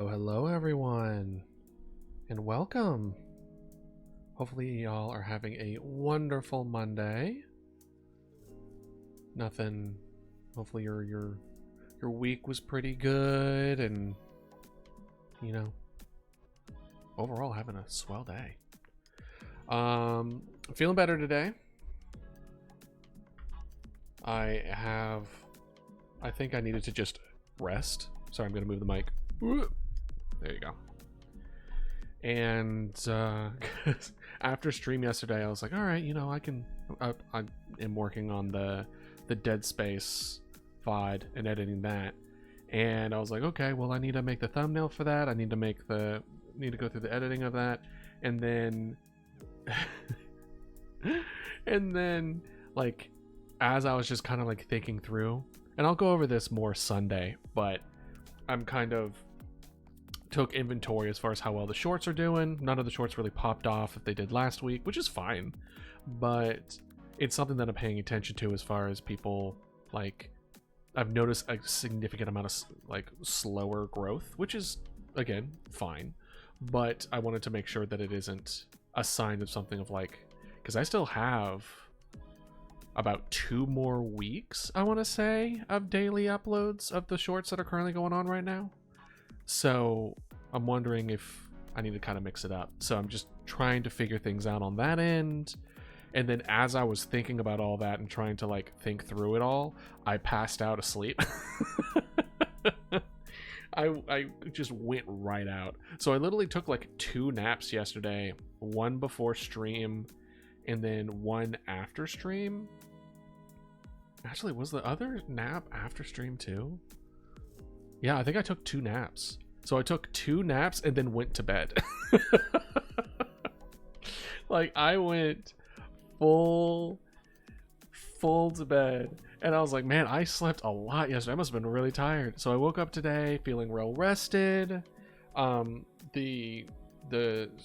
Oh, hello everyone, and welcome. Hopefully y'all are having a wonderful Monday. Nothing. Hopefully your week was pretty good, and overall having a swell day. Feeling better today. I think I needed to just rest. Sorry, I'm gonna move the mic. There you go. And after stream yesterday, I was like, all right, I am working on the Dead Space VOD and editing that. And I was like, okay, well, I need to make the thumbnail for that. I need to go through the editing of that. And then like, as I was just kind of like thinking through, and I'll go over this more Sunday, but I'm kind of took inventory as far as how well the shorts are doing. None of the shorts really popped off if they did last week, which is fine, but it's something that I'm paying attention to as far as people, like, I've noticed a significant amount of like slower growth, which is again fine, but I wanted to make sure that it isn't a sign of something of like, because I still have about 2 more weeks, I want to say, of daily uploads of the shorts that are currently going on right now. So I'm wondering if I need to kind of mix it up. So I'm just trying to figure things out on that end. And then as I was thinking about all that and trying to like think through it all, I passed out asleep. I just went right out. So I literally took like 2 naps yesterday, one before stream and then one after stream. Actually, was the other nap after stream too? Yeah, I think I took 2 naps. So I took 2 naps and then went to bed. Like, I went full to bed. And I was like, man, I slept a lot yesterday. I must have been really tired. So I woke up today feeling well rested. The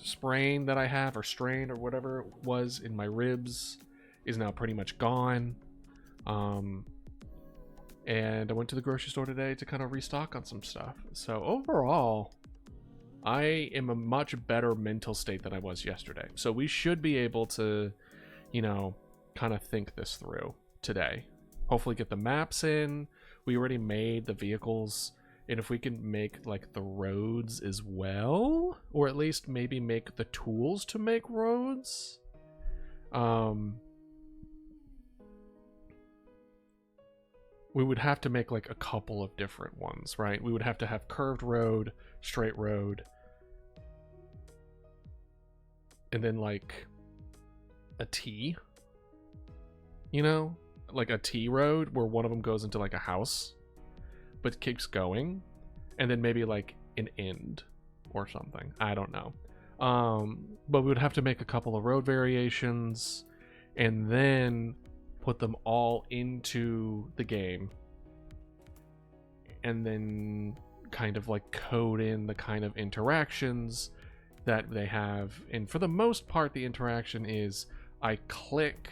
sprain that I have, or strain, or whatever it was in my ribs, is now pretty much gone. And I went to the grocery store today to kind of restock on some stuff. So overall, I am a much better mental state than I was yesterday. So we should be able to, kind of think this through today. Hopefully get the maps in. We already made the vehicles. And if we can make like the roads as well, or at least maybe make the tools to make roads. We would have to make like a couple of different ones, right? We would have to have curved road, straight road, and then like a T, like a T road where one of them goes into like a house but keeps going, and then maybe like an end or something. I don't know. But we would have to make a couple of road variations and then put them all into the game, and then kind of like code in the kind of interactions that they have. And for the most part, the interaction is I click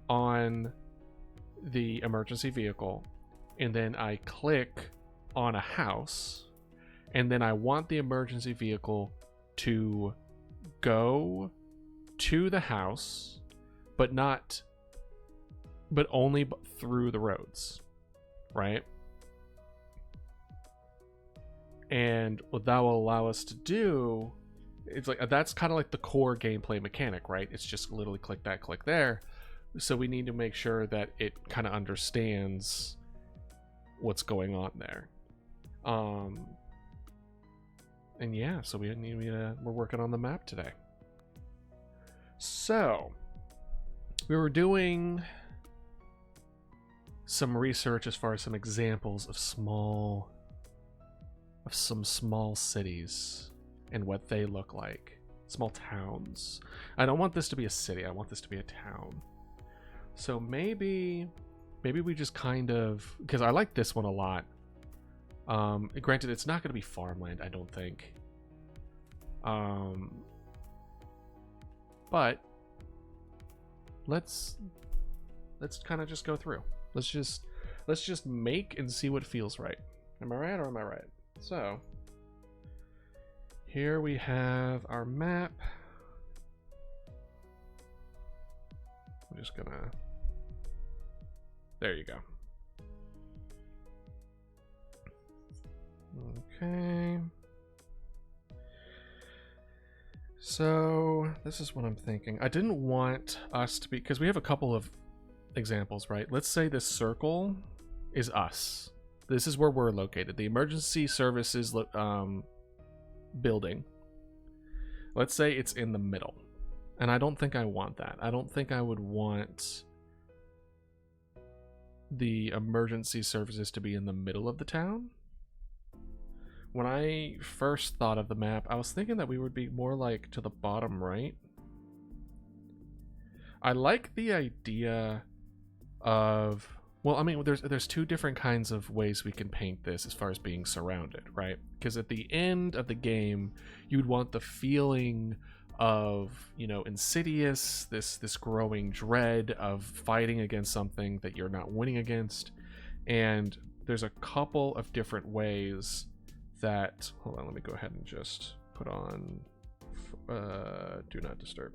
on the emergency vehicle, and then I click on a house, and then I want the emergency vehicle to go to the house, but only through the roads, right? And what that will allow us to do, it's like, that's kind of like the core gameplay mechanic, right? It's just literally click that, click there. So we need to make sure that it kind of understands what's going on there. And yeah, so we're working on the map today. So we were doing some research as far as some examples of some small cities and what they look like. Small towns. I don't want this to be a city. I want this to be a town. So maybe we just kind of, because I like this one a lot. Granted, it's not going to be farmland, I don't think. But let's kind of just go through. Let's just make and see what feels right. Am I right or am I right? So Here we have our map. I'm just gonna... There you go. Okay. So this is what I'm thinking. I didn't want us to be, because we have a couple of examples, right? Let's say this circle is us. This is where we're located. The emergency services building. Let's say it's in the middle. And I don't think I want that. I don't think I would want the emergency services to be in the middle of the town. When I first thought of the map, I was thinking that we would be more like to the bottom right. I like the idea of, well, I mean, there's two different kinds of ways we can paint this as far as being surrounded, right? Because at the end of the game, you'd want the feeling of, you know, insidious, this growing dread of fighting against something that you're not winning against. And there's a couple of different ways that, hold on, let me go ahead and just put on do not disturb.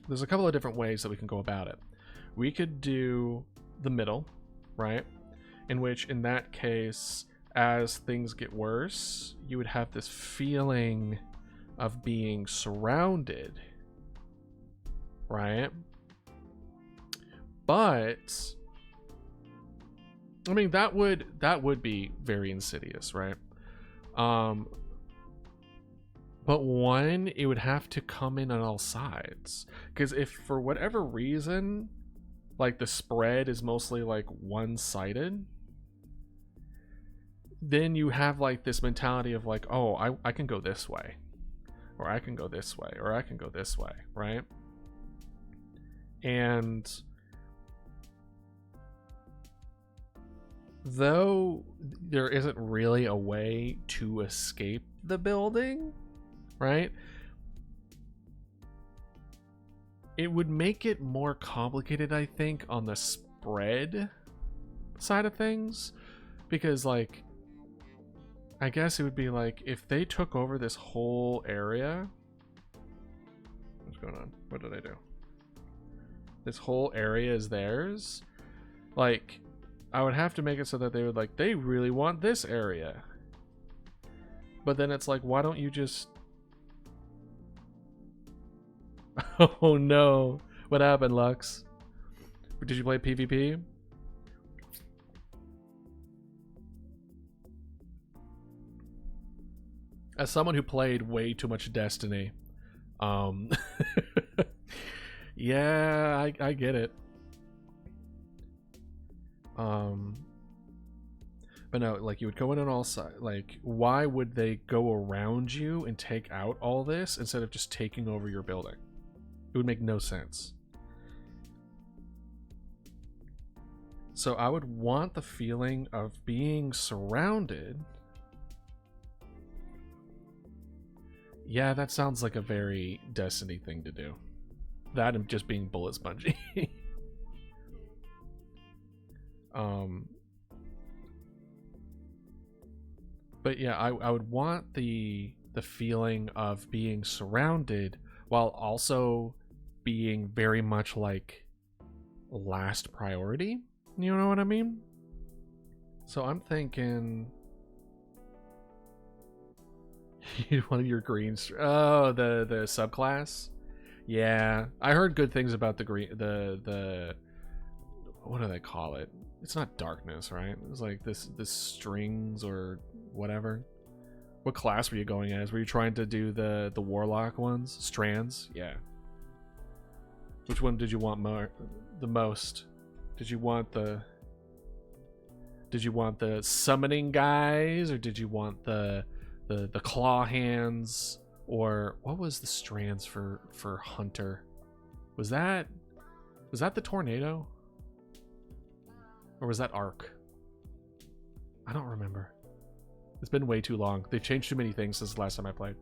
There's a couple of different ways that we can go about it. We could do the middle, right? In which, in that case, as things get worse, you would have this feeling of being surrounded, right? But I mean, that would be very insidious, right? But one, it would have to come in on all sides. Because if for whatever reason, like the spread is mostly like one-sided, then you have like this mentality of like, oh, I can go this way, or I can go this way, or I can go this way, right? And though there isn't really a way to escape the building, right? It would make it more complicated, I think, on the spread side of things. Because, like, I guess it would be like, if they took over this whole area... What's going on? What did I do? This whole area is theirs. Like, I would have to make it so that they would, like, they really want this area. But then it's like, why don't you just... Oh no. What happened, Lux? Did you play PvP? As someone who played way too much Destiny, yeah, I get it. But no, like, you would go in on all sides. Like, why would they go around you and take out all this instead of just taking over your building? It would make no sense. So I would want the feeling of being surrounded. Yeah, that sounds like a very Destiny thing to do. That and just being bullet spongy. But yeah, I would want the feeling of being surrounded while also being very much like last priority. You know what I mean? So I'm thinking one of your greens. Oh, the subclass. Yeah, I heard good things about the green. The what do they call it? It's not darkness, right? It's like this strings or whatever. What class were you going as? Were you trying to do the warlock ones? Strands? Yeah. Which one did you want the most? Did you want the summoning guys, or did you want the claw hands, or what was the strands for hunter? Was that the tornado? Or was that arc? I don't remember. It's been way too long. They've changed too many things since the last time I played.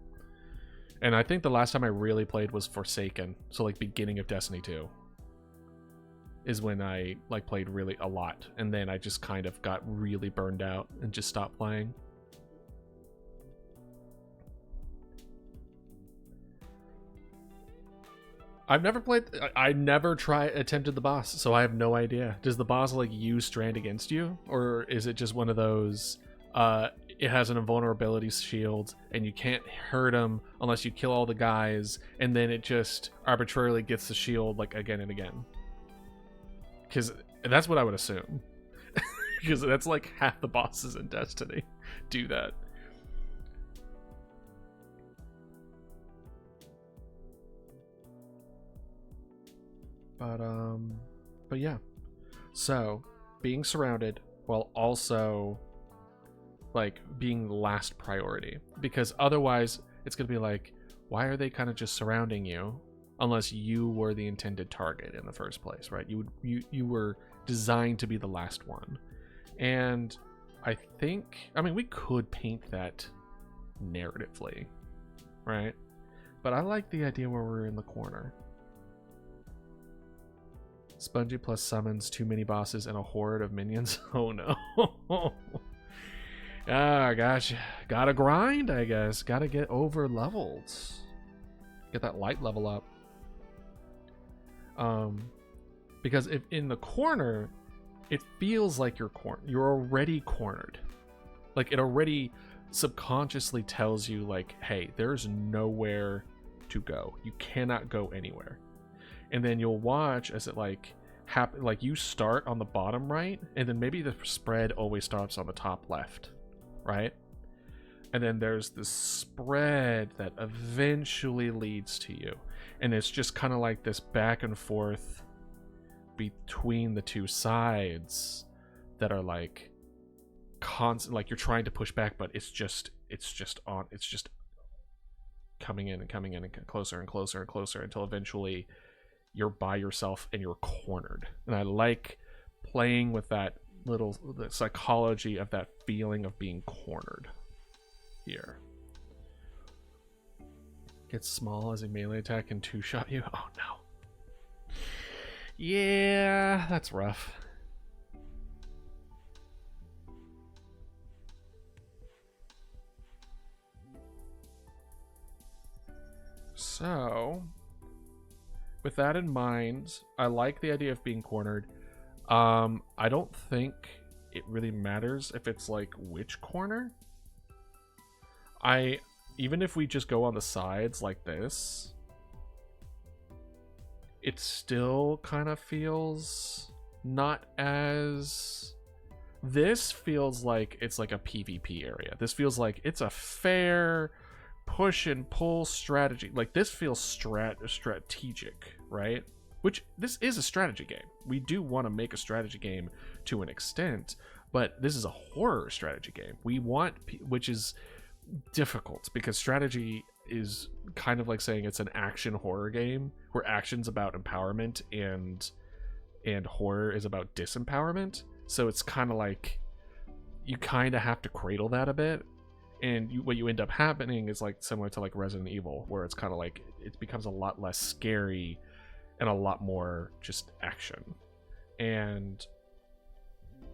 And I think the last time I really played was Forsaken. So like beginning of Destiny 2. is when I like played really a lot, and then I just kind of got really burned out and just stopped playing. I've never played. I never attempted the boss, so I have no idea. Does the boss like use strand against you, or is it just one of those? It has an invulnerability shield, and you can't hurt him unless you kill all the guys, and then it just arbitrarily gets the shield like again and again. Because that's what I would assume. Because that's like half the bosses in Destiny do that. But yeah. So, being surrounded while also like being last priority, because otherwise it's going to be like, why are they kind of just surrounding you unless you were the intended target in the first place, right? You were designed to be the last one. And I mean, we could paint that narratively, right? But I like the idea where we're in the corner. Spongy plus summons 2 mini bosses and a horde of minions. Oh no. Ah, gosh. Gotta grind, I guess. Gotta get over leveled. Get that light level up. Because if in the corner, it feels like you're already cornered. Like it already subconsciously tells you like, hey, there's nowhere to go. You cannot go anywhere. And then you'll watch as it like happen, like you start on the bottom right, and then maybe the spread always starts on the top left, right? And then there's this spread that eventually leads to you, and it's just kind of like this back and forth between the two sides that are like constant, like you're trying to push back, but it's just coming in and closer and closer and closer until eventually you're by yourself and you're cornered. And I like playing with that the psychology of that feeling of being cornered here. Gets small as a melee attack and 2-shot you. Oh no. Yeah, that's rough. So, with that in mind, I like the idea of being cornered. I don't think it really matters if it's like which corner. Even if we just go on the sides like this, it still kind of feels not as... This feels like it's like a PvP area. This feels like it's a fair push and pull strategy. Like this feels strategic, right? Which this is a strategy game. We do want to make a strategy game to an extent, but this is a horror strategy game. We want, which is difficult because strategy is kind of like saying it's an action horror game where action's about empowerment and horror is about disempowerment. So it's kind of like you kind of have to cradle that a bit. And what you end up happening is like similar to like Resident Evil, where it's kind of like it becomes a lot less scary and a lot more just action. And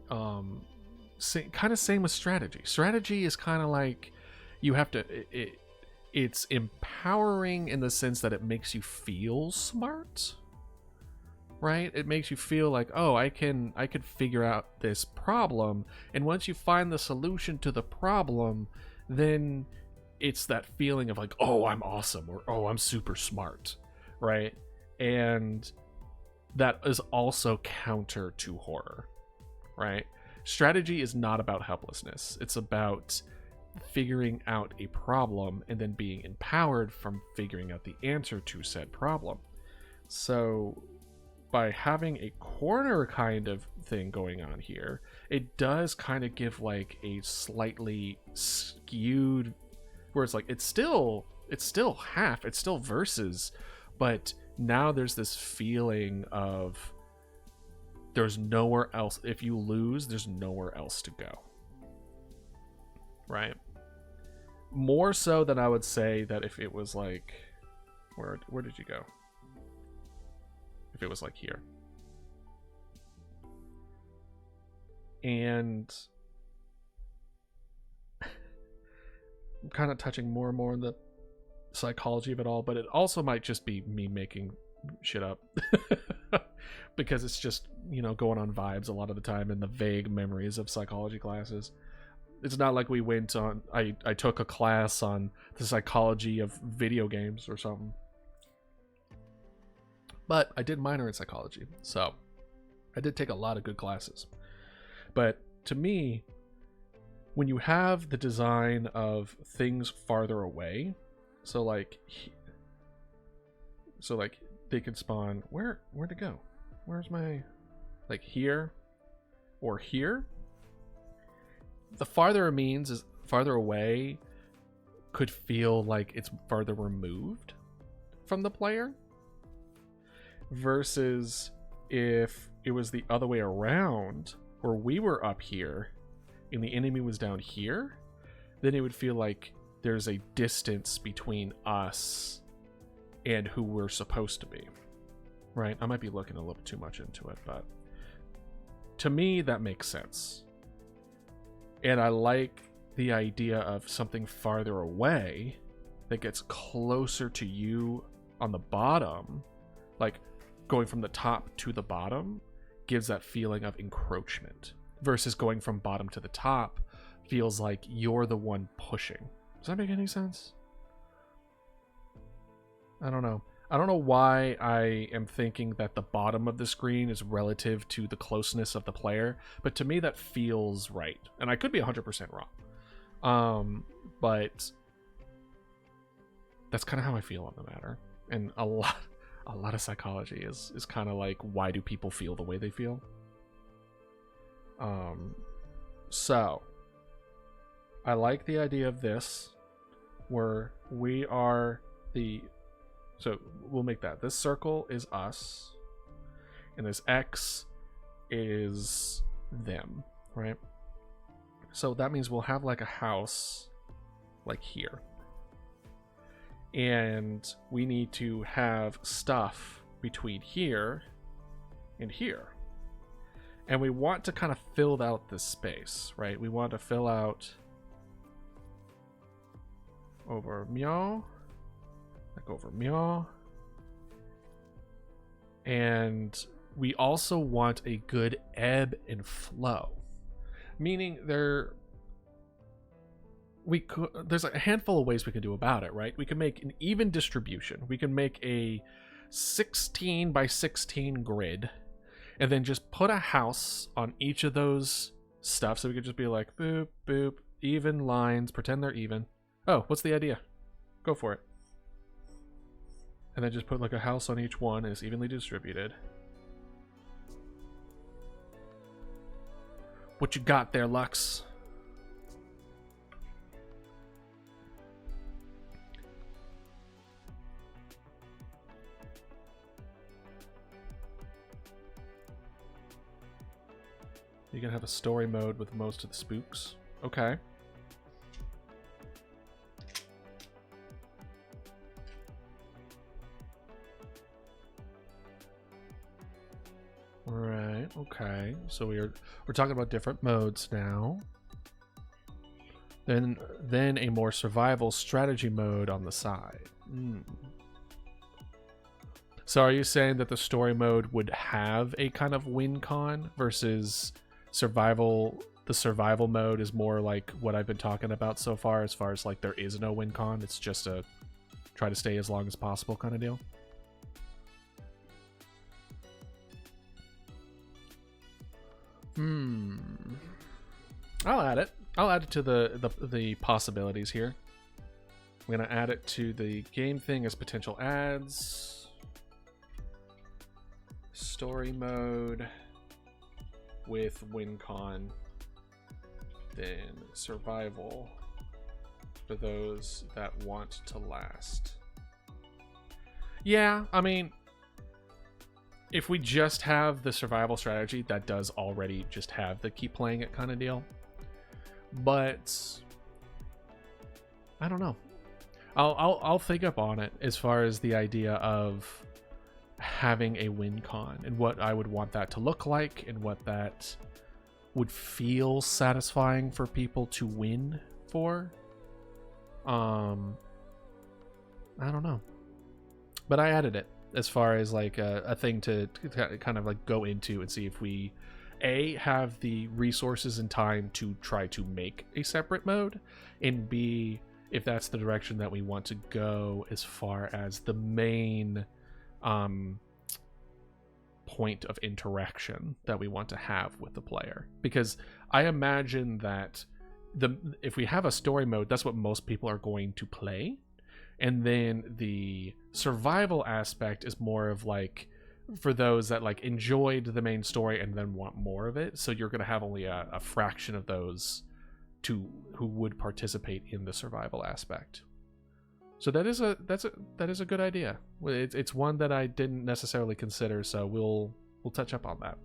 kind of same with strategy. Strategy is kind of like you have to. It's empowering in the sense that it makes you feel smart, right? It makes you feel like, oh, I could figure out this problem, and once you find the solution to the problem, then it's that feeling of like, oh, I'm awesome, or oh, I'm super smart, right? And that is also counter to horror, right? Strategy is not about helplessness. It's about figuring out a problem and then being empowered from figuring out the answer to said problem. So by having a corner kind of thing going on here, it does kind of give like a slightly skewed, where it's like it's still half, it's still versus, but now there's this feeling of there's nowhere else. If you lose, there's nowhere else to go, right? More so than I would say that if it was like, where did you go? If it was like here, And I'm kind of touching more and more on the psychology of it all, but it also might just be me making shit up because it's just, you know, going on vibes a lot of the time and the vague memories of psychology classes. It's not like we went on, I took a class on the psychology of video games or something. But I did minor in psychology, so I did take a lot of good classes. But to me, when you have the design of things farther away, so like they can spawn, where'd it go? Where's my, like here or here? The farther it means is farther away could feel like it's farther removed from the player, versus if it was the other way around, where we were up here and the enemy was down here, then it would feel like there's a distance between us and who we're supposed to be, right? I might be looking a little too much into it, but to me that makes sense. And I like the idea of something farther away that gets closer to you on the bottom, like going from the top to the bottom gives that feeling of encroachment, versus going from bottom to the top feels like you're the one pushing. Does that make any sense? I don't know. I don't know why I am thinking that the bottom of the screen is relative to the closeness of the player, but to me that feels right. And I could be 100% wrong. But that's kind of how I feel on the matter. And a lot of psychology is kind of like, why do people feel the way they feel? So I like the idea of this, where we are the, so we'll make that, this circle is us and this X is them, right? So that means we'll have like a house like here, and we need to have stuff between here and here, and we want to kind of fill out this space, right? We want to fill out over meow, like over meow, and we also want a good ebb and flow, meaning there's a handful of ways we can do about it, right? We can make an even distribution. We can make a 16 by 16 grid and then just put a house on each of those stuff, so we could just be like boop boop, even lines, pretend they're even. Oh, what's the idea? Go for it. And then just put like a house on each one, and it's evenly distributed. What you got there, Lux? You can have a story mode with most of the spooks. Okay. Right, okay. So we're talking about different modes now. Then a more survival strategy mode on the side. So are you saying that the story mode would have a kind of win con versus survival? The survival mode is more like what I've been talking about so far, as like there is no win con. It's just a try to stay as long as possible kind of deal. I'll add it. I'll add it to the possibilities here. I'm gonna add it to the game thing as potential ads. Story mode with WinCon, then survival for those that want to last. Yeah, I mean, if we just have the survival strategy, that does already just have the keep playing it kind of deal. But I don't know. I'll think up on it as far as the idea of having a win con and what I would want that to look like and what that would feel satisfying for people to win for. I don't know, but I added it as far as like a thing to kind of like go into and see if we have the resources and time to try to make a separate mode, and B, if that's the direction that we want to go as far as the main point of interaction that we want to have with the player. Because I imagine that if we have a story mode, that's what most people are going to play, and then the survival aspect is more of like for those that like enjoyed the main story and then want more of it. So you're going to have only a fraction of those who would participate in the survival aspect. So that is a good idea. It's one that I didn't necessarily consider, so we'll touch up on that.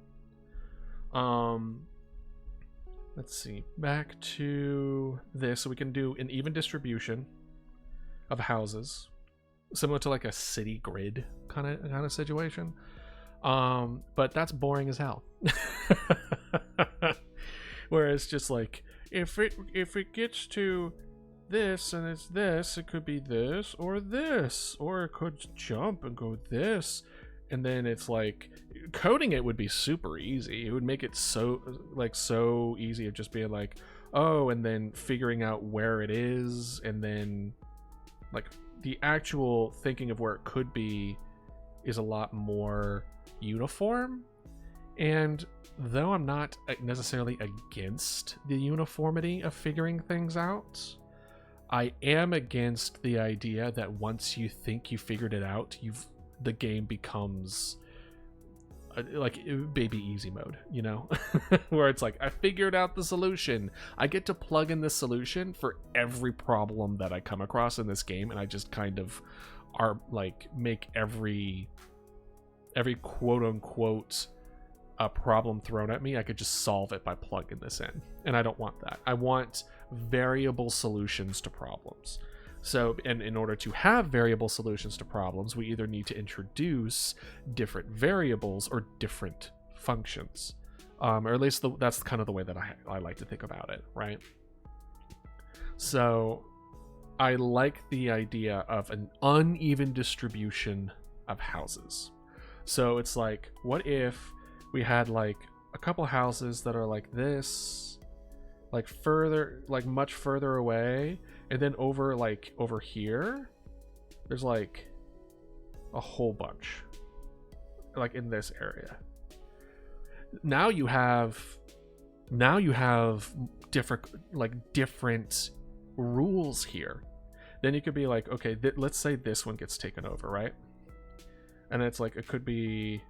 Let's see, back to this. So we can do an even distribution of houses, similar to like a city grid kind of situation. But that's boring as hell. Whereas just like if it gets to this and it's this, it could be this, or it could jump and go this, and then it's like coding it would be super easy. It would make it so easy of just being like, oh, and then figuring out where it is, and then like the actual thinking of where it could be is a lot more uniform. And though I'm not necessarily against the uniformity of figuring things out, I am against the idea that once you think you figured it out, the game becomes like baby easy mode, you know? Where it's like, I figured out the solution. I get to plug in the solution for every problem that I come across in this game, and I just kind of make every quote unquote a problem thrown at me, I could just solve it by plugging this in. And I don't want that. I want variable solutions to problems. So, and in order to have variable solutions to problems, we either need to introduce different variables or different functions. Or at least that's kind of the way that I like to think about it, right? So I like the idea of an uneven distribution of houses. So it's like, what if we had like a couple houses that are like this, like further, like much further away, and then over here there's like a whole bunch like in this area. Now you have different rules here. Then you could be like, okay, let's say this one gets taken over, right? And it's like, it could be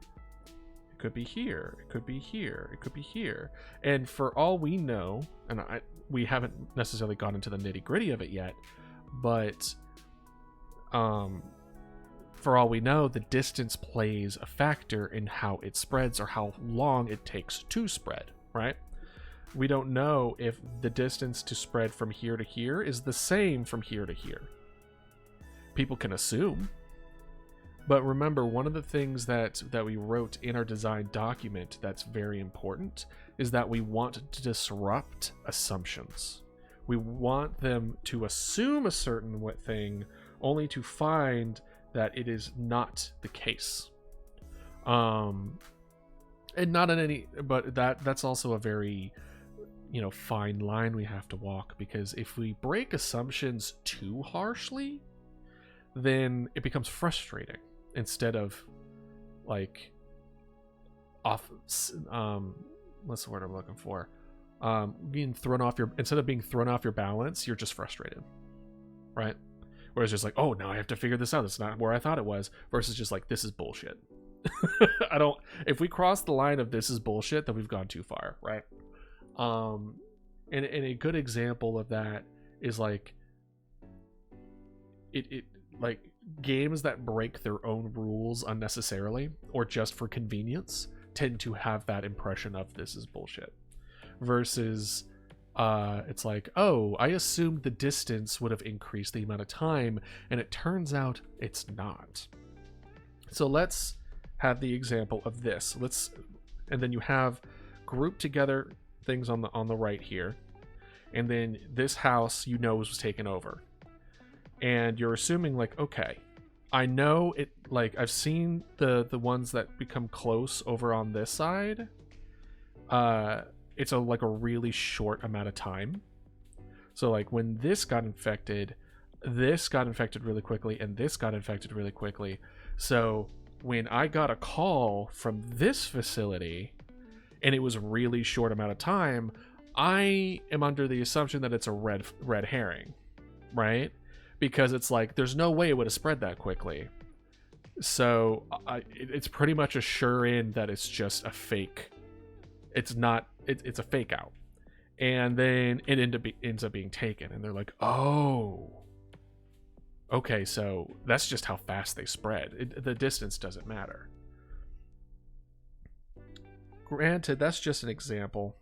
here, it could be here, it could be here. And for all we know, and we haven't necessarily gone into the nitty-gritty of it yet, but for all we know, the distance plays a factor in how it spreads or how long it takes to spread, right? We don't know if the distance to spread from here to here is the same from here to here. People can assume. But remember, one of the things that we wrote in our design document that's very important is that we want to disrupt assumptions. We want them to assume a certain thing only to find that it is not the case. And not in any, but that's also a very, fine line we have to walk, because if we break assumptions too harshly, then it becomes frustrating. Instead of like what's the word I'm looking for? Instead of being thrown off your balance, you're just frustrated, right? Whereas just like, oh, now I have to figure this out. It's not where I thought it was. Versus just like, this is bullshit. If we cross the line of this is bullshit, then we've gone too far, right? And a good example of that is like, like games that break their own rules unnecessarily or just for convenience tend to have that impression of this is bullshit, versus it's like, oh, I assumed the distance would have increased the amount of time, and it turns out it's not. So let's have the example of this. And then you have grouped together things on the right here, and then this house was taken over, and you're assuming like, okay, I know it, like I've seen the ones that become close over on this side. It's like a really short amount of time. So like when this got infected really quickly, and this got infected really quickly. So when I got a call from this facility and it was a really short amount of time, I am under the assumption that it's a red herring, right? Because it's like there's no way it would have spread that quickly. So it's pretty much a sure in that it's just a fake. It's a fake out. And then it ends up being taken, and they're like, oh, okay, so that's just how fast they spread. The distance doesn't matter. Granted, that's just an example.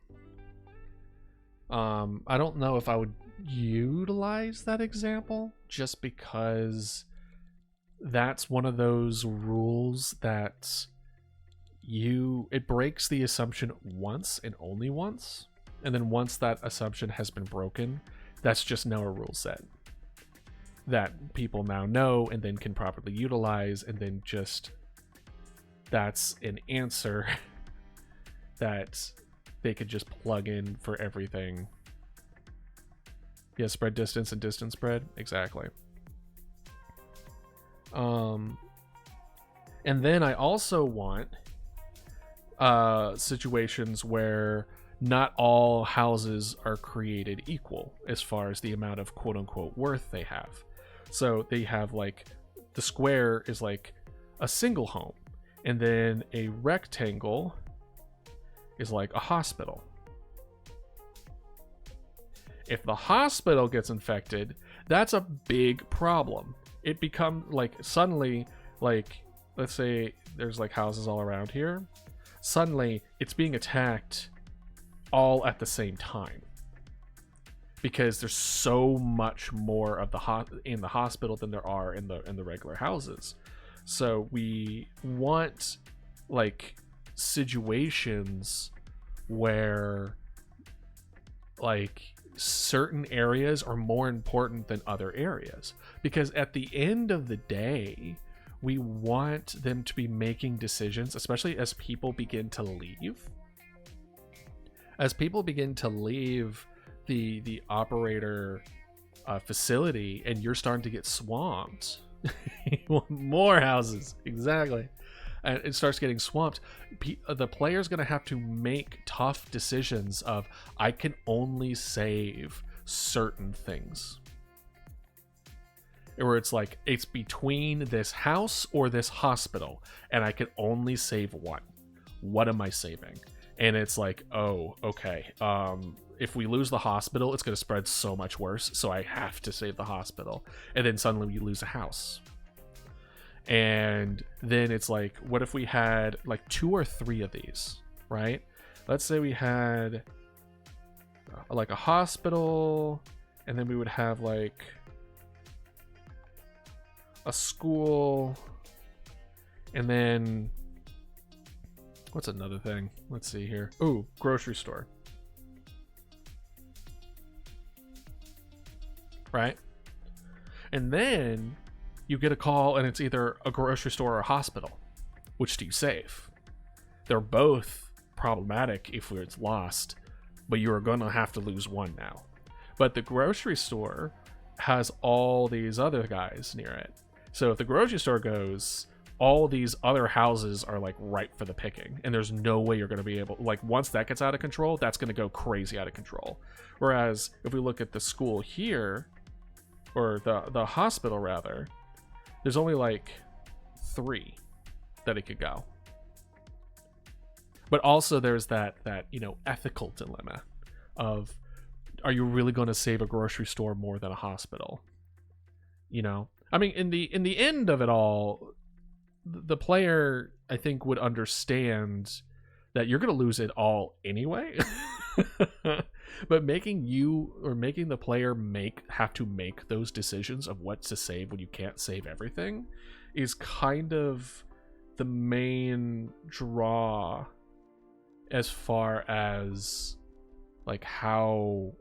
I don't know if I would utilize that example, just because that's one of those rules that it breaks the assumption once and only once. And then once that assumption has been broken, that's just now a rule set that people now know and then can properly utilize, and then just that's an answer that they could just plug in for everything. Yeah, spread distance and distance spread, exactly. And then I also want situations where not all houses are created equal as far as the amount of quote-unquote worth they have. So they have like the square is like a single home, and then a rectangle is like a hospital. If the hospital gets infected, that's a big problem. It becomes like suddenly, like let's say there's like houses all around here, suddenly it's being attacked all at the same time, because there's so much more of in the hospital than there are in the regular houses. So we want like situations where like certain areas are more important than other areas, because at the end of the day, we want them to be making decisions, especially as people begin to leave. As people begin to leave the operator facility, and you're starting to get swamped. More houses, exactly. And it starts getting swamped. The player's going to have to make tough decisions of, I can only save certain things. Where it's like, it's between this house or this hospital, and I can only save one. What am I saving? And it's like, oh, okay. If we lose the hospital, it's going to spread so much worse, so I have to save the hospital. And then suddenly we lose a house. And then it's like, what if we had like 2 or 3 of these, right? Let's say we had like a hospital, and then we would have like a school, and then what's another thing? Let's see here. Ooh, grocery store. Right? And then you get a call, and it's either a grocery store or a hospital. Which do you save? They're both problematic if it's lost, but you're going to have to lose one now. But the grocery store has all these other guys near it. So if the grocery store goes, all these other houses are like ripe for the picking, and there's no way you're going to be able, like once that gets out of control, that's going to go crazy out of control. Whereas if we look at the school here, or the hospital rather, there's only like 3 that it could go. But also there's that ethical dilemma of, are you really going to save a grocery store more than a hospital? I mean, in the end of it all, the player, I think, would understand that you're going to lose it all anyway. But making the player have to make those decisions of what to save when you can't save everything is kind of the main draw as far as like how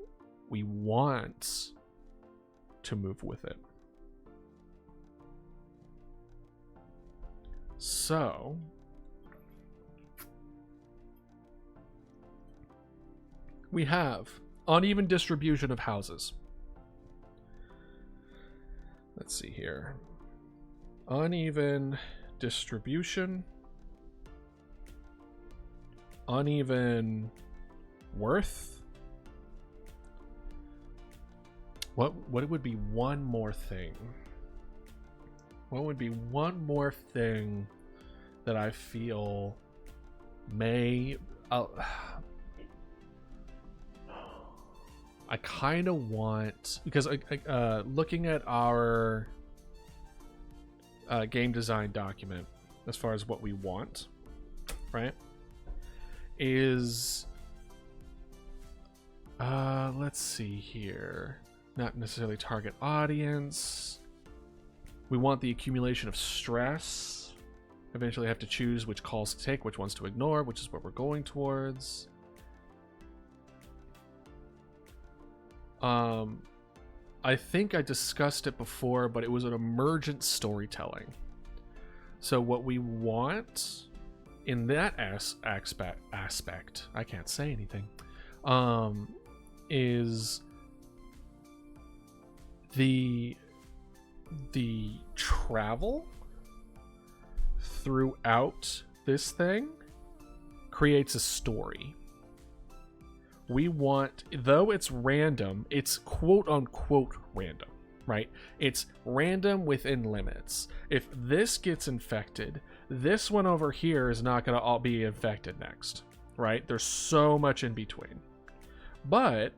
we want to move with it. So we have uneven distribution of houses. Let's see here. Uneven distribution. Uneven worth. What would be one more thing? What would be one more thing that I feel may... I kind of want... Because looking at our game design document, as far as what we want, right, is... let's see here. Not necessarily target audience. We want the accumulation of stress. Eventually have to choose which calls to take, which ones to ignore, which is what we're going towards. I think I discussed it before, but it was an emergent storytelling. So what we want in that aspect, I can't say anything, is the travel throughout this thing creates a story. We want, though it's random, it's quote unquote random, right? It's random within limits. If this gets infected, this one over here is not going to all be infected next, right? There's so much in between. But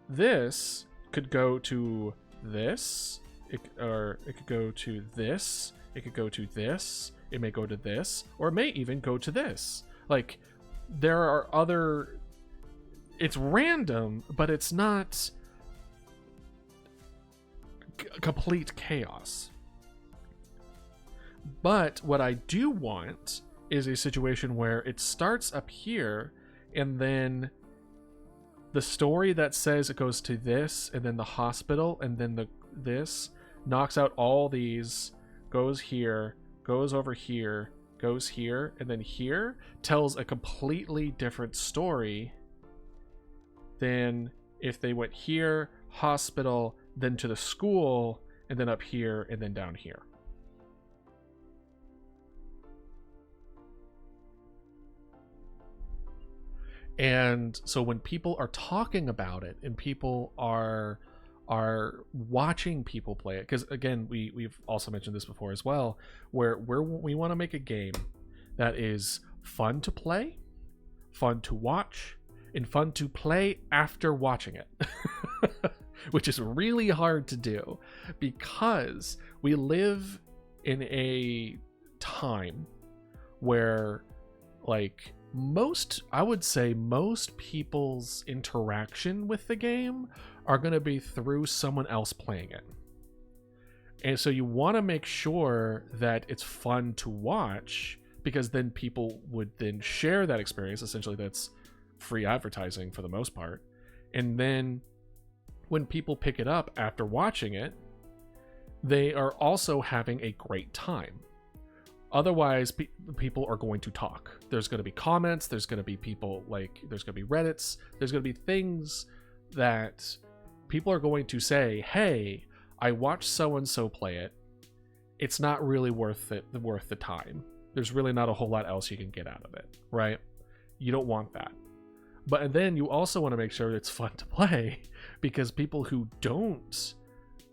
this could go to this, or it could go to this, it could go to this, it may go to this, or it may even go to this. Like, there are other... It's random, but it's not complete chaos. But what I do want is a situation where it starts up here, and then the story that says it goes to this, and then the hospital, and then this knocks out all these, goes here, goes over here, goes here, and then here, tells a completely different story than if they went here, hospital, then to the school, and then up here, and then down here. And so when people are talking about it and people are watching people play it, because again, we've also mentioned this before as well, where we want to make a game that is fun to play, fun to watch, and fun to play after watching it. Which is really hard to do because we live in a time where, like, I would say most people's interaction with the game are going to be through someone else playing it. And so you want to make sure that it's fun to watch, because then people would then share that experience. Essentially, that's free advertising for the most part. And then when people pick it up after watching it, they are also having a great time. Otherwise, people are going to talk. There's going to be comments. There's going to be people, like, there's going to be Reddits. There's going to be things that people are going to say, hey, I watched so-and-so play it. It's not really worth the time. There's really not a whole lot else you can get out of it, right? You don't want that. But then you also want to make sure it's fun to play, because people who don't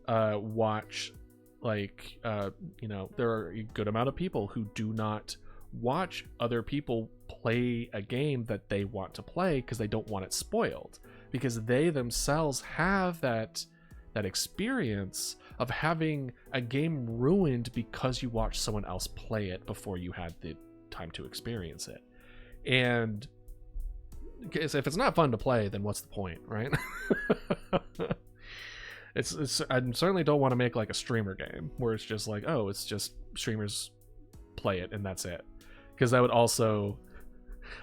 watch, like, there are a good amount of people who do not watch other people play a game that they want to play because they don't want it spoiled, because they themselves have that experience of having a game ruined because you watched someone else play it before you had the time to experience it. And if it's not fun to play, then what's the point, right? It's I certainly don't want to make like a streamer game where it's just like, oh, it's just streamers play it and that's it, because that would also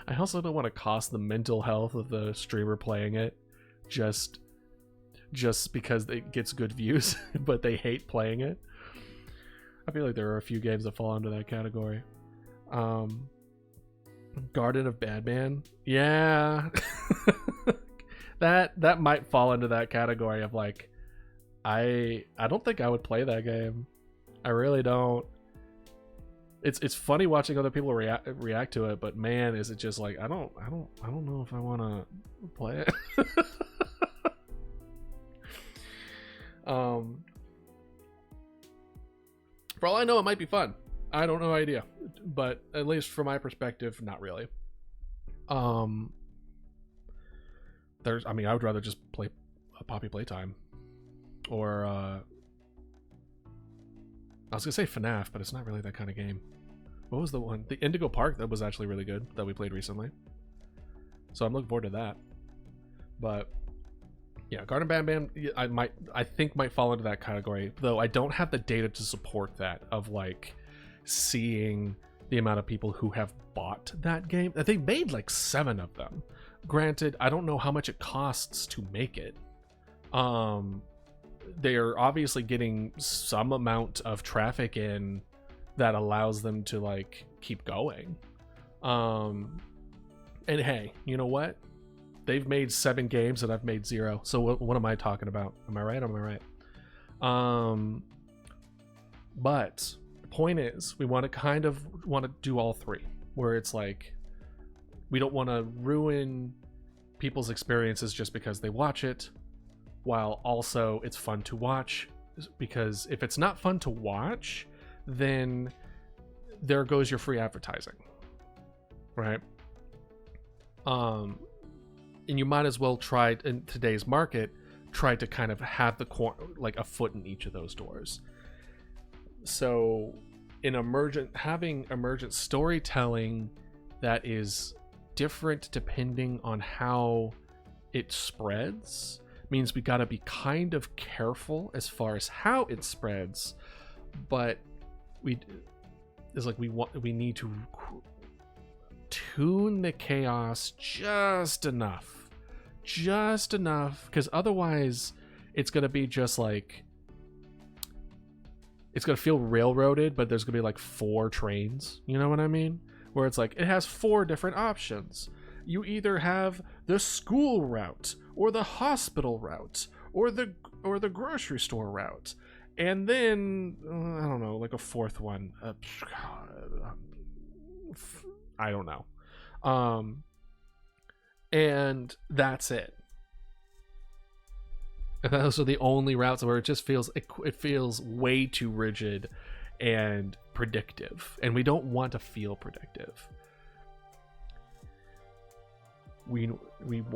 I also don't want to cost the mental health of the streamer playing it just because it gets good views, but they hate playing it. I feel like there are a few games that fall under that category. Garden of Badman, yeah. that might fall into that category of like, I don't think I would play that game. I really don't. It's funny watching other people react to it, but man, is it just like I don't know if I want to play it. For all I know, it might be fun. I don't know idea, but at least from my perspective, not really. I would rather just play a Poppy Playtime, or I was gonna say FNAF, but it's not really that kind of game. What was the one? The Indigo Park, that was actually really good, that we played recently. So I'm looking forward to that. But yeah, Garden Bam I think might fall into that category, though I don't have the data to support that, of like seeing the amount of people who have bought that game. They made like 7 of them. Granted, I don't know how much it costs to make it. They're obviously getting some amount of traffic in that allows them to like keep going. And hey, you know what? They've made 7 games and I've made 0. So what am I talking about? Am I right? Am I right? But the point is, we want to do all 3, where it's like, we don't want to ruin people's experiences just because they watch it, while also it's fun to watch. Because if it's not fun to watch, then there goes your free advertising, right? And you might as well try, in today's market, try to kind of have like a foot in each of those doors. So having emergent storytelling that is different depending on how it spreads means we got to be kind of careful as far as how it spreads, but we need to tune the chaos just enough, because otherwise it's going to be just like, it's going to feel railroaded, but there's going to be like 4 trains, you know what I mean? Where it's like, it has 4 different options. You either have the school route, or the hospital route, or the grocery store route, and then I don't know, like a 4th one. I don't know. And that's it. And those are the only routes where it just feels way too rigid and predictive, and we don't want to feel predictive. We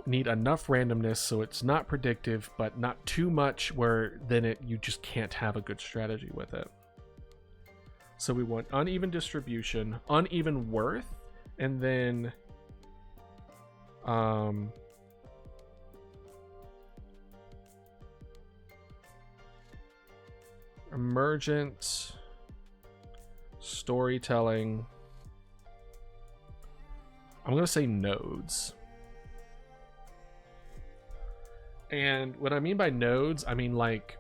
need enough randomness so it's not predictive, but not too much where then you just can't have a good strategy with it. So we want uneven distribution, uneven worth, and then emergent storytelling. I'm gonna say nodes. And what I mean by nodes, I mean like,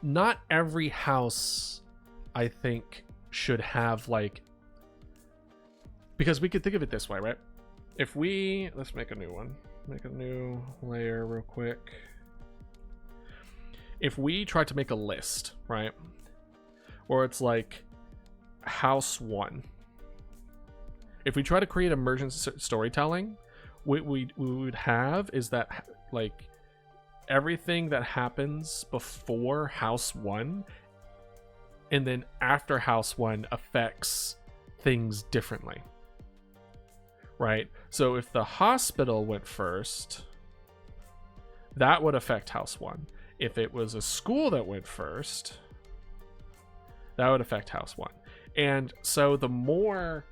not every house I think should have like, because we could think of it this way, right? If let's make a new one, make a new layer real quick. If we try to make a list, right? Or it's like house 1. If we try to create emergent storytelling, what we would have is that like everything that happens before house 1 and then after house 1 affects things differently, right? So if the hospital went first, that would affect house 1. If it was a school that went first, that would affect house 1. And so the more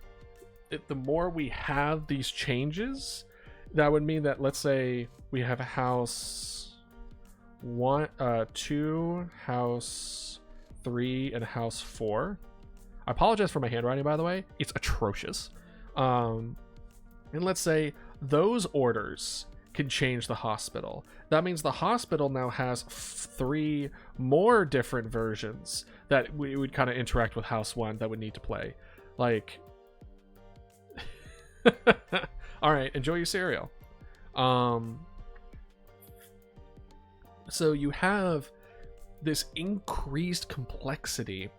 we have these changes, that would mean that, let's say we have a house 2, house 3, and house 4. I apologize for my handwriting, by the way. It's atrocious. And let's say those orders can change the hospital. That means the hospital now has 3 more different versions that we would kind of interact with House 1 that would need to play. Like, all right, enjoy your cereal. So you have this increased complexity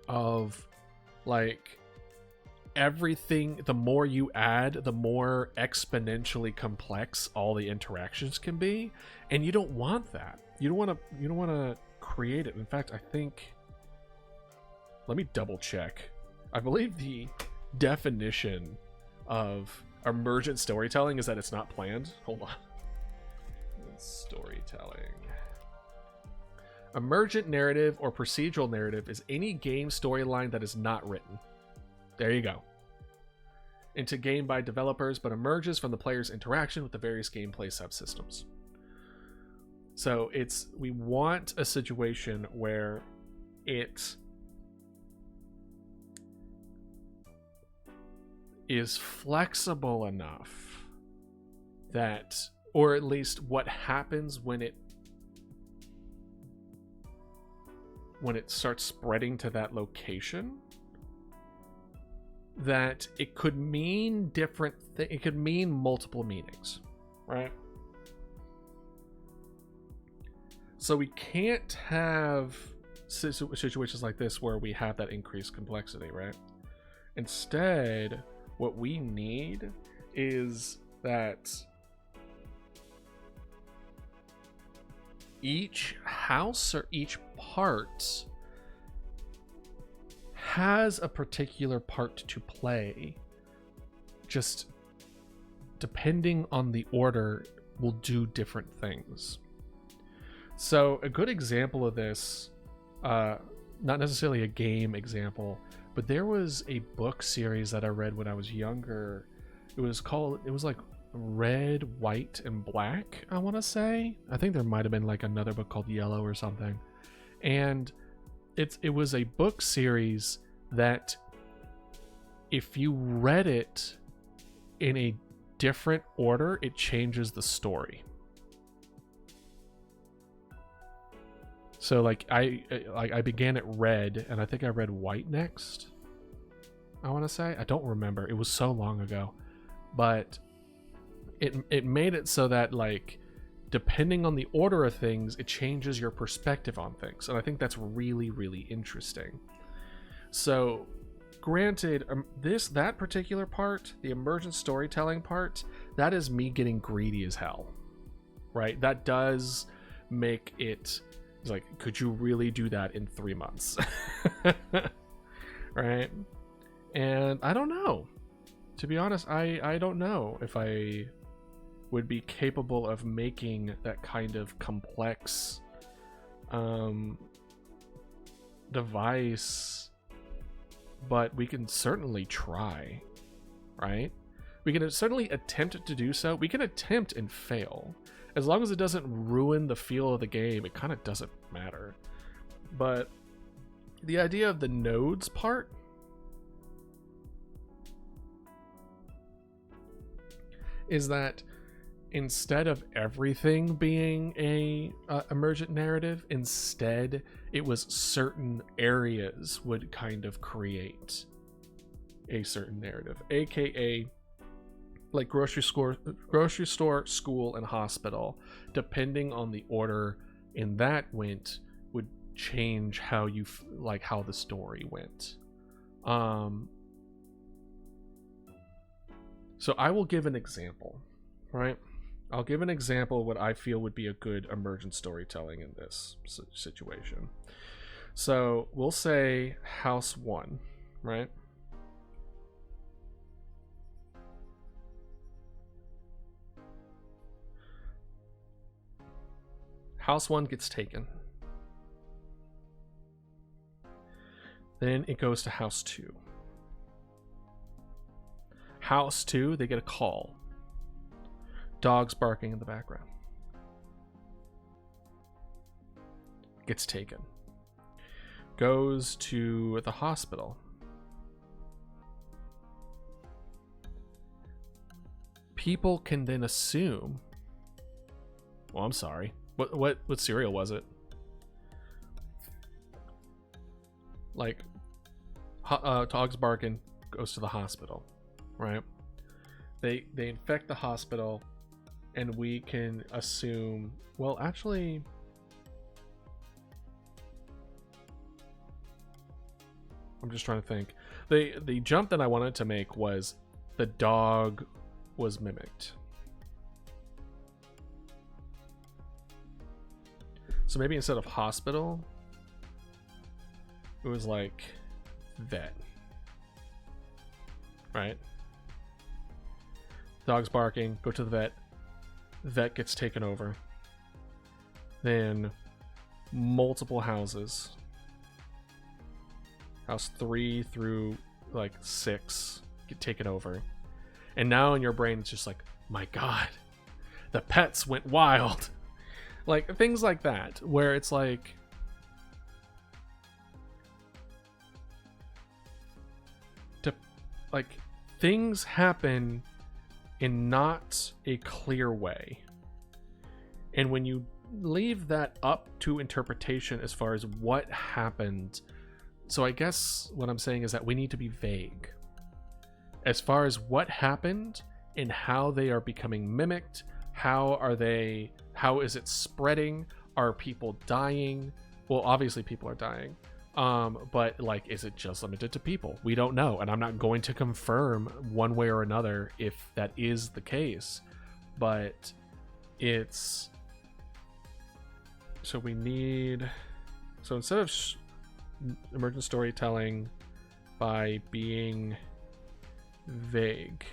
of, like, everything. The more you add, the more exponentially complex all the interactions can be, and you don't want that. You don't want to create it. In fact, I think, let me double check. I believe the definition of emergent storytelling is that it's not planned. Hold on. Storytelling. Emergent narrative or procedural narrative is any game storyline that is not written. There you go. Into game by developers, but emerges from the player's interaction with the various gameplay subsystems. So we want a situation where it is flexible enough that, or at least what happens when it starts spreading to that location, that it could mean different things. It could mean multiple meanings, right? So we can't have situations like this where we have that increased complexity, right? Instead, what we need is that each house or each part has a particular part to play. Just depending on the order, will do different things. So a good example of this, not necessarily a game example, but there was a book series that I read when I was younger. It was like Red, White, and Black, I want to say. I think there might have been like another book called Yellow or something. And it was a book series that if you read it in a different order, it changes the story. So like I began at Red, and I think I read White next, I want to say. I don't remember. It was so long ago. But it made it so that, like, depending on the order of things, it changes your perspective on things. And I think that's really, really interesting. So, granted, that particular part, the emergent storytelling part, that is me getting greedy as hell, right? That does make it, it's like, could you really do that in 3 months? Right? And I don't know. To be honest, I don't know if I would be capable of making that kind of complex device, but we can certainly try, right? We can certainly attempt to do so. We can attempt and fail. As long as it doesn't ruin the feel of the game, it kind of doesn't matter. But the idea of the nodes part is that instead of everything being a emergent narrative, instead it was certain areas would kind of create a certain narrative, aka like grocery store, school, and hospital. Depending on the order in that went, would change how you like how the story went. So I will give an example, right? I'll give an example of what I feel would be a good emergent storytelling in this situation. So we'll say House 1, right? House 1 gets taken. Then it goes to House 2. House 2, they get a call. Dogs barking in the background. Gets taken. Goes to the hospital. people can then assume, well, I'm sorry, what cereal was it? Like, Dog's barking, goes to the hospital, right? They infect the hospital, and we can assume, well, actually, I'm just trying to think. The jump that I wanted to make was the dog was mimicked. So maybe instead of hospital, it was like vet, right? Dog's barking, go to the vet. Vet gets taken over. Then multiple houses. House 3 through like 6 get taken over. And now in your brain it's just like, my God, the pets went wild. Like things like that, where it's like, things happen in not a clear way. And when you leave that up to interpretation as far as what happened, so I guess what I'm saying is that we need to be vague as far as what happened and how they are becoming mimicked. How is it spreading? Are people dying? Well, obviously people are dying. But like, is it just limited to people? We don't know, and I'm not going to confirm one way or another if that is the case. But it's, so we need, so instead of emergent storytelling by being vague,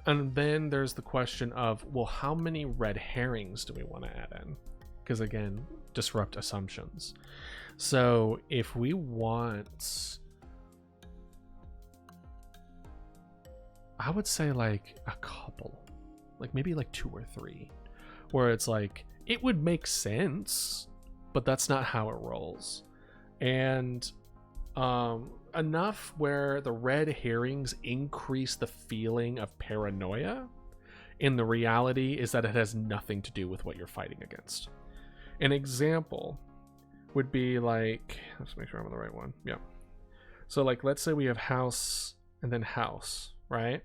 and then there's the question of, well, how many red herrings do we want to add in? Because again, disrupt assumptions. So if we want, I would say like a couple, like maybe like 2 or 3, where it's like, it would make sense, but that's not how it rolls. And enough where the red herrings increase the feeling of paranoia, and the reality is that it has nothing to do with what you're fighting against. An example would be like, let's make sure I'm on the right one. Yeah. So like, let's say we have house and then house, right?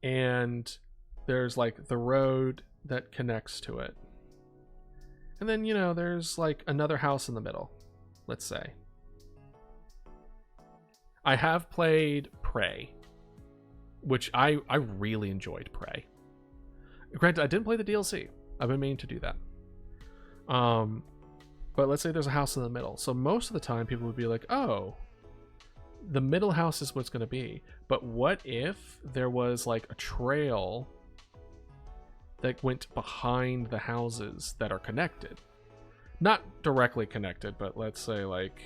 And there's like the road that connects to it. And then, you know, there's like another house in the middle, let's say. I have played Prey, which I really enjoyed Prey. Granted, I didn't play the DLC. I've been meaning to do that. But let's say there's a house in the middle. So most of the time people would be like, oh, the middle house is what's going to be. But what if there was like a trail that went behind the houses that are connected? Not directly connected, but let's say like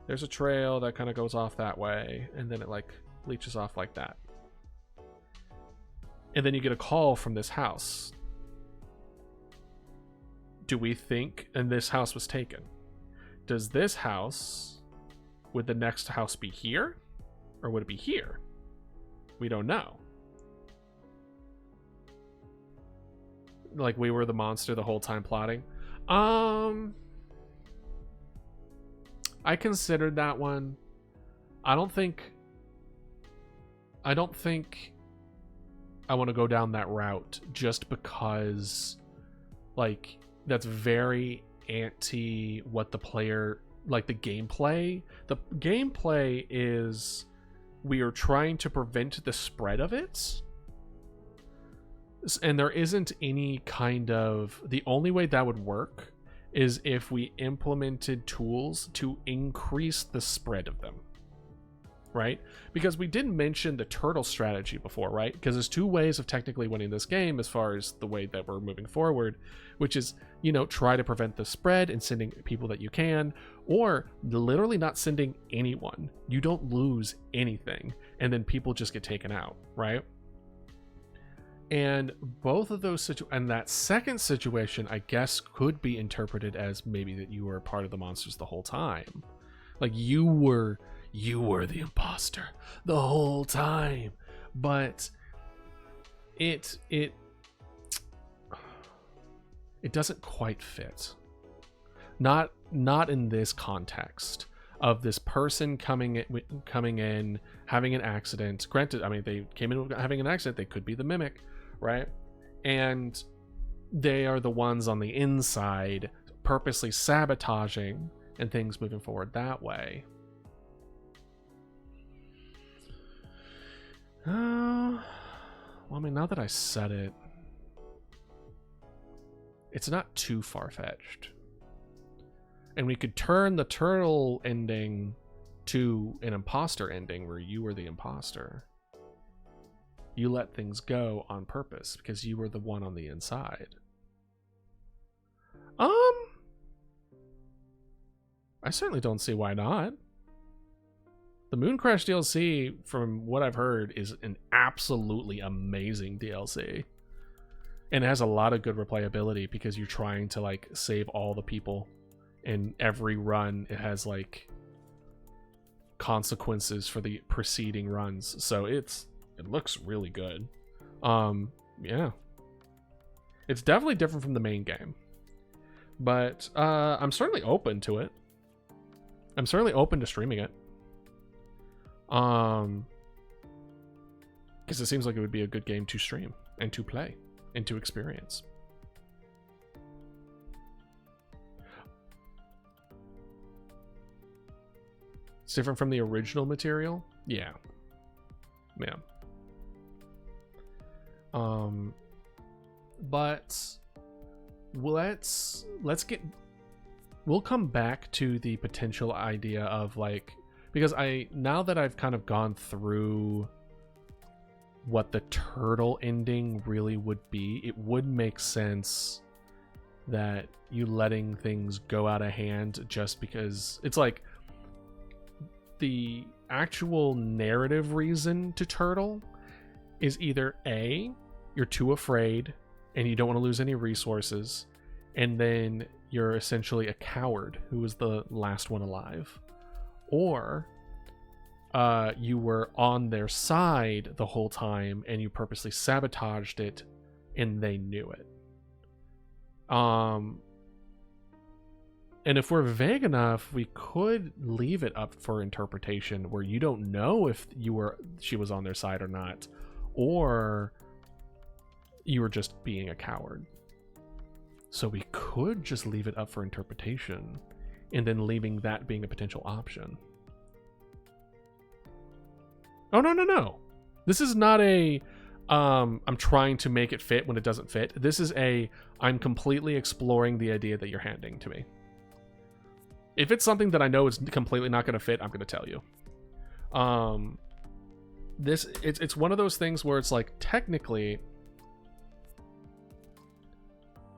there's a trail that kind of goes off that way, and then it like leeches off like that. And then you get a call from this house. Do we think, and this house was taken, does this house, would the next house be here? Or would it be here? We don't know. Like we were the monster the whole time plotting. I considered that one. I don't think I want to go down that route, just because like that's very anti what the player, like the gameplay. The gameplay is we are trying to prevent the spread of it. And there isn't any kind of, the only way that would work is if we implemented tools to increase the spread of them, right? Because we did mention the turtle strategy before, right? Because there's 2 ways of technically winning this game as far as the way that we're moving forward, which is, you know, try to prevent the spread and sending people that you can, or literally not sending anyone. You don't lose anything, and then people just get taken out, right? And both of those and that second situation, I guess, could be interpreted as maybe that you were a part of the monsters the whole time. Like you were the imposter the whole time. But it doesn't quite fit. Not in this context of this person coming in, having an accident. Granted, I mean, they came in having an accident. They could be the mimic, right? And they are the ones on the inside purposely sabotaging and things moving forward that way. Well, I mean, now that I said it, it's not too far-fetched. And we could turn the turtle ending to an imposter ending where you were the imposter. You let things go on purpose because you were the one on the inside. I certainly don't see why not. The Moon Crash DLC, from what I've heard, is an absolutely amazing DLC. And it has a lot of good replayability because you're trying to like save all the people. In every run, it has like consequences for the preceding runs. So it looks really good. Yeah. It's definitely different from the main game. But I'm certainly open to it. I'm certainly open to streaming it. Because it seems like it would be a good game to stream and to play and to experience. It's different from the original material? Yeah. Yeah. But we'll come back to the potential idea of like, because now that I've kind of gone through what the turtle ending really would be, it would make sense that you letting things go out of hand just because it's like the actual narrative reason to turtle is either A, you're too afraid and you don't want to lose any resources, and then you're essentially a coward who was the last one alive, or you were on their side the whole time and you purposely sabotaged it and they knew it. And if we're vague enough, we could leave it up for interpretation where you don't know if she was on their side or not, or you were just being a coward. So we could just leave it up for interpretation and then leaving that being a potential option. Oh, no. This is not a I'm trying to make it fit when it doesn't fit. This is I'm completely exploring the idea that you're handing to me. If it's something that I know is completely not going to fit, I'm going to tell you. It's one of those things where it's like, technically,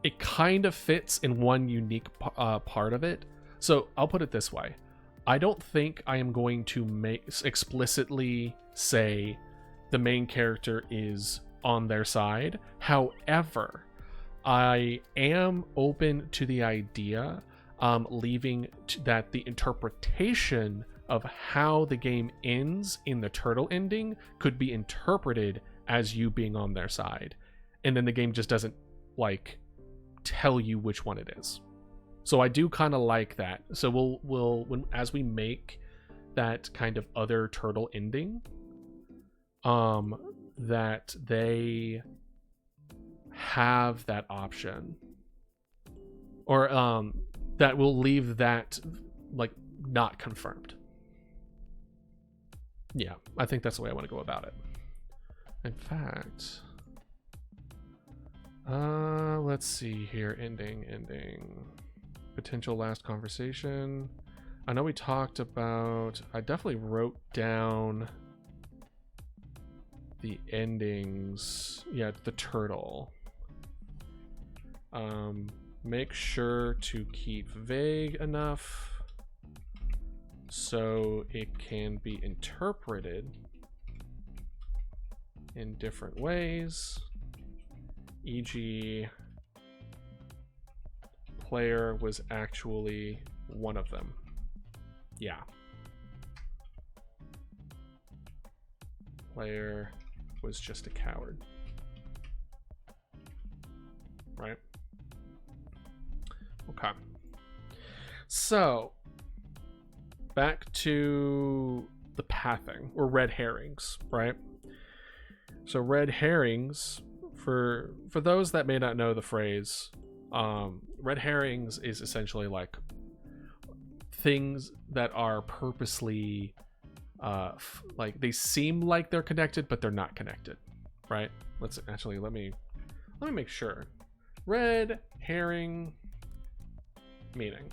it kind of fits in one unique part of it. So I'll put it this way. I don't think I am going to explicitly say the main character is on their side. However, I am open to the idea leaving that the interpretation of how the game ends in the turtle ending could be interpreted as you being on their side, and then the game just doesn't like tell you which one it is. So I do kind of like that. So as we make that kind of other turtle ending, that they have that option, or that will leave that like not confirmed. Yeah, I think that's the way I want to go about it. In fact, let's see here. Ending. Potential last conversation. I know we talked about, I definitely wrote down the endings. Yeah, the turtle. Make sure to keep vague enough so it can be interpreted in different ways. E.g., player was actually one of them. Yeah. Player was just a coward. Right? Okay. So, back to the pathing, or red herrings, right? So red herrings, for those that may not know the phrase, red herrings is essentially like things that are purposely like they seem like they're connected but they're not connected, right? Let's actually let me make sure. Red herring meaning: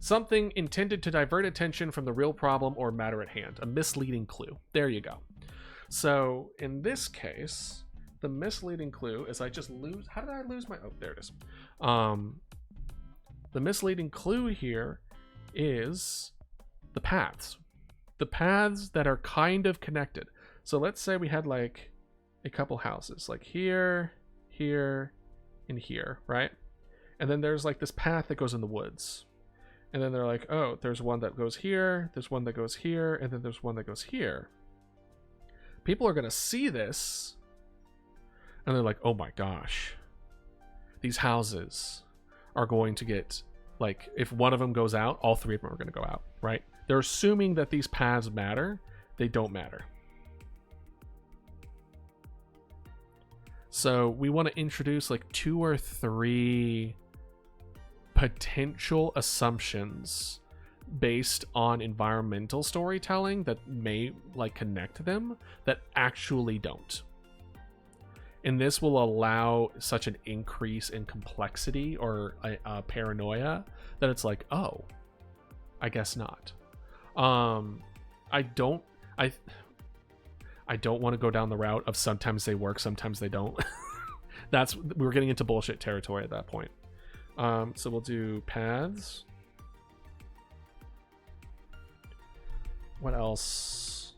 something intended to divert attention from the real problem or matter at hand, a misleading clue. There you go. So in this case, the misleading clue is I just lose. How did I lose my? Oh, there it is. The misleading clue here is the paths that are kind of connected. So let's say we had like a couple houses, like here, here, and here, right? And then there's like this path that goes in the woods. And then they're like, oh, there's one that goes here, there's one that goes here, and then there's one that goes here. People are going to see this, and they're like, oh my gosh, these houses are going to get, like, if one of them goes out, all three of them are going to go out, right? They're assuming that these paths matter. They don't matter. So we want to introduce like 2 or 3 potential assumptions based on environmental storytelling that may like connect them that actually don't. And this will allow such an increase in complexity or a paranoia that it's like, oh, I guess not. I don't want to go down the route of sometimes they work, sometimes they don't. We're getting into bullshit territory at that point. So we'll do paths. What else?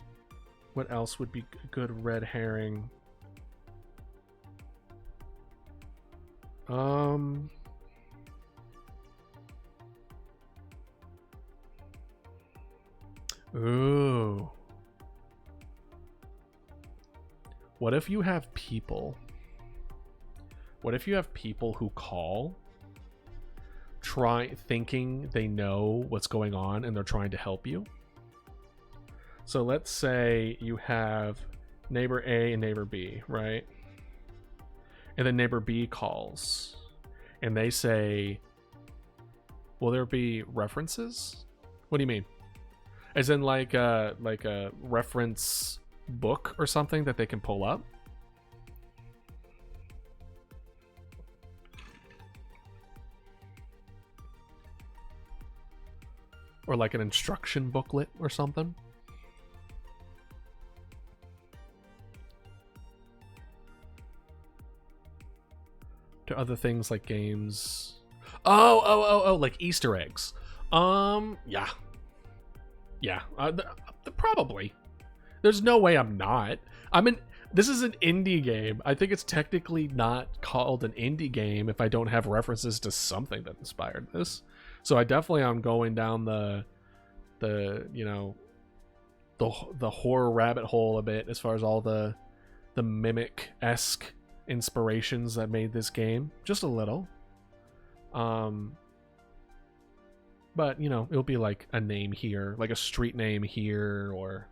What else would be a good red herring? Ooh. What if you have people? What if you have people who call thinking they know what's going on and they're trying to help you? So let's say you have neighbor A and neighbor B, right? And then neighbor B calls and they say, will there be references? What do you mean? As in like a reference book or something that they can pull up? Or like an instruction booklet or something? To other things like games. Oh, like Easter eggs. Yeah. Probably. There's no way I'm not. This is an indie game. I think it's technically not called an indie game if I don't have references to something that inspired this. So I definitely am going down the horror rabbit hole a bit as far as all the Mimic-esque inspirations that made this game. Just a little. But it'll be like a name here, like a street name here, or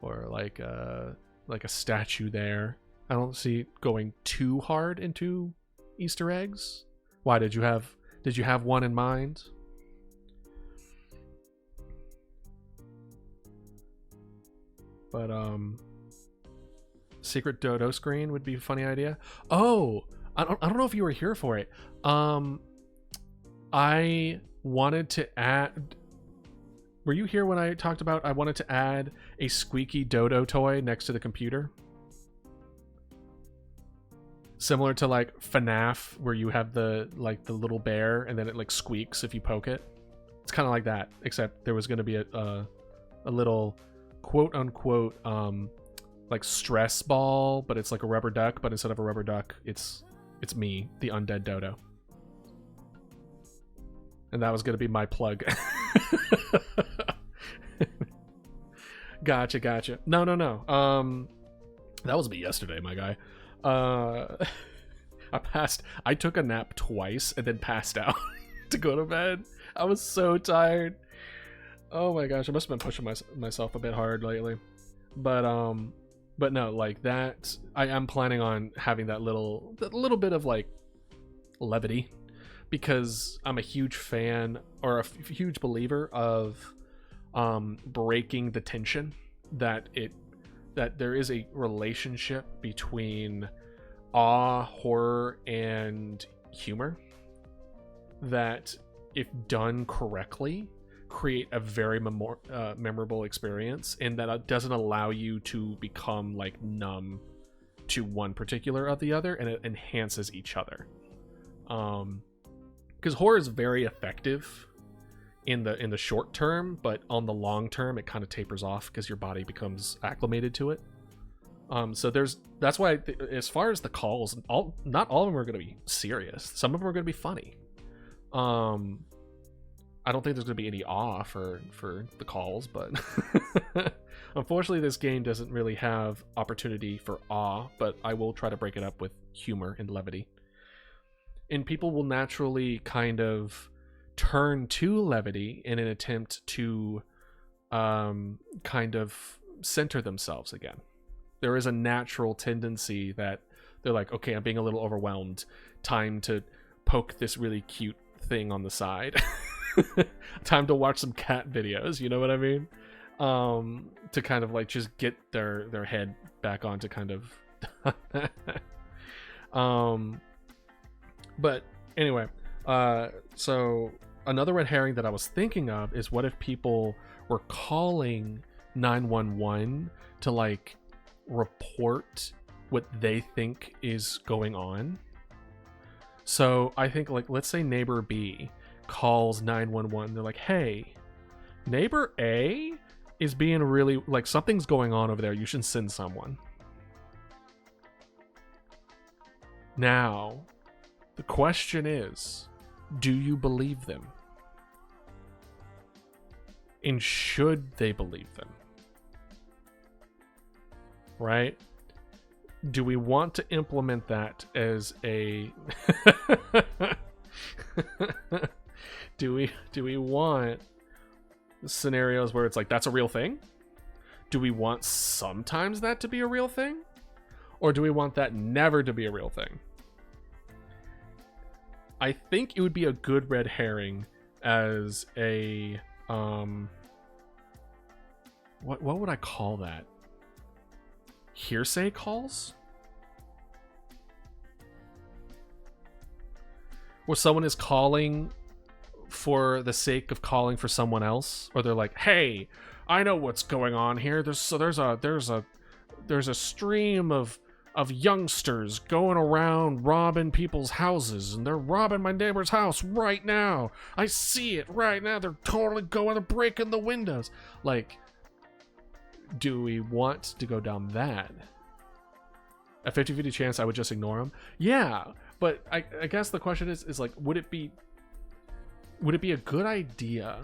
like a statue there. I don't see it going too hard into Easter eggs. Why did you have one in mind? But secret dodo screen would be a funny idea. Oh, I don't know if you were here for it. I wanted to add. Were you here when I talked about I wanted to add a squeaky dodo toy next to the computer? Similar to like FNAF, where you have the little bear and then it like squeaks if you poke it. It's kind of like that, except there was going to be a little quote unquote like stress ball, but it's like a rubber duck, but instead of a rubber duck, it's me, the undead dodo. And that was gonna be my plug. Gotcha. No. That was me yesterday, my guy. I took a nap twice and then passed out to go to bed. I was so tired. Oh my gosh, I must have been pushing myself a bit hard lately. But no, like that, I am planning on having that little bit of like levity, because I'm a huge fan or a huge believer of breaking the tension that there is a relationship between awe, horror, and humor that, if done correctly, create a very memorable experience, and that doesn't allow you to become like numb to one particular or the other, and it enhances each other. Because horror is very effective in the short term, but on the long term it kind of tapers off because your body becomes acclimated to it. So that's why as far as the calls, not all of them are going to be serious. Some of them are going to be funny. I don't think there's going to be any awe for the calls, but unfortunately this game doesn't really have opportunity for awe, but I will try to break it up with humor and levity. And people will naturally kind of turn to levity in an attempt to kind of center themselves again. There is a natural tendency that they're like, okay, I'm being a little overwhelmed. Time to poke this really cute thing on the side. Time to watch some cat videos, you know what I mean? To kind of like just get their head back onto kind of but anyway, so another red herring that I was thinking of is, what if people were calling 911 to like report what they think is going on? So I think, like, let's say neighbor B calls 911. They're like, hey, neighbor A is being really, like, something's going on over there. You should send someone. Now, the question is, do you believe them? And should they believe them? Right? Do we want to implement that as a do we want scenarios where it's like, that's a real thing? Do we want sometimes that to be a real thing? Or do we want that never to be a real thing? I think it would be a good red herring as a what would I call that? Hearsay calls? Where someone is calling for the sake of calling for someone else, or they're like, hey, I know what's going on here. There's a stream of youngsters going around robbing people's houses, and they're robbing my neighbor's house right now. I see it right now. They're totally going to break in the windows. Like, do we want to go down that? A 50-50 chance I would just ignore them? Yeah, but I guess the question is like, would it be a good idea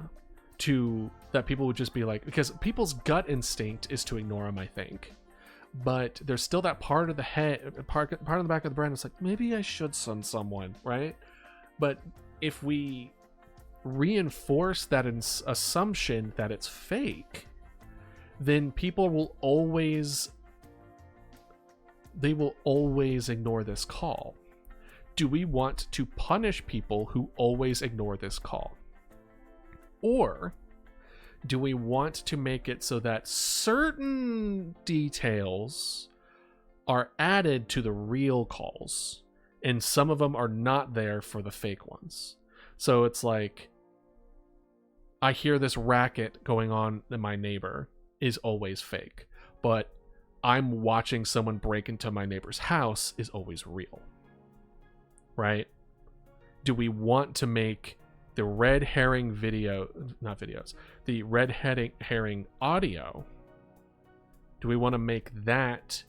that people would just be like, because people's gut instinct is to ignore them, I think. But there's still that part of the head, part of the back of the brain that's like, maybe I should send someone, right? But if we reinforce that assumption that it's fake, then people will always ignore this call. Do we want to punish people who always ignore this call? Or do we want to make it so that certain details are added to the real calls and some of them are not there for the fake ones? So it's like, I hear this racket going on in my neighbor is always fake, but I'm watching someone break into my neighbor's house is always real, right? Do we want to make the red herring the red herring audio Do we want to make that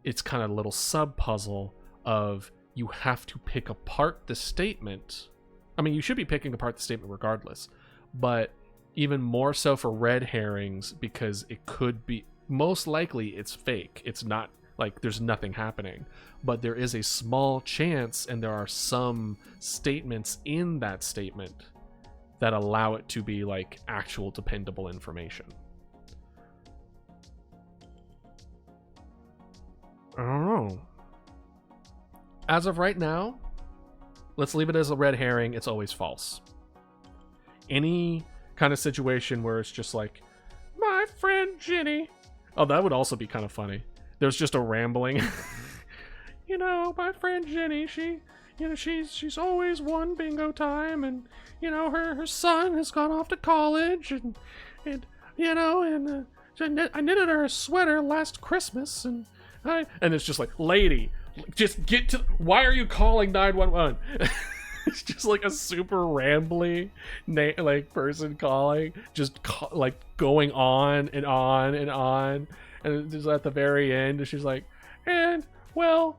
it's kind of a little sub puzzle of you have to pick apart the statement? I mean, you should be picking apart the statement regardless, but even more so for red herrings, because it could be, most likely it's fake. It's not like there's nothing happening, but there is a small chance, and there are some statements in that statement that allow it to be like actual dependable information. I don't know. As of right now, let's leave it as a red herring. It's always false. Any kind of situation where it's just like, my friend Jenny. Oh, that would also be kind of funny. There's just a rambling. You know, my friend Jenny, she's always won bingo time, and you know, her son has gone off to college, and you know, and I knitted her a sweater last Christmas, and it's just like, lady, just get to, why are you calling 911? It's just like a super rambly like person calling, just like going on and on and on, and just at the very end she's like, and well,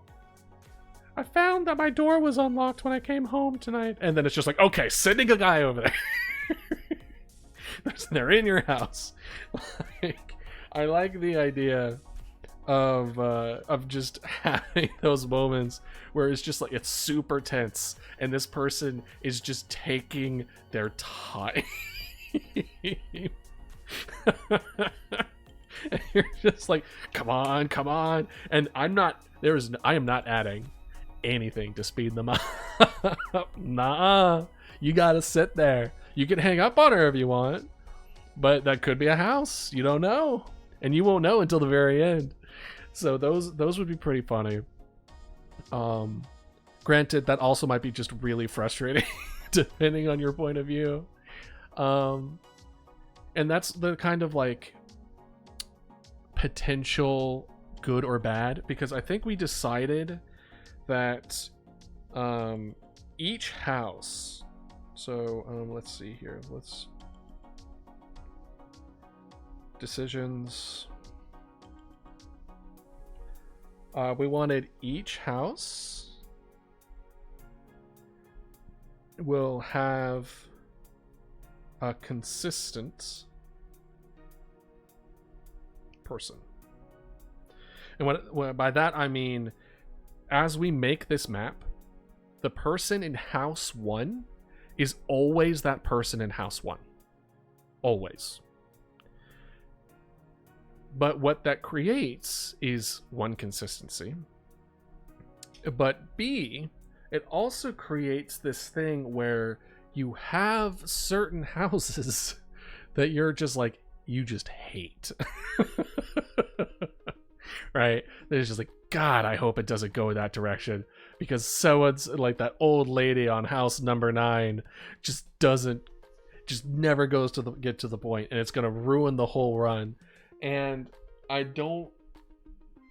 I found that my door was unlocked when I came home tonight. And then it's just like, okay, sending a guy over there. They're in your house. Like, I like the idea of just having those moments where it's just like, it's super tense and this person is just taking their time. And you're just like, come on. And I am not adding anything to speed them up. Nah, you gotta sit there. You can hang up on her if you want, but that could be a house. You don't know, and you won't know until the very end. So those would be pretty funny. Granted, that also might be just really frustrating depending on your point of view. And that's the kind of like potential good or bad, because I think we decided that each house, so let's see here, decisions, we wanted each house will have a consistent person. And what by that I mean, as we make this map, the person in house 1 is always that person in house 1. Always. But what that creates is, one, consistency. But B, it also creates this thing where you have certain houses that you're just like, you just hate. Right? There's just like, God, I hope it doesn't go that direction, because someone's like that old lady on house number 9 just never goes to get to the point, and it's gonna ruin the whole run. And I don't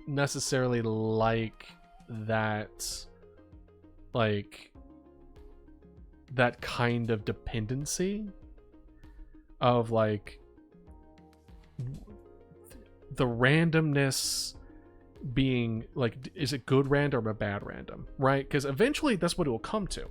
necessarily like that, like that kind of dependency of like the randomness being like, is it good random or bad random, right? Because eventually that's what it will come to.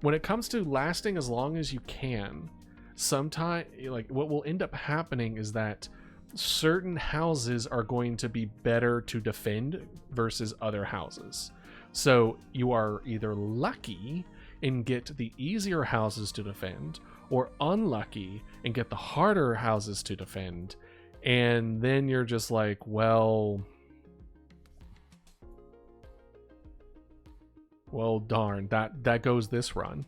When it comes to lasting as long as you can, sometime like what will end up happening is that certain houses are going to be better to defend versus other houses. So you are either lucky and get the easier houses to defend, or unlucky and get the harder houses to defend. And then you're just like, well, darn, that goes this run.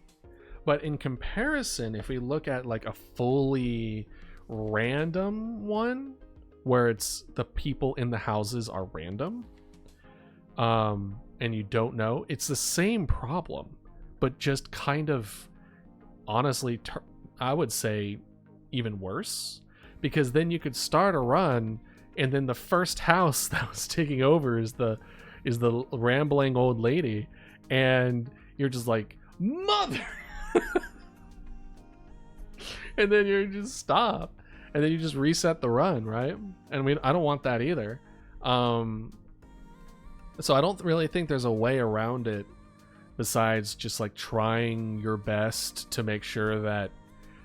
But in comparison, if we look at like a fully random one where it's the people in the houses are random, and you don't know, it's the same problem, but just kind of, honestly, I would say even worse, because then you could start a run and then the first house that was taking over is the rambling old lady, and you're just like, mother. And then you're just stop, and then you just reset the run, right? And I don't want that either. So I don't really think there's a way around it besides just like trying your best to make sure that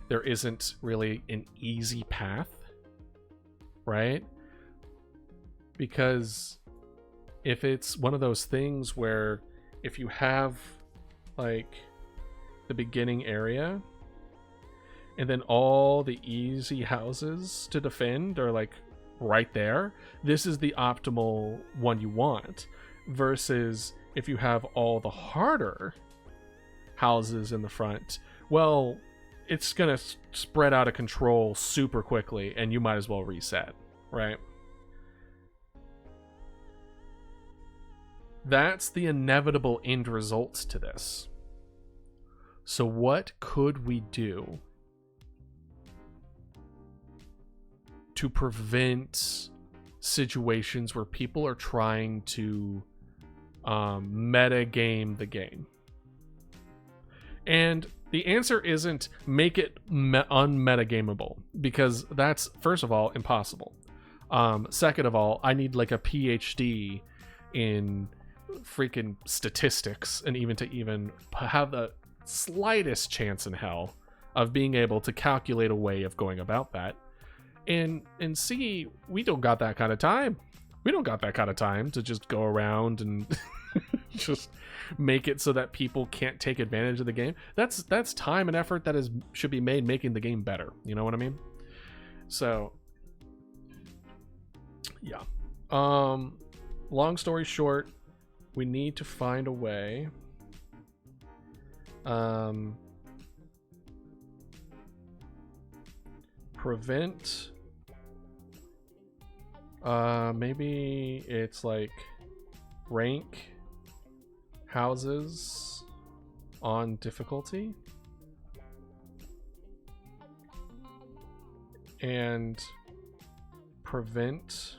there isn't really an easy path, right? Because if it's one of those things where if you have like the beginning area and then all the easy houses to defend are like right there, this is the optimal one you want, versus if you have all the harder houses in the front, well, it's gonna spread out of control super quickly and you might as well reset, right? That's the inevitable end results to this. So what could we do to prevent situations where people are trying to meta game the game? And the answer isn't make it unmetagameable, because that's, first of all, impossible. Second of all, I need like a PhD in freaking statistics and even to have the slightest chance in hell of being able to calculate a way of going about that. And C, we don't got that kind of time. We don't got that kind of time to just go around and just make it so that people can't take advantage of the game. That's time and effort that should be made making the game better. You know what I mean? So yeah. Long story short, we need to find a way prevent maybe it's like rank houses on difficulty and prevent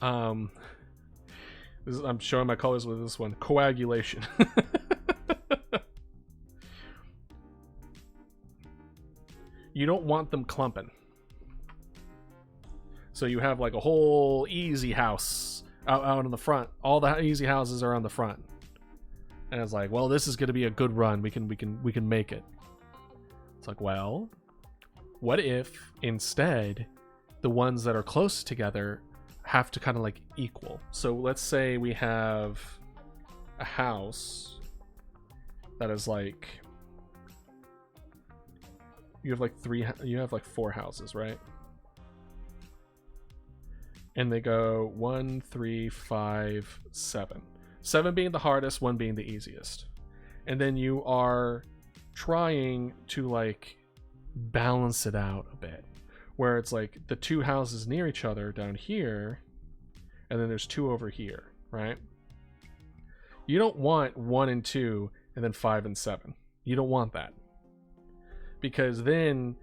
I'm showing my colors with this one, coagulation. You don't want them clumping. So you have like a whole easy house out in the front. All the easy houses are on the front. And it's like, well, this is going to be a good run. We can make it. It's like, well, what if instead the ones that are close together have to kind of like equal? So let's say we have a house that is like, you have like 4 houses, right? And they go 1, 3, 5, 7. 7 being the hardest, 1 being the easiest. And then you are trying to like balance it out a bit, where it's like the 2 houses near each other down here, and then there's 2 over here, right? You don't want 1 and 2 and then 5 and 7. You don't want that, because then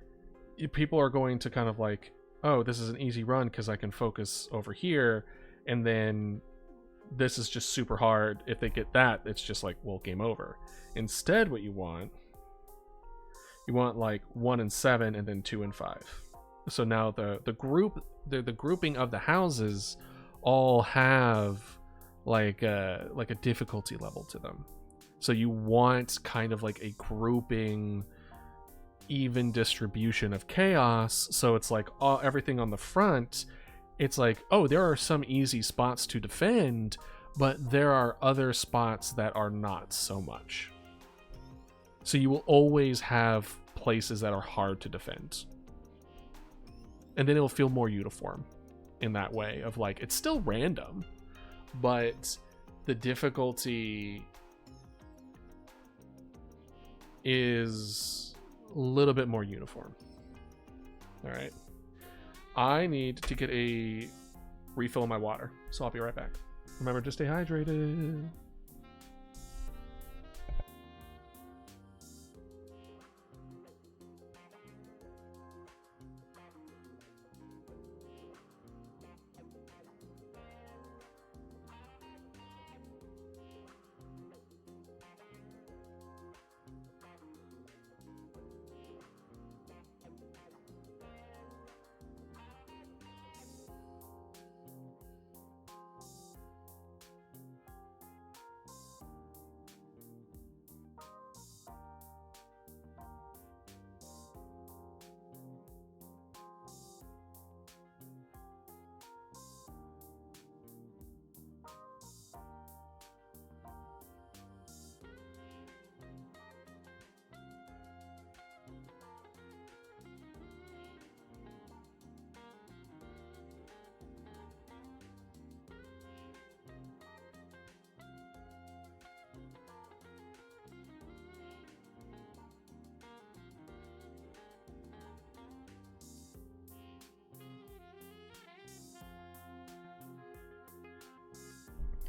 people are going to kind of like, oh, this is an easy run because I can focus over here, and then this is just super hard. If they get that, it's just like, well, game over. Instead, what you want like 1 and 7 and then 2 and 5. So now the grouping of the houses all have like a difficulty level to them. So you want kind of like a grouping, even distribution of chaos. So it's like everything on the front, it's like, oh, there are some easy spots to defend, but there are other spots that are not so much. So you will always have places that are hard to defend, and then it'll feel more uniform in that way of like, it's still random, but the difficulty is a little bit more uniform. All right, I need to get a refill of my water, so I'll be right back. Remember to stay hydrated.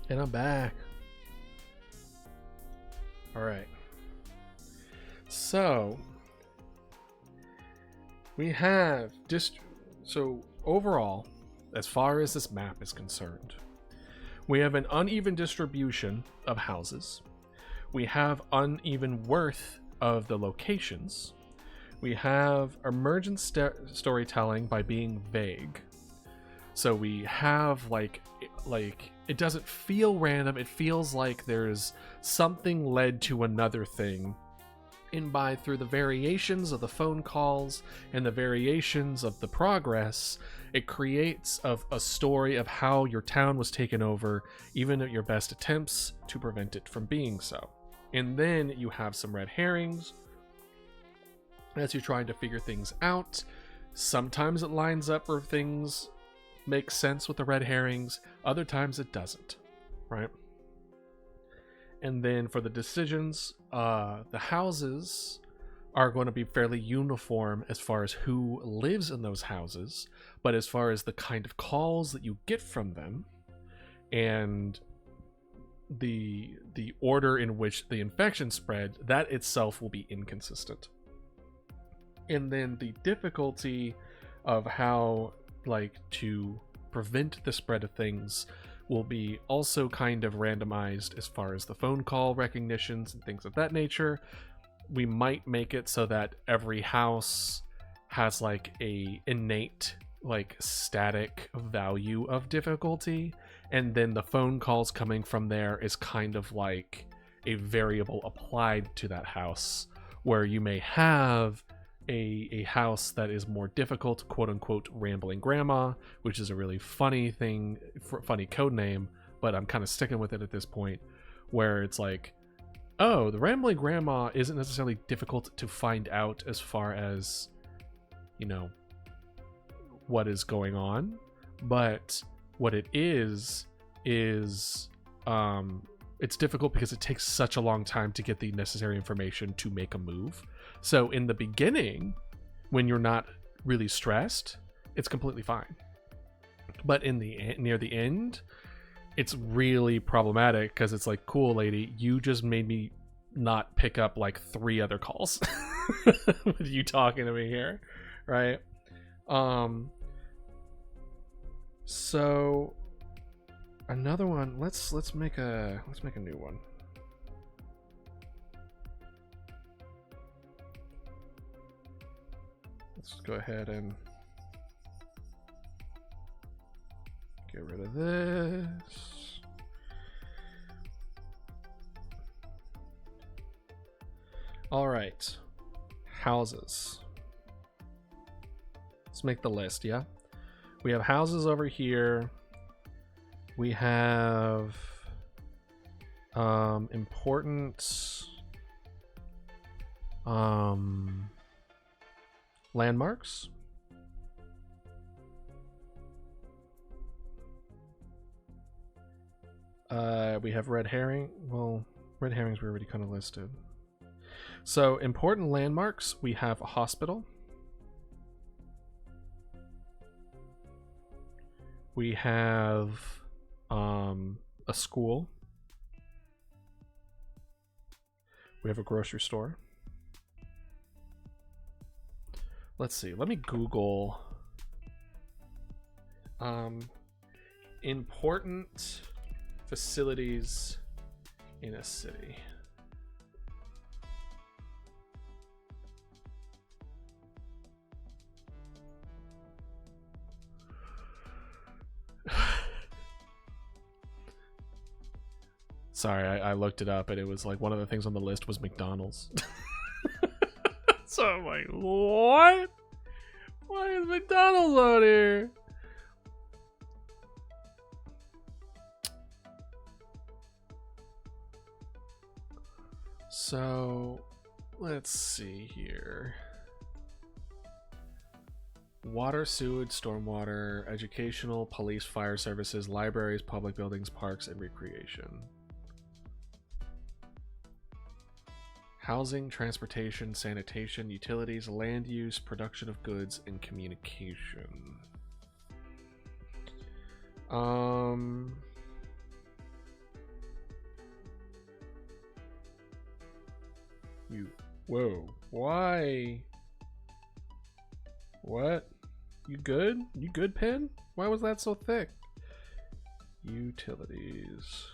And I'm back. All right. So we have so overall, as far as this map is concerned, we have an uneven distribution of houses. We have uneven worth of the locations. We have emergent storytelling by being vague. So we have like it doesn't feel random. It feels like there's something led to another thing. And through the variations of the phone calls and the variations of the progress, it creates a story of how your town was taken over, even at your best attempts to prevent it from being so. And then you have some red herrings as you're trying to figure things out. Sometimes it lines up where things make sense with the red herrings, other times it doesn't, right? And then for the decisions, the houses are going to be fairly uniform as far as who lives in those houses, but as far as the kind of calls that you get from them and the order in which the infection spread, that itself will be inconsistent. And then the difficulty of how to prevent the spread of things will be also kind of randomized as far as the phone call recognitions and things of that nature. We might make it so that every house has a innate static value of difficulty, and then the phone calls coming from there is kind of like a variable applied to that house, where you may have a house that is more difficult, quote unquote rambling grandma, which is a really funny thing, funny code name, but I'm kind of sticking with it at this point, where it's like, oh, the rambling grandma isn't necessarily difficult to find out as far as, what is going on, but what it is it's difficult because it takes such a long time to get the necessary information to make a move. So in the beginning, when you're not really stressed, it's completely fine. But near the end, it's really problematic because it's like, cool, lady, you just made me not pick up 3 other calls with you talking to me here, right? So another one. Let's make a new one. Let's go ahead and get rid of this. All right, houses. Let's make the list. Yeah, we have houses over here. We have important landmarks. We have red herring. Well, red herrings were already kind of listed. So important landmarks, we have a hospital. We have a school. We have a grocery store. Let's see. Let me Google important facilities in a city. Sorry, I looked it up and it was like one of the things on the list was McDonald's. So I'm like, what? Why is McDonald's on here? So let's see here. Water, sewage, stormwater, educational, police, fire services, libraries, public buildings, parks, and recreation. Housing, transportation, sanitation, utilities, land use, production of goods, and communication. You. Whoa. Why? What? You good? You good, pen? Why was that so thick? Utilities.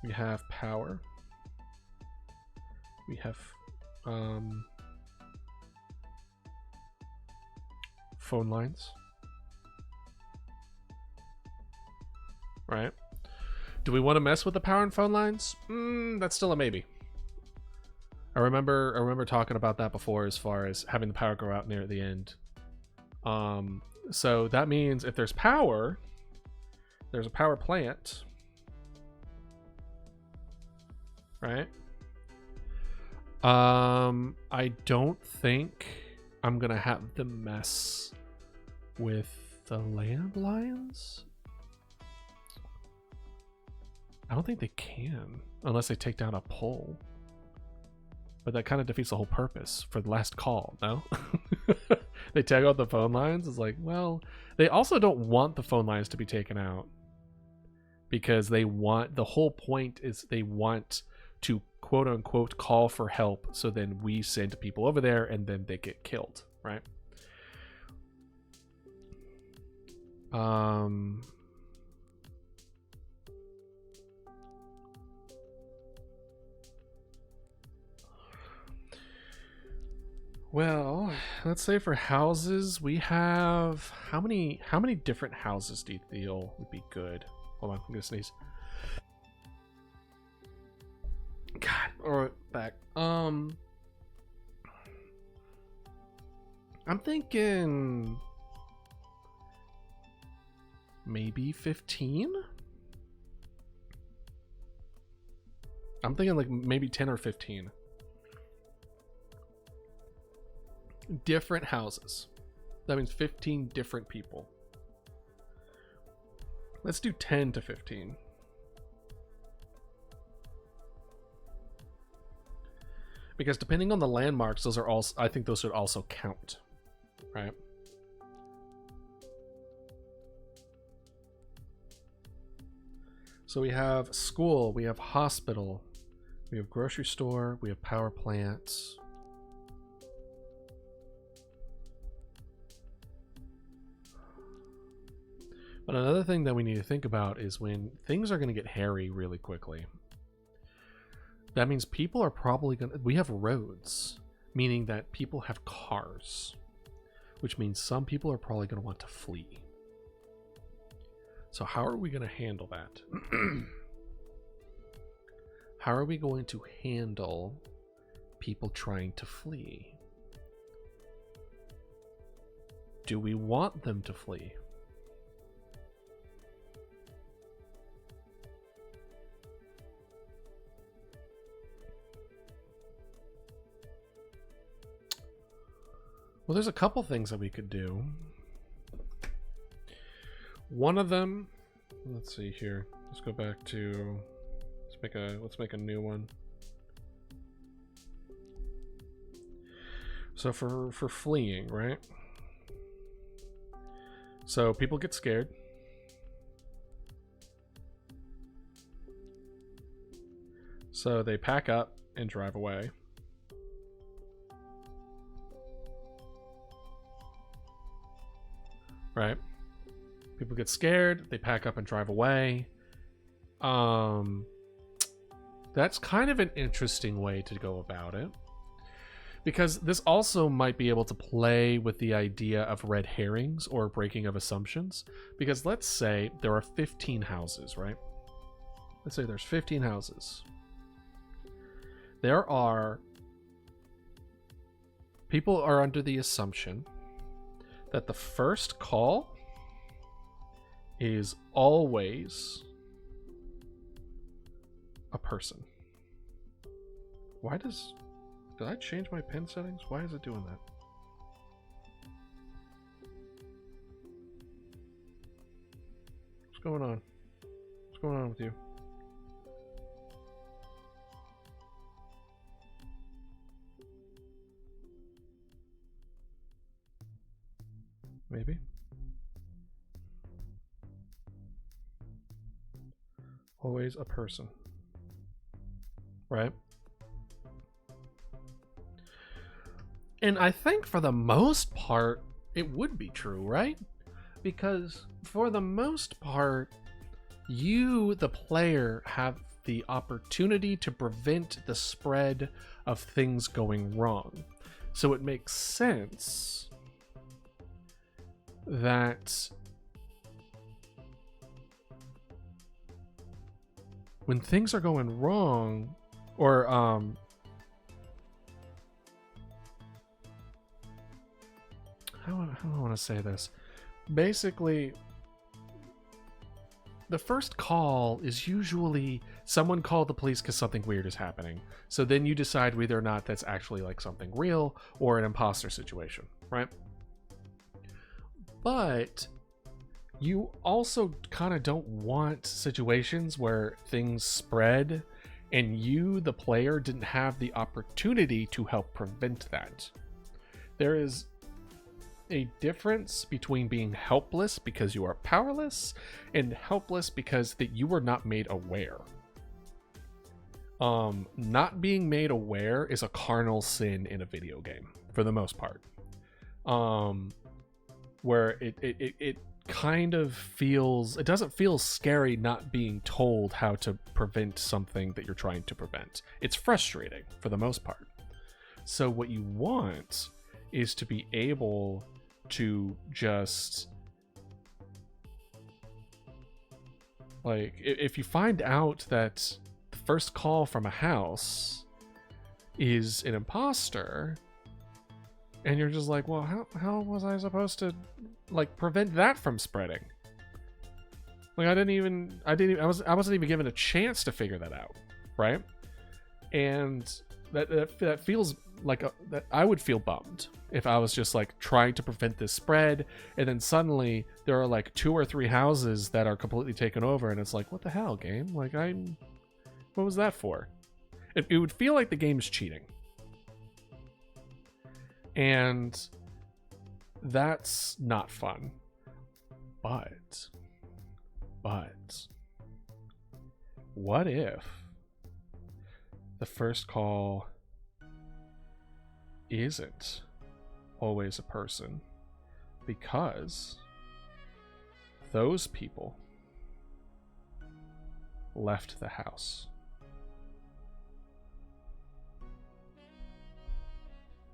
We have power. We have phone lines. Right? Do we want to mess with the power and phone lines? That's still a maybe. I remember talking about that before as far as having the power go out near the end. So that means if there's power, there's a power plant. Right? I don't think I'm gonna have to mess with the landlines. I don't think they can, unless they take down a pole. But that kind of defeats the whole purpose for the last call, no? They take out the phone lines. It's like, well, they also don't want the phone lines to be taken out. Because they want, the whole point is they want to quote unquote call for help, so then we send people over there and then they get killed, right? Well, let's say for houses, we have how many different houses do you feel would be good? Hold on, I'm gonna sneeze. God, or back. I'm thinking maybe 15. I'm thinking like maybe 10 or 15 different houses. That means 15 different people. Let's do 10 to 15. Because depending on the landmarks, those are also, I think those should also count, right? So we have school, we have hospital, we have grocery store, we have power plants. But another thing that we need to think about is when things are going to get hairy really quickly. That means people are probably going to... We have roads, meaning that people have cars, which means some people are probably going to want to flee. So how are we going to handle that? How are we going to handle people trying to flee? Do we want them to flee? Well, there's a couple things that we could do. One of them, let's see here. Let's go back to, let's make a new one. So for fleeing, right? So people get scared. So they pack up and drive away. Right? People get scared, they pack up and drive away. That's kind of an interesting way to go about it. Because this also might be able to play with the idea of red herrings or breaking of assumptions. Because let's say there are 15 houses, right? Let's say there's 15 houses. People are under the assumption that the first call is always a person. Did I change my pen settings? Why is it doing that? What's going on? What's going on with you? Maybe. Always a person. Right? And I think for the most part, it would be true, right? Because for the most part, you, the player, have the opportunity to prevent the spread of things going wrong. So it makes sense that when things are going wrong, or how do I want to say this? Basically, the first call is usually someone called the police because something weird is happening. So then you decide whether or not that's actually like something real or an imposter situation, right? But you also kind of don't want situations where things spread and you, the player, didn't have the opportunity to help prevent that. There is a difference between being helpless because you are powerless and helpless because that you were not made aware. Not being made aware is a carnal sin in a video game for the most part. Where it kind of feels, it doesn't feel scary not being told how to prevent something that you're trying to prevent. It's frustrating for the most part. So what you want is to be able to just, like, if you find out that the first call from a house is an imposter, and you're just like, well, how was I supposed to like prevent that from spreading? Like, I wasn't even given a chance to figure that out, right? And that feels like that I would feel bummed if I was just like trying to prevent this spread, and then suddenly there are like 2 or 3 houses that are completely taken over, and it's like, what the hell, game? Like, what was that for? It would feel like the game's cheating. And that's not fun. But what if the first call isn't always a person, because those people left the house,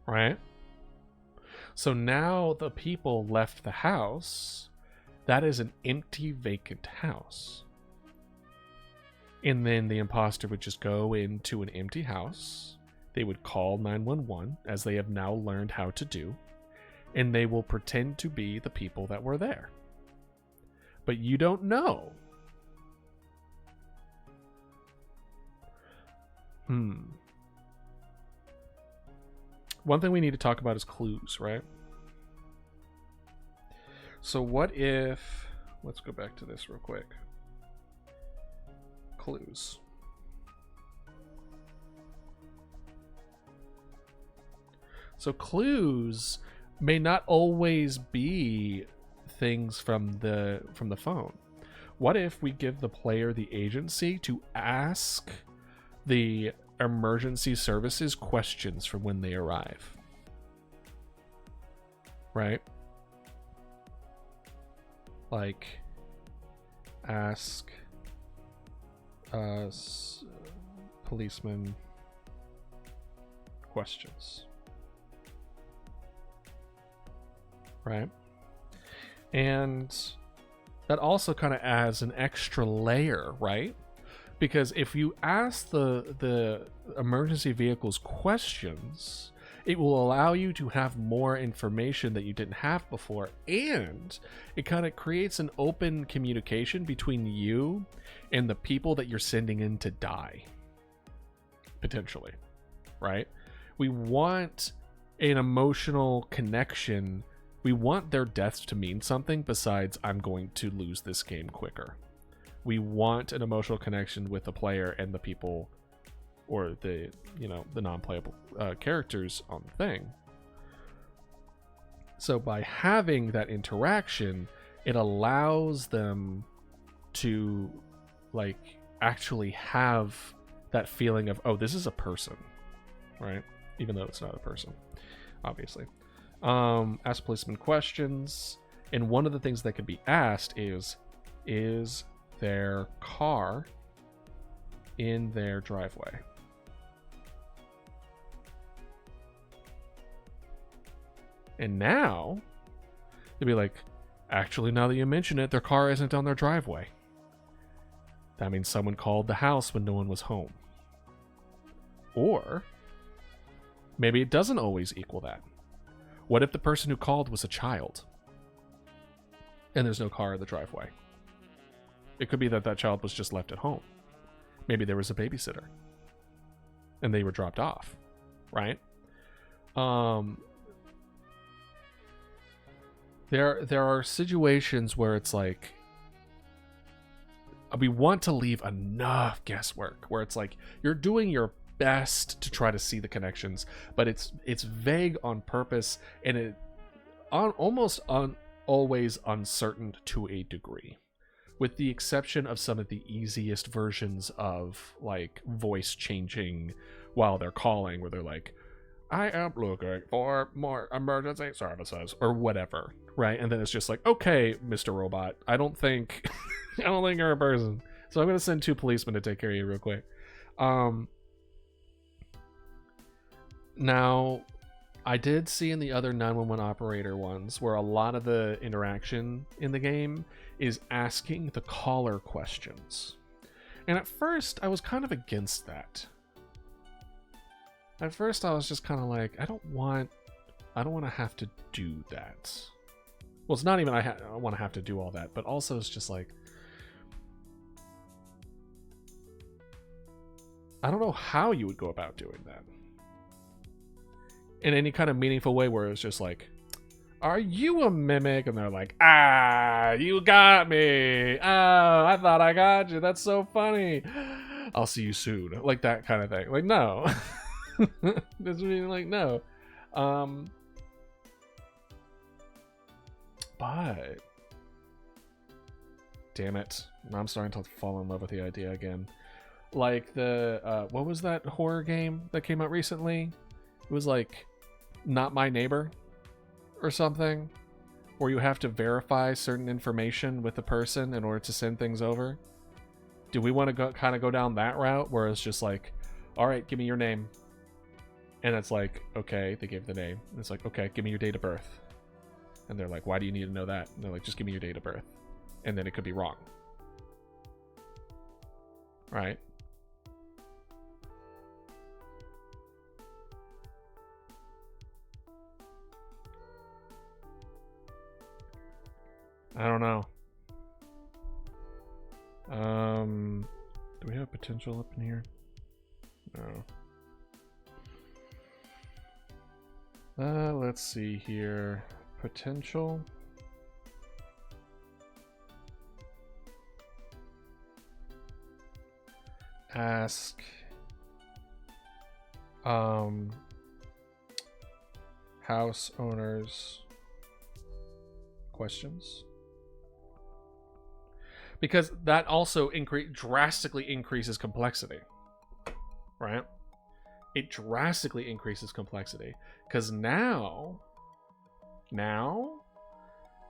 right? So now the people left the house. That is an empty, vacant house. And then the imposter would just go into an empty house. They would call 911, as they have now learned how to do, and they will pretend to be the people that were there. But you don't know. One thing we need to talk about is clues, right? So what if, let's go back to this real quick. Clues. So clues may not always be things from the phone. What if we give the player the agency to ask the emergency services questions from when they arrive? Right? Like, ask us policeman questions. Right? And that also kind of adds an extra layer, right? Because if you ask the emergency vehicles questions, it will allow you to have more information that you didn't have before, and it kind of creates an open communication between you and the people that you're sending in to die, potentially, right? We want an emotional connection. We want their deaths to mean something besides, I'm going to lose this game quicker. We want an emotional connection with the player and the people, or the non-playable characters on the thing. So by having that interaction, it allows them to like actually have that feeling of, oh, this is a person, right? Even though it's not a person. obviously. Ask policeman questions, and one of the things that could be asked is their car in their driveway? And now they'd be like, actually, now that you mention it, their car isn't on their driveway. That means someone called the house when no one was home. Or maybe it doesn't always equal that. What if the person who called was a child and there's no car in the driveway? It could be that that child was just left at home. Maybe there was a babysitter and they were dropped off, right? There are situations where it's like, we want to leave enough guesswork where it's like you're doing your best to try to see the connections, but it's vague on purpose, and it always uncertain to a degree, with the exception of some of the easiest versions of like voice changing while they're calling, where they're like, I am looking for more emergency services or whatever, right? And then it's just like, okay, Mr. Robot, I don't think you're a person, so I'm gonna send 2 policemen to take care of you real quick. Now, I did see in the other 911 operator ones where a lot of the interaction in the game is asking the caller questions. And at first, I was kind of against that. At first, I was just kind of like, I don't want to have to do that. Well, it's not even I want to have to do all that, but also it's just like, I don't know how you would go about doing that in any kind of meaningful way, where it's just like, are you a mimic? And they're like, you got me. Oh, I thought I got you. That's so funny. I'll see you soon. Like that kind of thing. Like, no. That's really like, no. But damn it, I'm starting to fall in love with the idea again. Like the what was that horror game that came out recently? It was like Not My Neighbor or something, where you have to verify certain information with the person in order to send things over. Do we want to go down that route where it's just like, all right, give me your name? And it's like, okay, they gave the name. And it's like, okay, give me your date of birth. And they're like, why do you need to know that? And they're like, just give me your date of birth. And then it could be wrong. Right? I don't know. Do we have potential up in here? No. Let's see here. Potential. Ask. House owners questions. Because that also drastically increases complexity. Right? It drastically increases complexity. Because now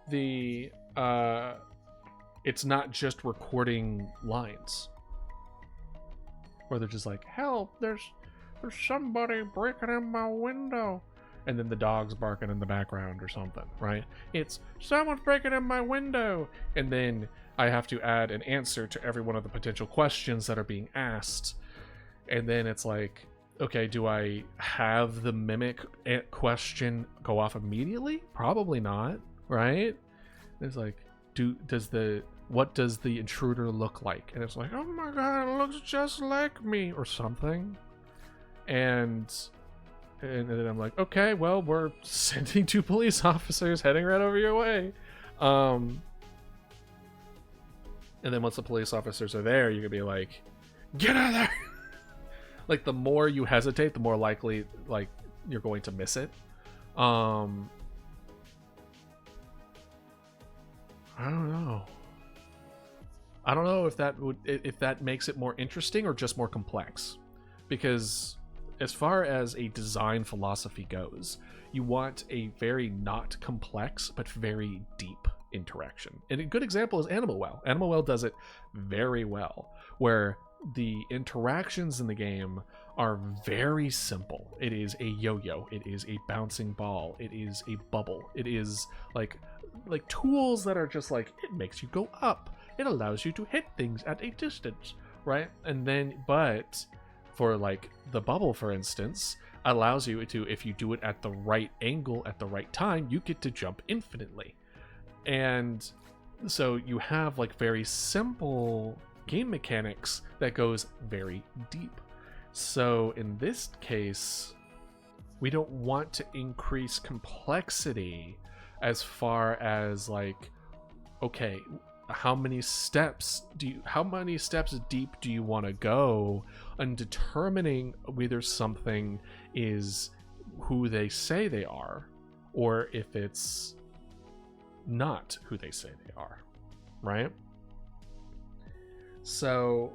the it's not just recording lines where they're just like, help, there's somebody breaking in my window, and then the dog's barking in the background or something, right? It's someone's breaking in my window, and then I have to add an answer to every one of the potential questions that are being asked. And then it's like, okay, do I have the mimic question go off immediately? Probably not, right? It's like, what does the intruder look like? And it's like, oh my god, it looks just like me, or something. And then I'm like, okay, well, we're sending 2 police officers heading right over your way. And then once the police officers are there, you could be like, get out of there. Like, the more you hesitate, the more likely, like, you're going to miss it. I don't know. I don't know if that makes it more interesting or just more complex. Because as far as a design philosophy goes, you want a very not complex but very deep interaction. And a good example is Animal Well. Animal Well does it very well, where the interactions in the game are very simple. It is a yo-yo, it is a bouncing ball, it is a bubble, it is like tools that are just like, it makes you go up, it allows you to hit things at a distance, right? And then, but for like the bubble, for instance, allows you to, if you do it at the right angle at the right time, you get to jump infinitely. And so you have like very simple game mechanics that goes very deep. So in this case, we don't want to increase complexity as far as like, okay, how many steps deep do you want to go on determining whether something is who they say they are or if it's not who they say they are, right? So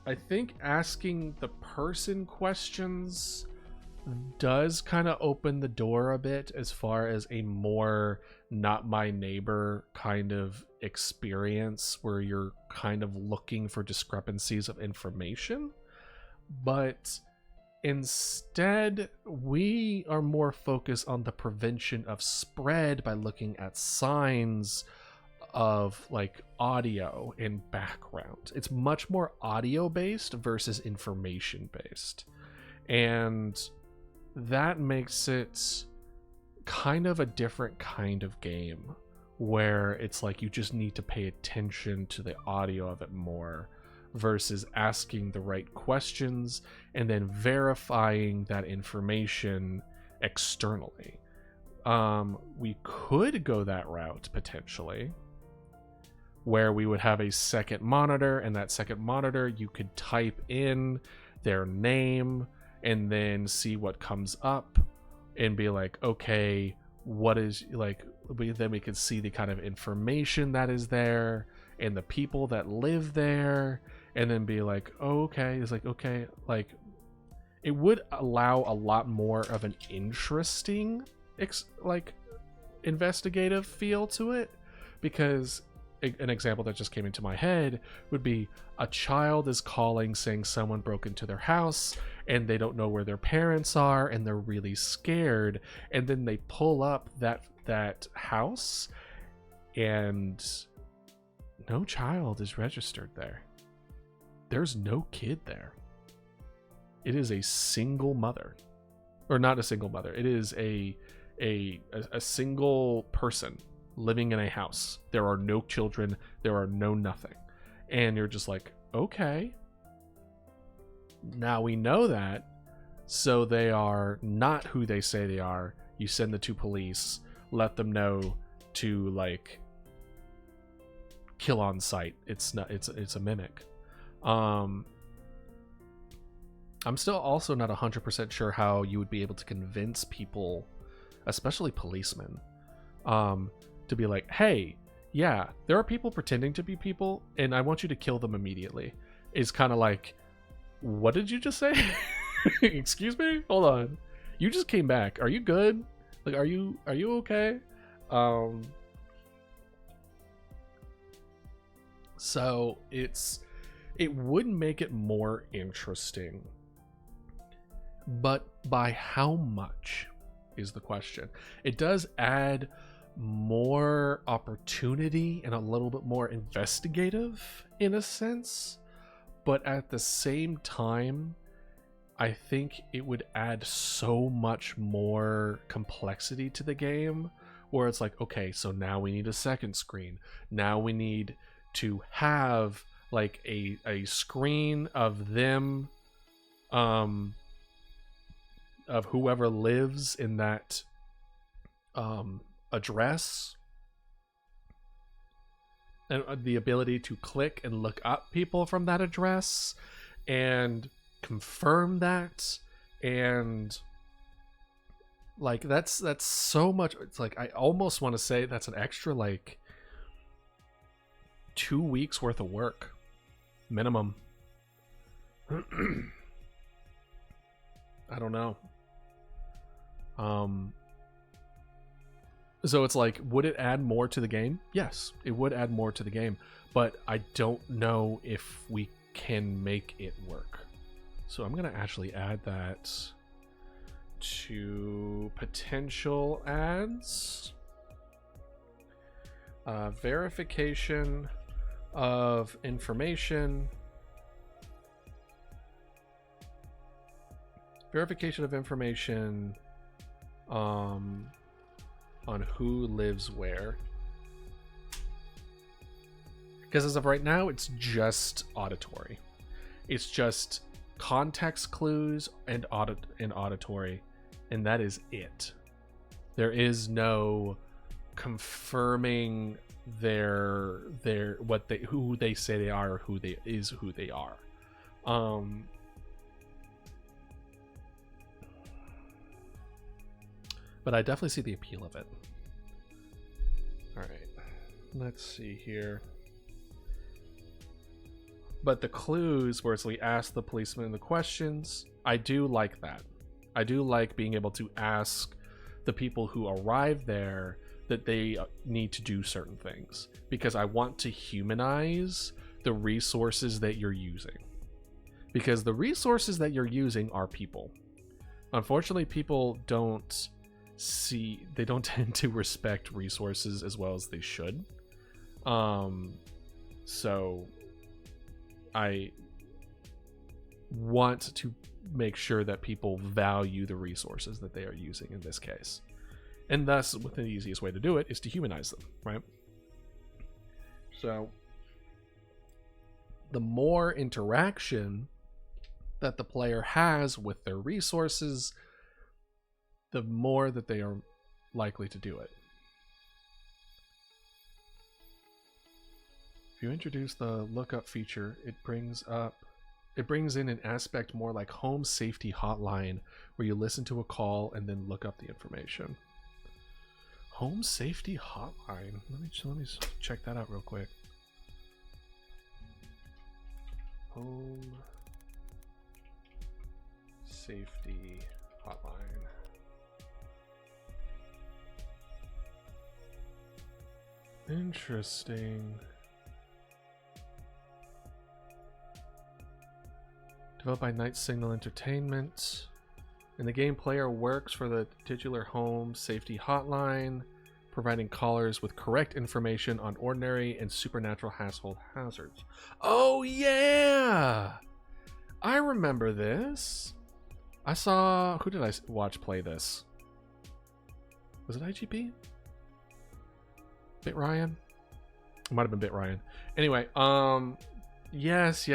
I think asking the person questions does kind of open the door a bit as far as a more not my neighbor kind of experience where you're kind of looking for discrepancies of information. But instead, we are more focused on the prevention of spread by looking at signs of like audio and background. It's much more audio based versus information based. And that makes it kind of a different kind of game where it's like you just need to pay attention to the audio of it more versus asking the right questions and then verifying that information externally. We could go that route potentially, where we would have a second monitor, and that second monitor you could type in their name and then see what comes up and be like, okay, what is like, then we can see the kind of information that is there and the people that live there, and then be like, oh, okay, it's like, okay, like it would allow a lot more of an interesting like investigative feel to it. Because an example that just came into my head would be a child is calling saying someone broke into their house and they don't know where their parents are and they're really scared, and then they pull up that house and no child is registered there. There's no kid there. It is a single mother, or not a single mother. It is a single person living in a house. There are no children, there are no nothing. And you're just like, okay, now we know that, so they are not who they say they are. You send the two police, let them know to like kill on sight. It's a mimic. I'm still also not 100% sure how you would be able to convince people, especially policemen, to be like, hey, yeah, there are people pretending to be people and I want you to kill them immediately. Is kind of like, what did you just say? Excuse me? Hold on. You just came back. Are you good? Like, are you okay? So it would make it more interesting, but by how much is the question. It does add more opportunity and a little bit more investigative in a sense, but at the same time, I think it would add so much more complexity to the game, where it's like, okay, so now we need a second screen. Now we need to have like a screen of them, of whoever lives in that address, and the ability to click and look up people from that address and confirm that. And like that's so much. It's like, I almost want to say that's an extra like 2 weeks worth of work minimum. I don't know. So it's like, would it add more to the game? Yes, it would add more to the game, but I don't know if we can make it work. So I'm gonna actually add that to potential ads. Verification of information. Verification of information on who lives where. Because as of right now, it's just auditory. It's just context clues and auditory, and that is it. There is no confirming who they say they are, or who they are. But I definitely see the appeal of it. All right, let's see here. But the clues, where it's we ask the policeman the questions, I do like that. I do like being able to ask the people who arrive there that they need to do certain things, because I want to humanize the resources that you're using. Because the resources that you're using are people. Unfortunately, people don't tend to respect resources as well as they should. So I want to make sure that people value the resources that they are using in this case. And thus, the easiest way to do it is to humanize them, right? So the more interaction that the player has with their resources, the more that they are likely to do it. If you introduce the lookup feature, it brings in an aspect more like home safety hotline, where you listen to a call and then look up the information. Home safety hotline. Let me check that out real quick. Home safety hotline. Interesting. Developed by Night Signal Entertainment. And the game player works for the titular home safety hotline, providing callers with correct information on ordinary and supernatural household hazards. Oh yeah! I remember this. I saw... Who did I watch play this? Was it IGP? Bit Ryan? It might have been Bit Ryan. Anyway, yes.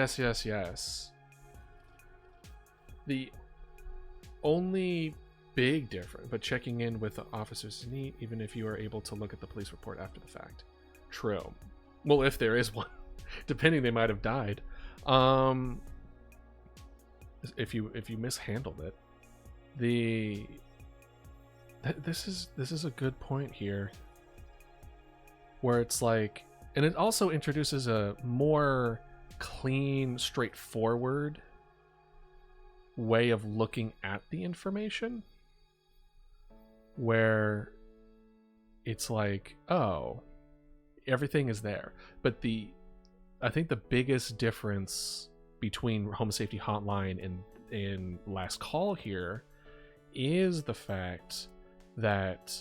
The only big difference, but checking in with the officers is neat, even if you are able to look at the police report after the fact. True. Well, if there is one. Depending, they might have died. If you mishandled it. This is a good point here. Where it's like, and it also introduces a more clean, straightforward way of looking at the information, where it's like, oh, everything is there. But I think the biggest difference between Home Safety Hotline and Last Call here is the fact that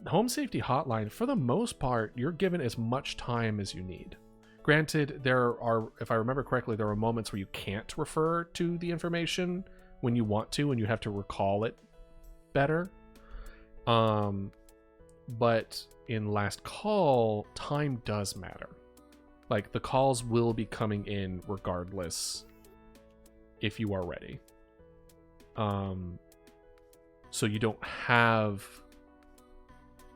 Home Safety Hotline, for the most part, you're given as much time as you need. Granted, there are, if I remember correctly, there are moments where you can't refer to the information when you want to, and you have to recall it better. But in Last Call, time does matter. Like, the calls will be coming in regardless if you are ready. So you don't have...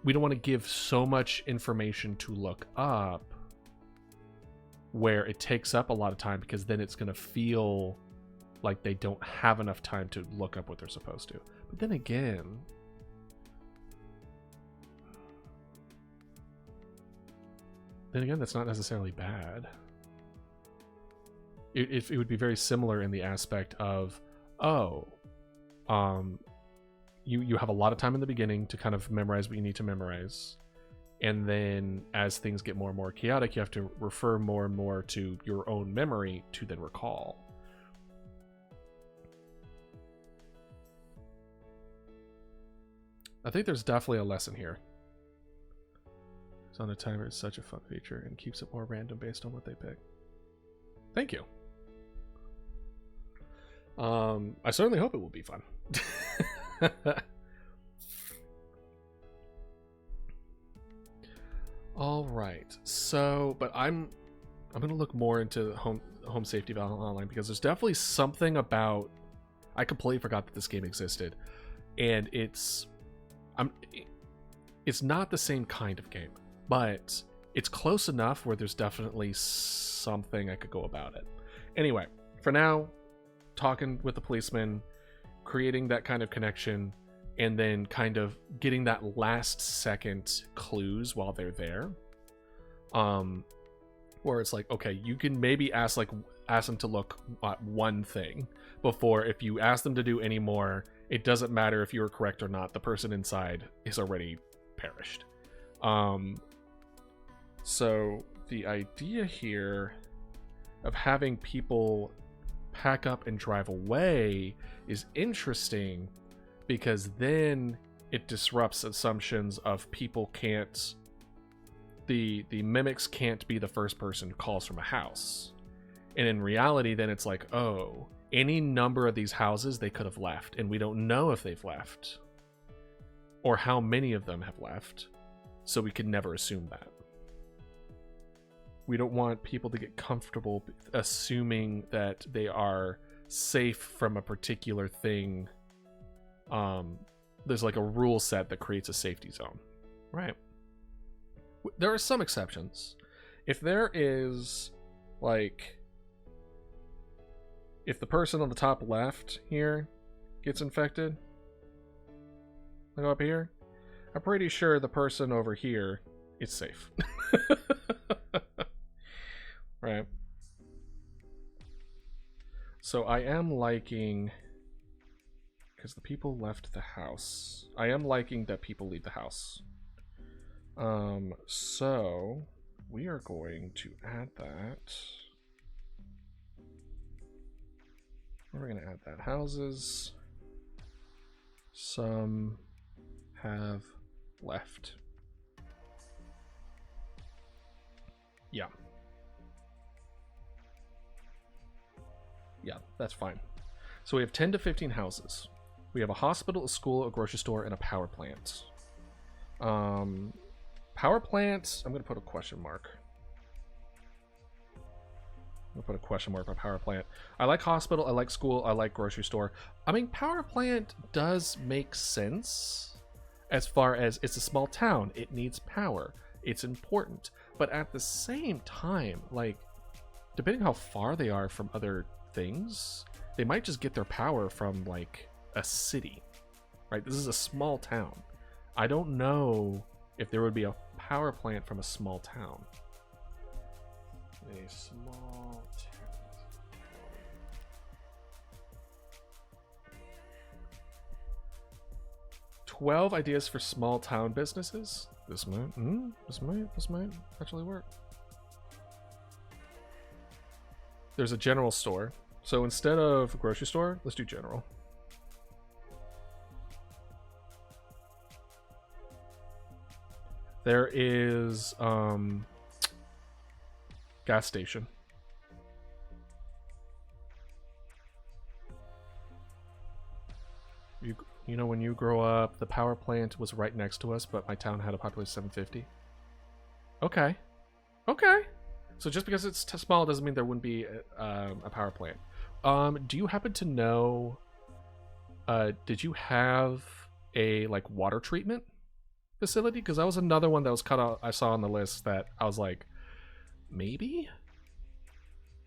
We don't want to give so much information to look up where it takes up a lot of time, because then it's going to feel like they don't have enough time to look up what they're supposed to. But then again, that's not necessarily bad. It would be very similar in the aspect of, oh, you have a lot of time in the beginning to kind of memorize what you need to memorize, and then as things get more and more chaotic, you have to refer more and more to your own memory to then recall. I think there's definitely a lesson here. It's on a timer is such a fun feature and keeps it more random based on what they pick. Thank you. I certainly hope it will be fun. All right. So, but I'm going to look more into home safety valve online, because there's definitely something about, I completely forgot that this game existed, and it's not the same kind of game, but it's close enough where there's definitely something I could go about it. Anyway, for now, talking with the policeman, creating that kind of connection, and then kind of getting that last second clues while they're there. Where it's like, okay, you can maybe ask them to look at one thing before, if you ask them to do any more, it doesn't matter if you were correct or not, the person inside is already perished. So the idea here of having people pack up and drive away is interesting, because then it disrupts assumptions of people can't, the mimics can't be the first person who calls from a house. And in reality, then it's like, oh, any number of these houses they could have left, and we don't know if they've left or how many of them have left, so we can never assume that. We don't want people to get comfortable assuming that they are safe from a particular thing. There's like a rule set that creates a safety zone, right? There are some exceptions. If there is, like, if the person on the top left here gets infected, I go up here, I'm pretty sure the person over here is safe. Right. So I am liking, because the people left the house, I am liking that people leave the house. So we are going to add that. We're going to add that. Houses. Some have left. Yeah. Yeah, that's fine. So we have 10 to 15 houses. We have a hospital, a school, a grocery store, and a power plant. Power plant, I'm going to put a question mark. I'm going to put a question mark on power plant. I like hospital, I like school, I like grocery store. I mean, power plant does make sense as far as it's a small town. It needs power. It's important. But at the same time, like, depending how far they are from other things, they might just get their power from, like, a city, right? This is a small town. I don't know if there would be a power plant from a small town. A small town. 12 ideas for small town businesses. This might actually work. There's a general store. So instead of grocery store, let's do general. There is gas station. You know, when you grow up, the power plant was right next to us, but my town had a population of 750. Okay. Okay. So just because it's small doesn't mean there wouldn't be a power plant. Do you happen to know, did you have a, like, water treatment facility? Because that was another one that was cut out. I saw on the list that I was like, maybe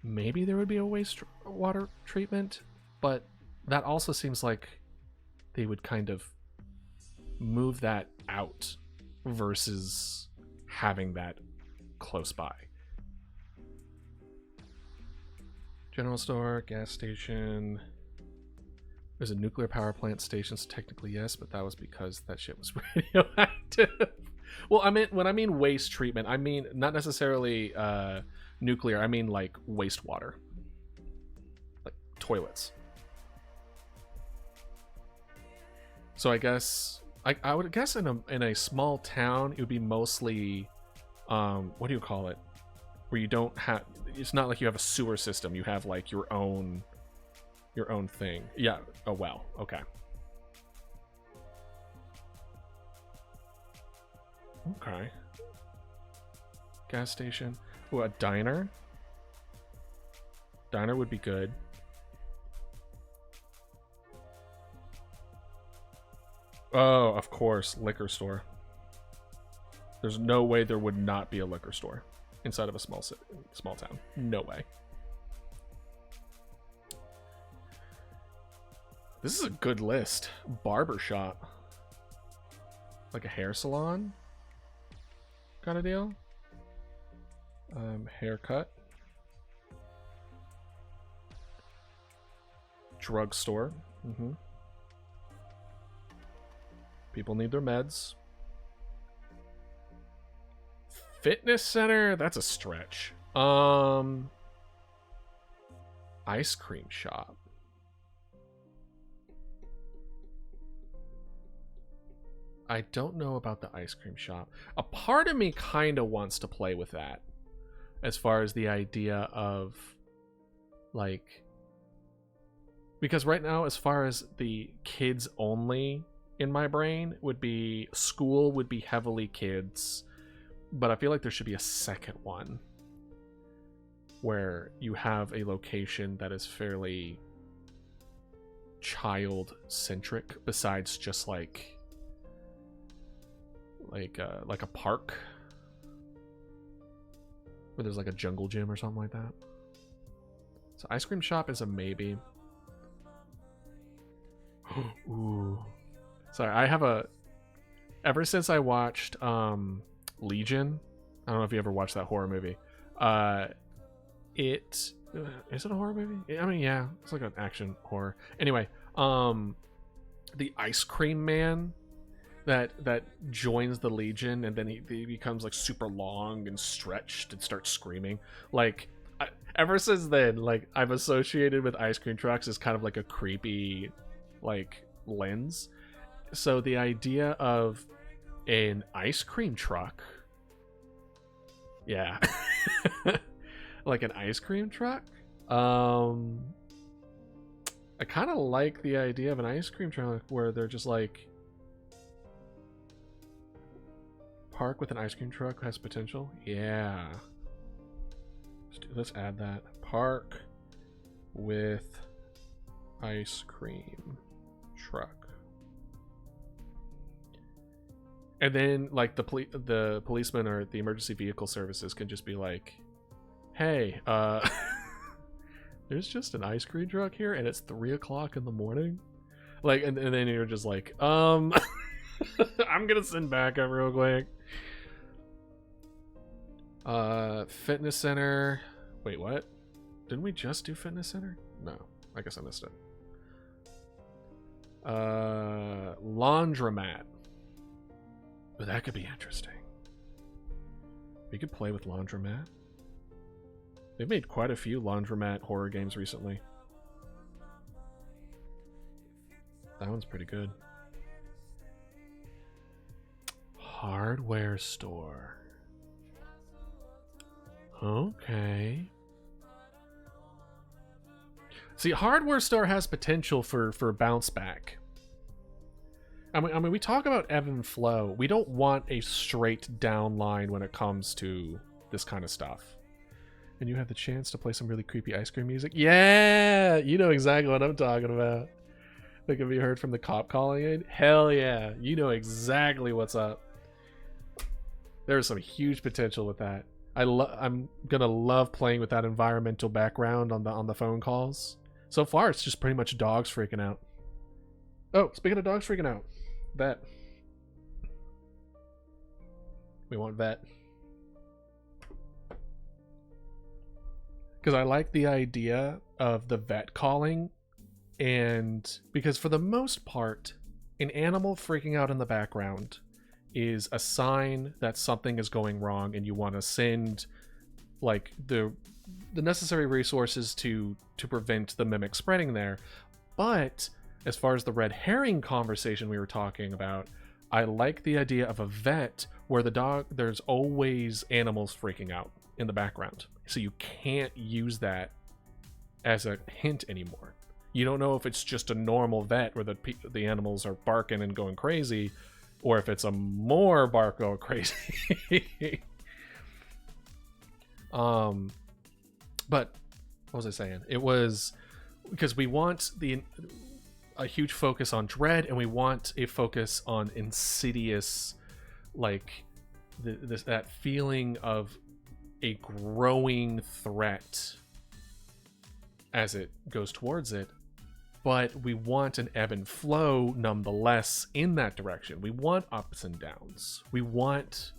there would be a wastewater treatment, but that also seems like they would kind of move that out versus having that close by. General store, gas station. There's a nuclear power plant stations, technically yes, but that was because that shit was radioactive. Well, when I mean waste treatment, I mean not necessarily nuclear. I mean like wastewater, like toilets. So I guess I would guess in a small town it would be mostly what do you call it? Where you don't have, it's not like you have a sewer system. You have like your own thing. Yeah. Oh well. Okay. Okay. Gas station. Ooh, a diner. Diner would be good. Oh, of course, liquor store. There's no way there would not be a liquor store inside of a small town. No way. This is a good list. Barbershop. Like a hair salon kind of deal. Haircut. Drugstore. Mm-hmm. People need their meds. Fitness center, that's a stretch. Ice cream shop. I don't know about the ice cream shop. A part of me kind of wants to play with that, as far as the idea of like, because right now, as far as the kids only in my brain would be, school would be heavily kids, but I feel like there should be a second one where you have a location that is fairly child centric, besides just like a park where there's like a jungle gym or something like that. So ice cream shop is a maybe. Ooh. Sorry, I have a, ever since I watched Legion, I don't know if you ever watched that horror movie. Is it a horror movie? I mean, yeah, it's like an action horror. Anyway, the ice cream man that joins the Legion, and then he becomes like super long and stretched and starts screaming. Like, ever since then, like, I've associated with ice cream trucks as kind of like a creepy like lens. So the idea of an ice cream truck, yeah, like an ice cream truck, I kind of like the idea of an ice cream truck where they're just like, park with an ice cream truck has potential. Yeah, let's add that. Park with ice cream truck. And then like the policeman or the emergency vehicle services can just be like, hey, there's just an ice cream truck here and it's 3 o'clock in the morning. Like, and then you're just like, I'm gonna send backup real quick. Fitness center. Wait, what? Didn't we just do fitness center? No, I guess I missed it. Laundromat. But that could be interesting. We could play with laundromat. They've made quite a few laundromat horror games recently. That one's pretty good. Hardware store. Okay. See, hardware store has potential for bounce back. I mean, we talk about ebb and flow. We don't want a straight down line when it comes to this kind of stuff. And you have the chance to play some really creepy ice cream music. Yeah, you know exactly what I'm talking about. Like, have you heard from the cop calling in? Hell yeah, you know exactly what's up. There's some huge potential with that. I'm gonna love playing with that environmental background on the phone calls. So far, it's just pretty much dogs freaking out. Oh, speaking of dogs freaking out, vet. We want vet. Because I like the idea of the vet calling And because for the most part, an animal freaking out in the background is a sign that something is going wrong, and you want to send like the necessary resources to prevent the mimic spreading there. But as far as the red herring conversation we were talking about, I like the idea of a vet where there's always animals freaking out in the background. So you can't use that as a hint anymore. You don't know if it's just a normal vet where the animals are barking and going crazy, or if it's a more bark going crazy. But what was I saying? It was because we want a huge focus on dread, and we want a focus on insidious, like that feeling of a growing threat as it goes towards it. But we want an ebb and flow nonetheless in that direction. We want ups and downs. We want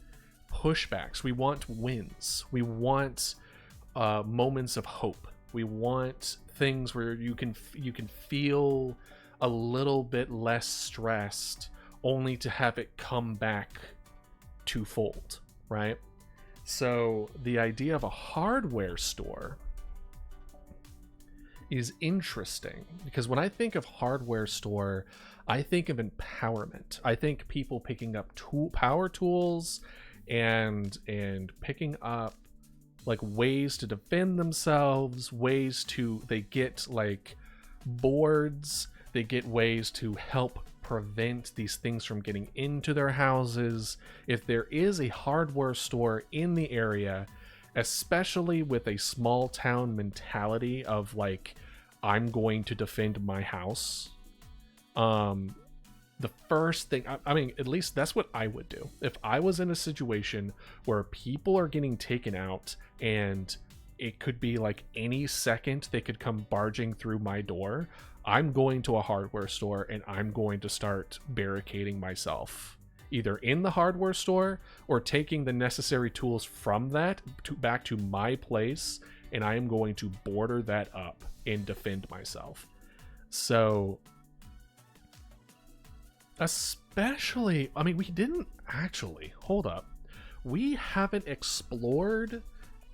pushbacks. We want wins. We want moments of hope. We want things where you can feel a little bit less stressed, only to have it come back twofold, right? So the idea of a hardware store is interesting, because when I think of hardware store, I think of empowerment. I think people picking up power tools and picking up like ways to defend themselves, they get like boards, they get ways to help prevent these things from getting into their houses. If there is a hardware store in the area, especially with a small town mentality of like, I'm going to defend my house, the first thing, I mean, at least that's what I would do. If I was in a situation where people are getting taken out and it could be like any second they could come barging through my door, I'm going to a hardware store and I'm going to start barricading myself, either in the hardware store or taking the necessary tools from that back to my place, and I am going to border that up and defend myself. So especially, I mean, we didn't actually, hold up, we haven't explored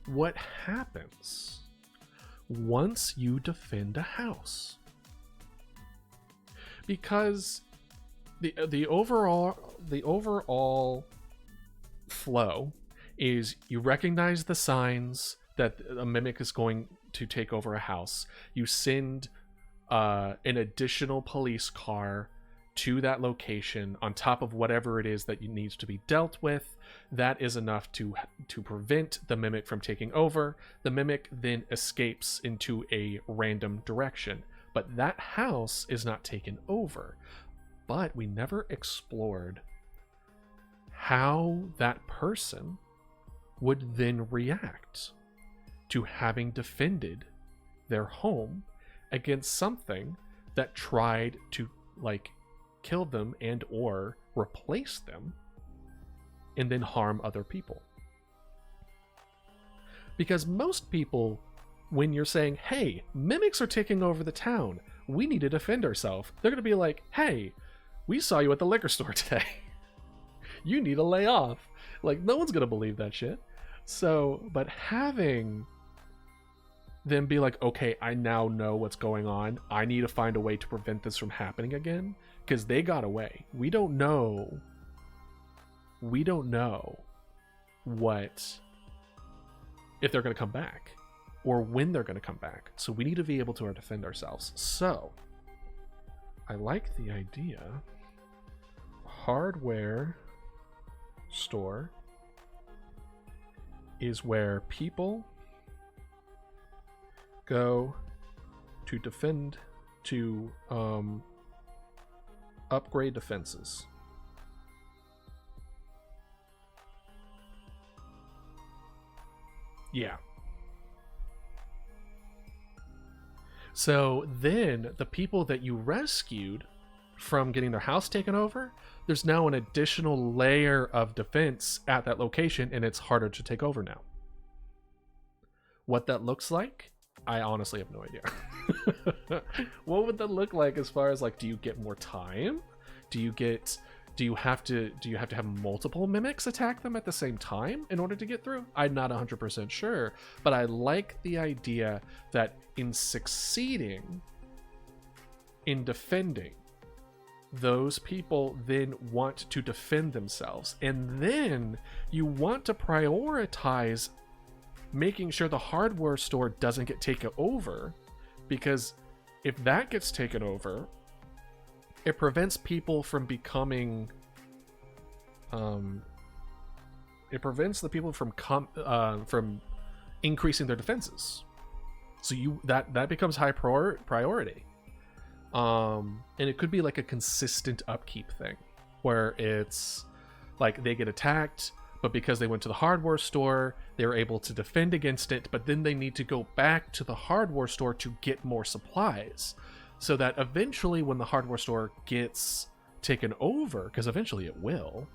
what happens once you defend a house. Because the overall flow is you recognize the signs that a mimic is going to take over a house. You send an additional police car to that location on top of whatever it is that needs to be dealt with. That is enough to prevent the mimic from taking over. The mimic then escapes into a random direction, but that house is not taken over. But we never explored how that person would then react to having defended their home against something that tried to like kill them and or replace them and then harm other people. Because most people, when you're saying, hey, mimics are taking over the town, we need to defend ourselves, they're going to be like, hey, we saw you at the liquor store today. You need to lay off. Like, no one's going to believe that shit. So, but having them be like, okay, I now know what's going on. I need to find a way to prevent this from happening again, because they got away. We don't know what, if they're going to come back or when they're going to come back. So we need to be able to defend ourselves. So I like the idea. Hardware store is where people go to defend, to upgrade defenses. Yeah. So then the people that you rescued from getting their house taken over, there's now an additional layer of defense at that location, and it's harder to take over now. What that looks like, I honestly have no idea. What would that look like as far as like, do you get more time? Do you have to have multiple mimics attack them at the same time in order to get through? I'm not 100% sure, but I like the idea that in succeeding in defending, those people then want to defend themselves, and then you want to prioritize making sure the hardware store doesn't get taken over, because if that gets taken over, it prevents people from becoming it prevents the people from increasing their defenses. So that becomes high priority. And it could be like a consistent upkeep thing where it's like they get attacked, but because they went to the hardware store, they were able to defend against it, but then they need to go back to the hardware store to get more supplies, so that eventually when the hardware store gets taken over, because eventually it will,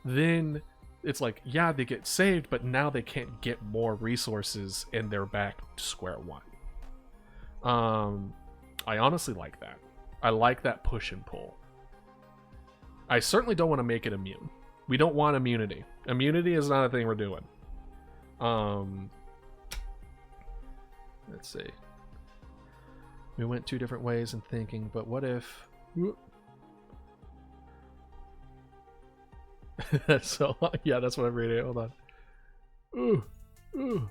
then it's like, yeah, they get saved, but now they can't get more resources and they're back to square one. I honestly like that. I like that push and pull. I certainly don't want to make it immune. We don't want immunity. Immunity is not a thing we're doing. Let's see. We went two different ways in thinking, but what if... That's so long. Yeah, that's what I'm reading. Hold on. Ooh. You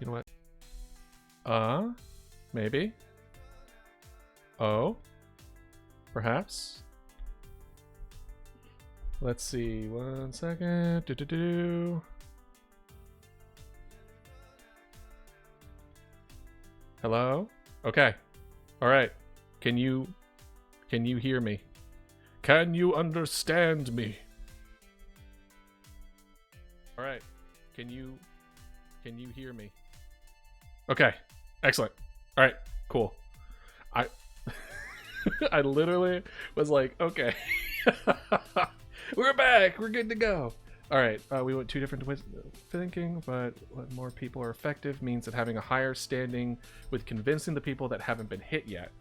know what? Maybe. Oh. Perhaps. Let's see. 1 second. Hello? Okay. All right. Can you hear me? Can you understand me? All right. Can you hear me? Okay. Excellent. All right. Cool. I literally was like, okay. We're back. We're good to go. All right. We went two different ways of thinking, but what more people are effective means that having a higher standing with convincing the people that haven't been hit yet.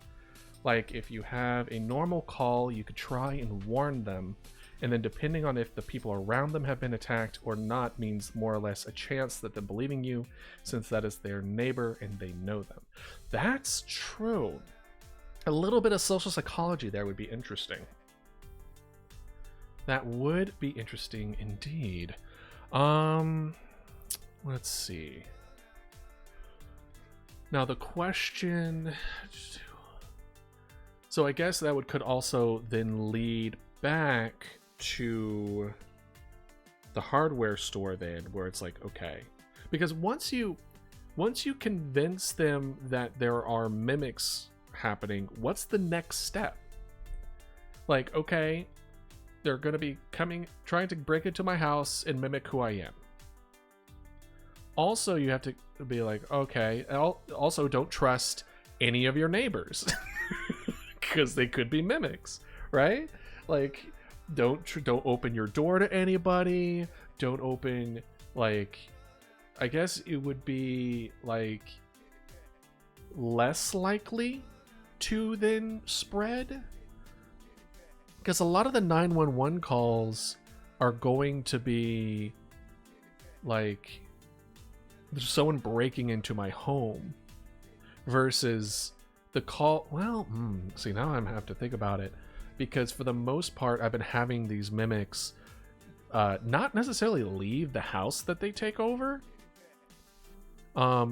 Like if you have a normal call, you could try and warn them, and then depending on if the people around them have been attacked or not means more or less a chance that them believing you, since that is their neighbor and they know them. That's true. A little bit of social psychology there would be interesting. That would be interesting indeed. Let's see. Now the question... So I guess that could also then lead back to the hardware store then, where it's like, okay. Because once you convince them that there are mimics happening, what's the next step? Like, okay, they're going to be trying to break into my house and mimic who I am. Also, you have to be like, okay, also don't trust any of your neighbors because they could be mimics, right? Like, don't open your door to anybody. Don't open, like, I guess it would be like less likely to then spread, because a lot of the 911 calls are going to be like, there's someone breaking into my home, versus the call. Well, see, now I have to think about it, because for the most part I've been having these mimics not necessarily leave the house that they take over,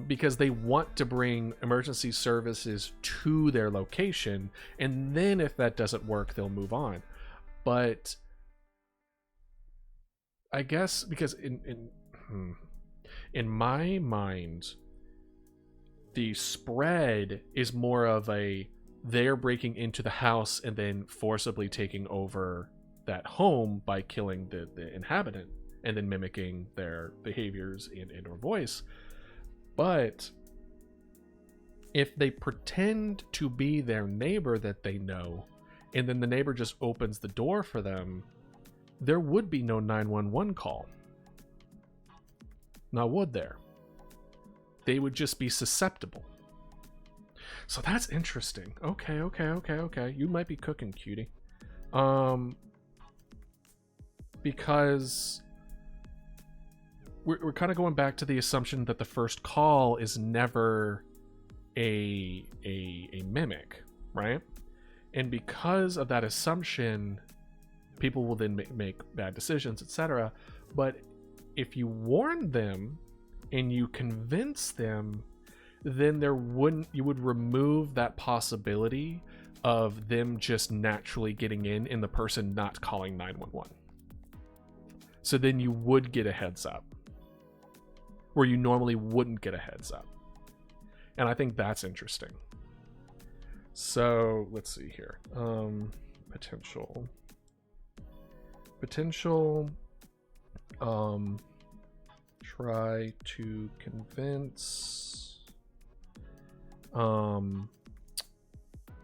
because they want to bring emergency services to their location, and then if that doesn't work, they'll move on. But I guess because in my mind, the spread is more of a, they're breaking into the house and then forcibly taking over that home by killing the inhabitant and then mimicking their behaviors and or voice. But if they pretend to be their neighbor that they know, and then the neighbor just opens the door for them, there would be no 911 call. Now, would there? They would just be susceptible. So that's interesting. Okay. You might be cooking, cutie. Because we're kind of going back to the assumption that the first call is never a mimic, right? And because of that assumption, people will then make bad decisions, etc. But if you warn them and you convince them, then you would remove that possibility of them just naturally getting in and the person not calling 911. So then you would get a heads up where you normally wouldn't get a heads up. And I think that's interesting. So let's see here. Potential. Try to convince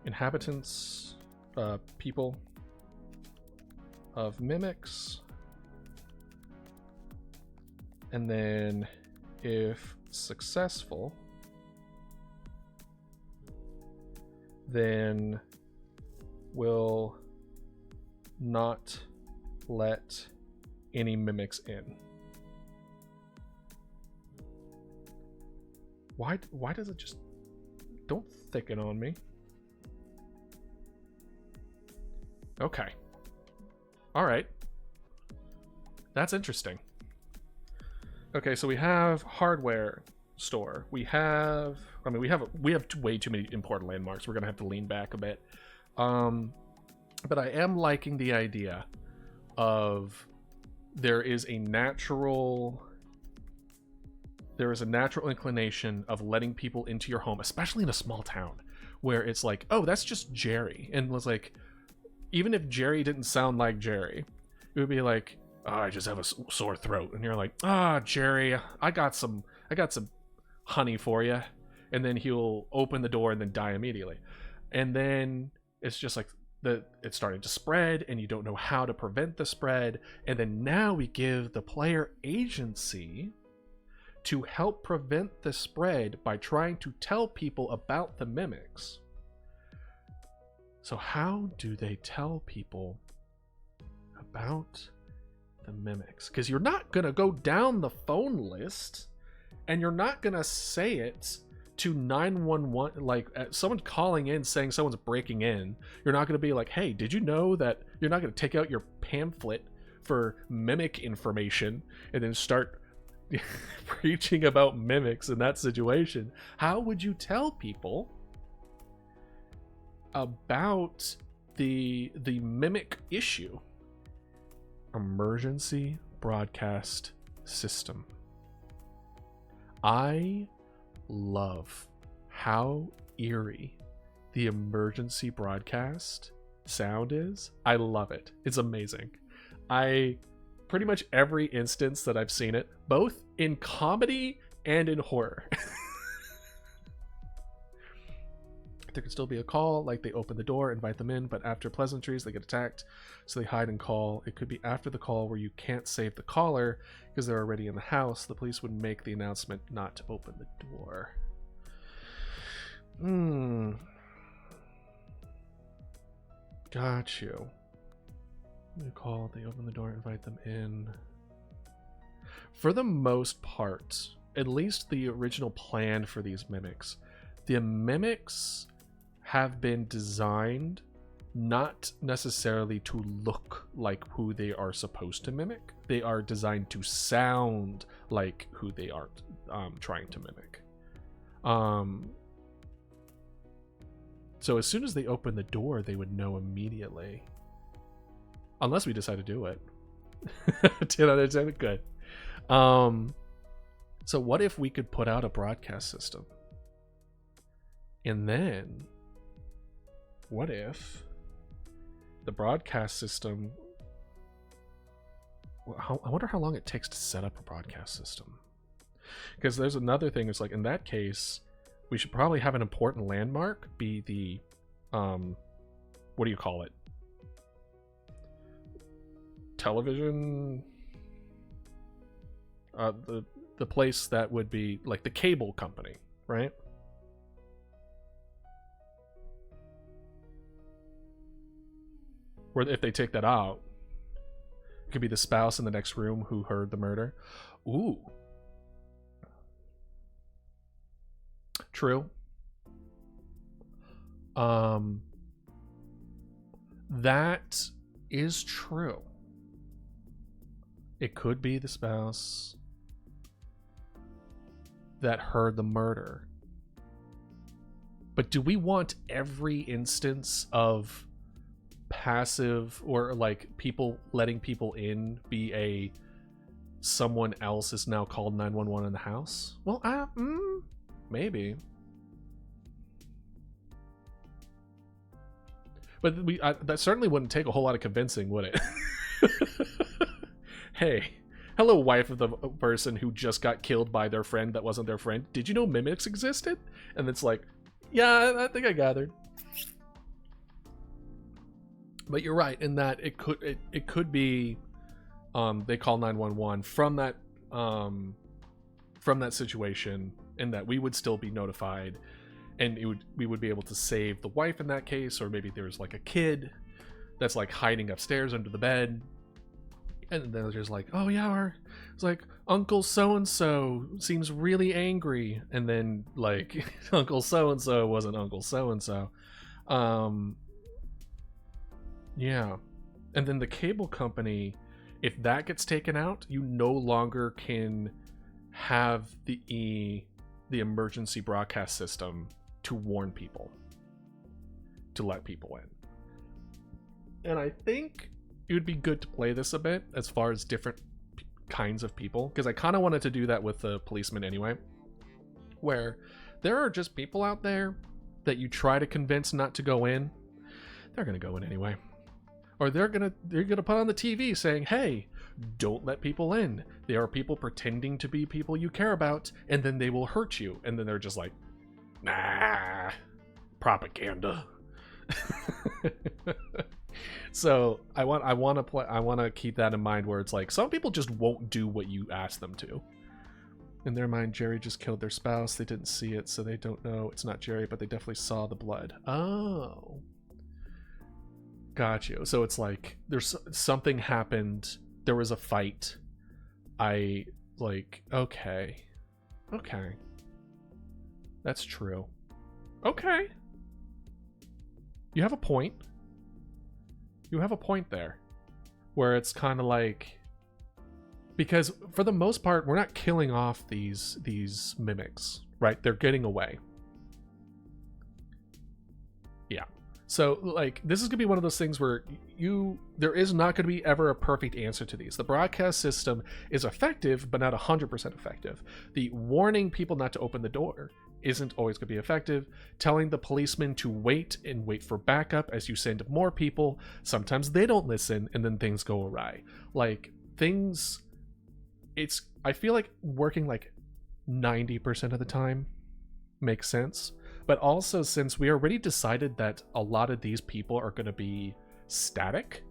inhabitants, people of mimics, and then if successful, then will not let any mimics in. Why does it just... Don't thicken on me. Okay. Alright. That's interesting. Okay, so we have hardware store. We have way too many important landmarks. We're gonna have to lean back a bit. But I am liking the idea of there is a natural inclination of letting people into your home, especially in a small town where it's like, oh, that's just Jerry. And it was like, even if Jerry didn't sound like Jerry, it would be like, oh, I just have a sore throat. And you're like, Jerry, I got some honey for you. And then he'll open the door and then die immediately. And then it's just like it's starting to spread and you don't know how to prevent the spread. And then now we give the player agency to help prevent the spread by trying to tell people about the mimics. So how do they tell people about the mimics? Because you're not going to go down the phone list and you're not going to say it to 911, like someone calling in saying someone's breaking in. You're not going to be like, hey, did you know that? You're not going to take out your pamphlet for mimic information and then start preaching about mimics in that situation. How would you tell people about the mimic issue? Emergency broadcast system. I love how eerie the emergency broadcast sound is. I love it. It's amazing. Pretty much every instance that I've seen it, both in comedy and in horror. There could still be a call, like they open the door, invite them in, but after pleasantries, they get attacked, so they hide and call. It could be after the call where you can't save the caller because they're already in the house. The police would make the announcement not to open the door. Got you. They call, they open the door, invite them in. For the most part, at least the original plan for these mimics, the mimics have been designed not necessarily to look like who they are supposed to mimic. They are designed to sound like who they are trying to mimic. So as soon as they open the door, they would know immediately. Unless we decide to do it. Good. So what if we could put out a broadcast system? And then, what if the broadcast system... I wonder how long it takes to set up a broadcast system. Because there's another thing, it's like, in that case, we should probably have an important landmark be the... what do you call it? Television... the place that would be like the cable company, right? Or if they take that out, it could be the spouse in the next room who heard the murder. Ooh. True. That is true. It could be the spouse that heard the murder. But do we want every instance of passive or like people letting people in be a someone else is now called 911 in the house? Well, maybe. But that certainly wouldn't take a whole lot of convincing, would it? Hey, hello, wife of the person who just got killed by their friend that wasn't their friend. Did you know mimics existed? And it's like, yeah, I think I gathered. But you're right in that it could be they call 911 from that situation, and that we would still be notified, and we would be able to save the wife in that case, or maybe there's like a kid that's like hiding upstairs under the bed, and then they're just like, oh yeah, it's like Uncle so-and-so seems really angry, and then like Uncle so-and-so wasn't Uncle so-and-so. Yeah. And then the cable company, if that gets taken out, you no longer can have the emergency broadcast system to warn people, to let people in. And I think it would be good to play this a bit as far as different kinds of people, because I kind of wanted to do that with the policeman anyway, where there are just people out there that you try to convince not to go in. They're going to go in anyway. Or they're gonna put on the TV saying, hey, don't let people in. There are people pretending to be people you care about, and then they will hurt you. And then they're just like, nah, propaganda. So I want to keep that in mind, where it's like some people just won't do what you ask them to. In their mind, Jerry just killed their spouse. They didn't see it, so they don't know it's not Jerry, but they definitely saw the blood. Oh. Got you. So it's like there's something happened. There was a fight. Okay. That's true. Okay. You have a point. You have a point there. Where it's kind of like, because for the most part, we're not killing off these mimics, right? They're getting away. Yeah. So, like, this is going to be one of those things where there is not going to be ever a perfect answer to these. The broadcast system is effective, but not 100% effective. The warning people not to open the door isn't always going to be effective. Telling the policeman to wait and wait for backup as you send more people, sometimes they don't listen, and then things go awry. Like, I feel like working like 90% of the time makes sense. But also, since we already decided that a lot of these people are going to be static,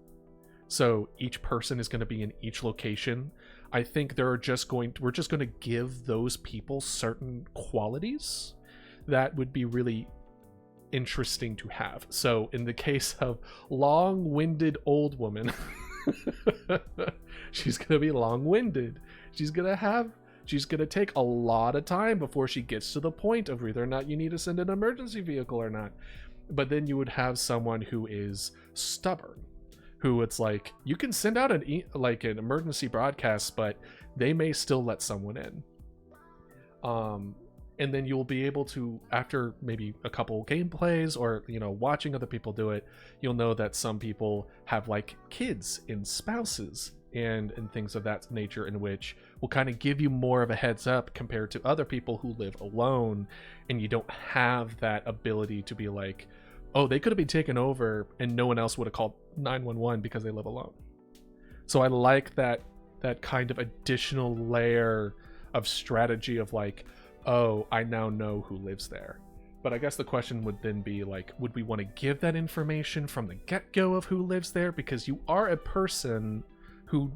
so each person is going to be in each location, I think we're just going to give those people certain qualities that would be really interesting to have. So in the case of long-winded old woman, she's going to be long-winded. She's going to take a lot of time before she gets to the point of whether or not you need to send an emergency vehicle or not. But then you would have someone who is stubborn, who it's like, you can send out an emergency broadcast, but they may still let someone in. And then you'll be able to, after maybe a couple gameplays or, watching other people do it, you'll know that some people have like kids and spouses and things of that nature, in which will kind of give you more of a heads up compared to other people who live alone, and you don't have that ability to be like, oh, they could have been taken over and no one else would have called 911 because they live alone. So I like that kind of additional layer of strategy of like, oh, I now know who lives there. But I guess the question would then be like, would we want to give that information from the get-go of who lives there? Because you are a person who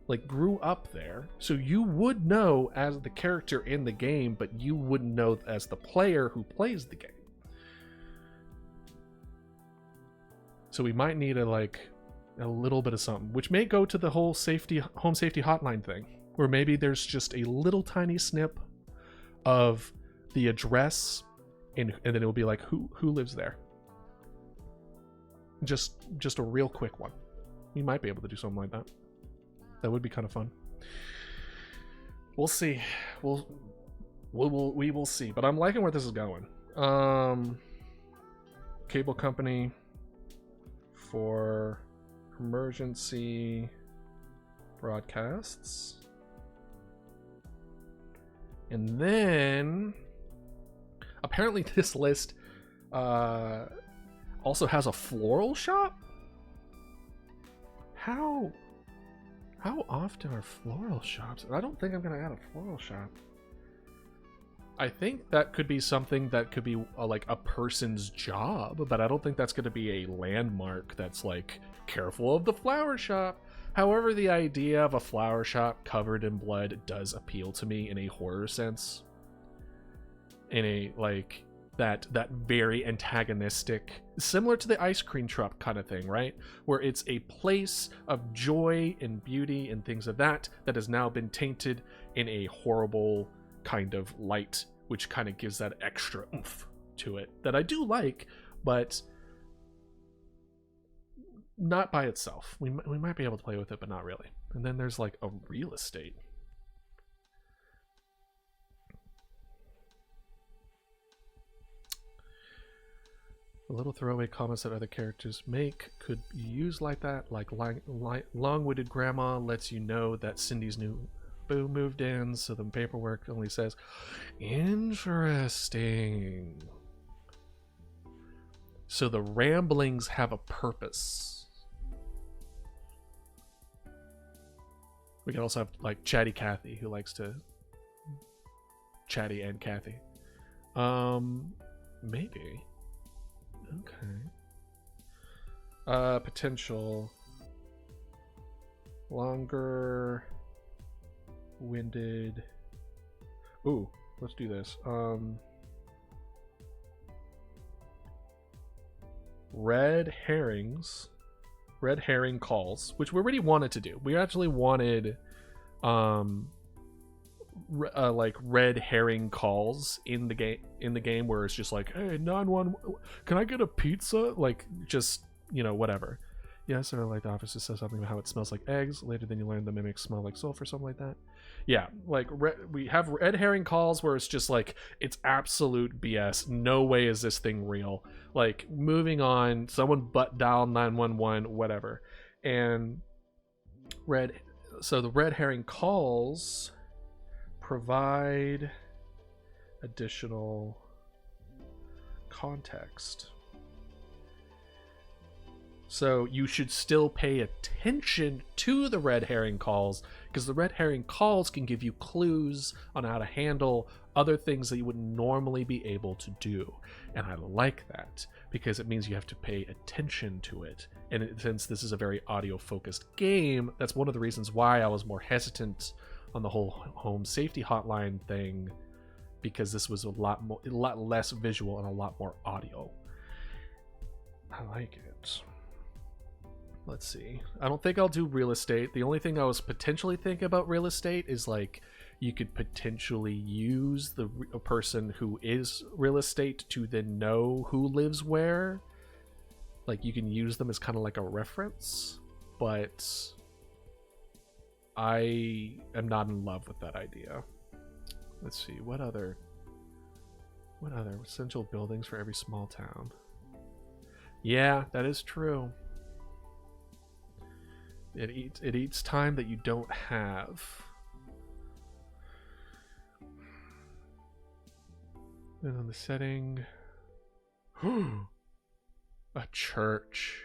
like grew up there, so you would know as the character in the game, but you wouldn't know as the player who plays the game. So we might need a little bit of something, which may go to the whole home safety hotline thing, where maybe there's just a little tiny snip of the address, and then it will be like who lives there. Just a real quick one. We might be able to do something like that. That would be kind of fun. We'll see. We will see. But I'm liking where this is going. Cable company for emergency broadcasts. And then apparently this list also has a floral shop. How often are floral shops? I don't think I'm gonna add a floral shop. I think that could be something that could be like a person's job, but I don't think that's going to be a landmark that's like, careful of the flower shop. However, the idea of a flower shop covered in blood does appeal to me in a horror sense. In a, like, that very antagonistic, similar to the ice cream truck kind of thing, right? Where it's a place of joy and beauty and things of that has now been tainted in a horrible kind of light, which kind of gives that extra oomph to it that I do like, but not by itself. We might be able to play with it, but not really. And then there's like a real estate. The little throwaway comments that other characters make could be used like that, like long-witted grandma lets you know that Cindy's new boo moved in, so the paperwork only says interesting. So the ramblings have a purpose. We can also have like Chatty Cathy, who likes to Chatty and Cathy. Maybe. Okay. Potential longer winded. Ooh, let's do this. Red herring calls, which we already wanted to do. We actually wanted like red herring calls in the game where it's just like, hey, 911, can I get a pizza? Like, just, you know, whatever. Yes, or like the officer says something about how it smells like eggs. Later, then you learn the mimics smell like sulfur, something like that. Yeah, like we have red herring calls where it's just like, it's absolute BS. No way is this thing real. Like, moving on, someone butt dial 911, whatever. And so the red herring calls provide additional context. So you should still pay attention to the red herring calls, because the red herring calls can give you clues on how to handle other things that you wouldn't normally be able to do. And I like that, because it means you have to pay attention to it. And since this is a very audio-focused game, that's one of the reasons why I was more hesitant on the whole home safety hotline thing, because this was a lot less visual and a lot more audio. I like it. Let's see. I don't think I'll do real estate. The only thing I was potentially thinking about real estate is like, you could potentially use a person who is real estate to then know who lives where. Like, you can use them as kind of like a reference, but I am not in love with that idea. Let's see, what other essential buildings for every small town? Yeah, that is true. It eats time that you don't have. And on the setting, a church.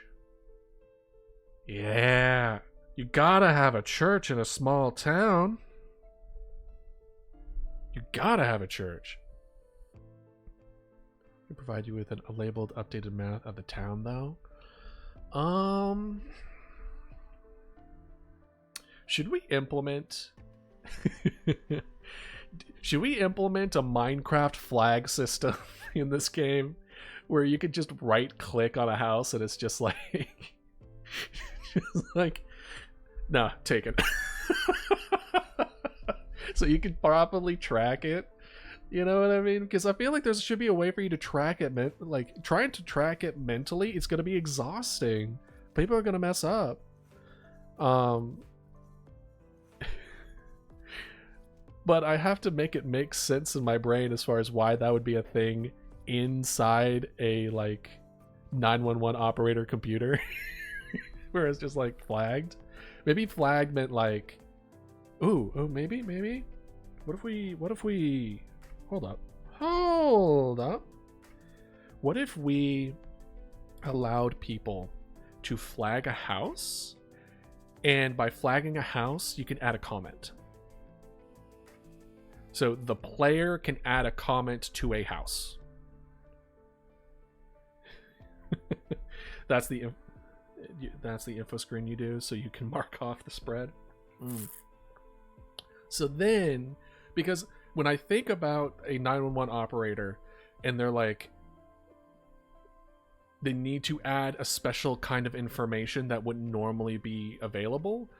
Yeah, you gotta have a church in a small town. You gotta have a church. We provide you with a labeled, updated map of the town, though. should we implement should we implement a Minecraft flag system in this game where you could just right click on a house and it's just like just like no, taken. So you can properly track it. You know what I mean? Because I feel like there should be a way for you to track it. Like, trying to track it mentally, it's going to be exhausting. People are going to mess up. But I have to make it make sense in my brain as far as why that would be a thing inside a, like, 911 operator computer. Where it's just, like, flagged. Maybe flag meant, like... Ooh, maybe? What if we... Hold up. What if we allowed people to flag a house, and by flagging a house, you can add a comment. So the player can add a comment to a house. That's the info screen you do, so you can mark off the spread. So then, because when I think about a 911 operator and they're like, they need to add a special kind of information that wouldn't normally be available,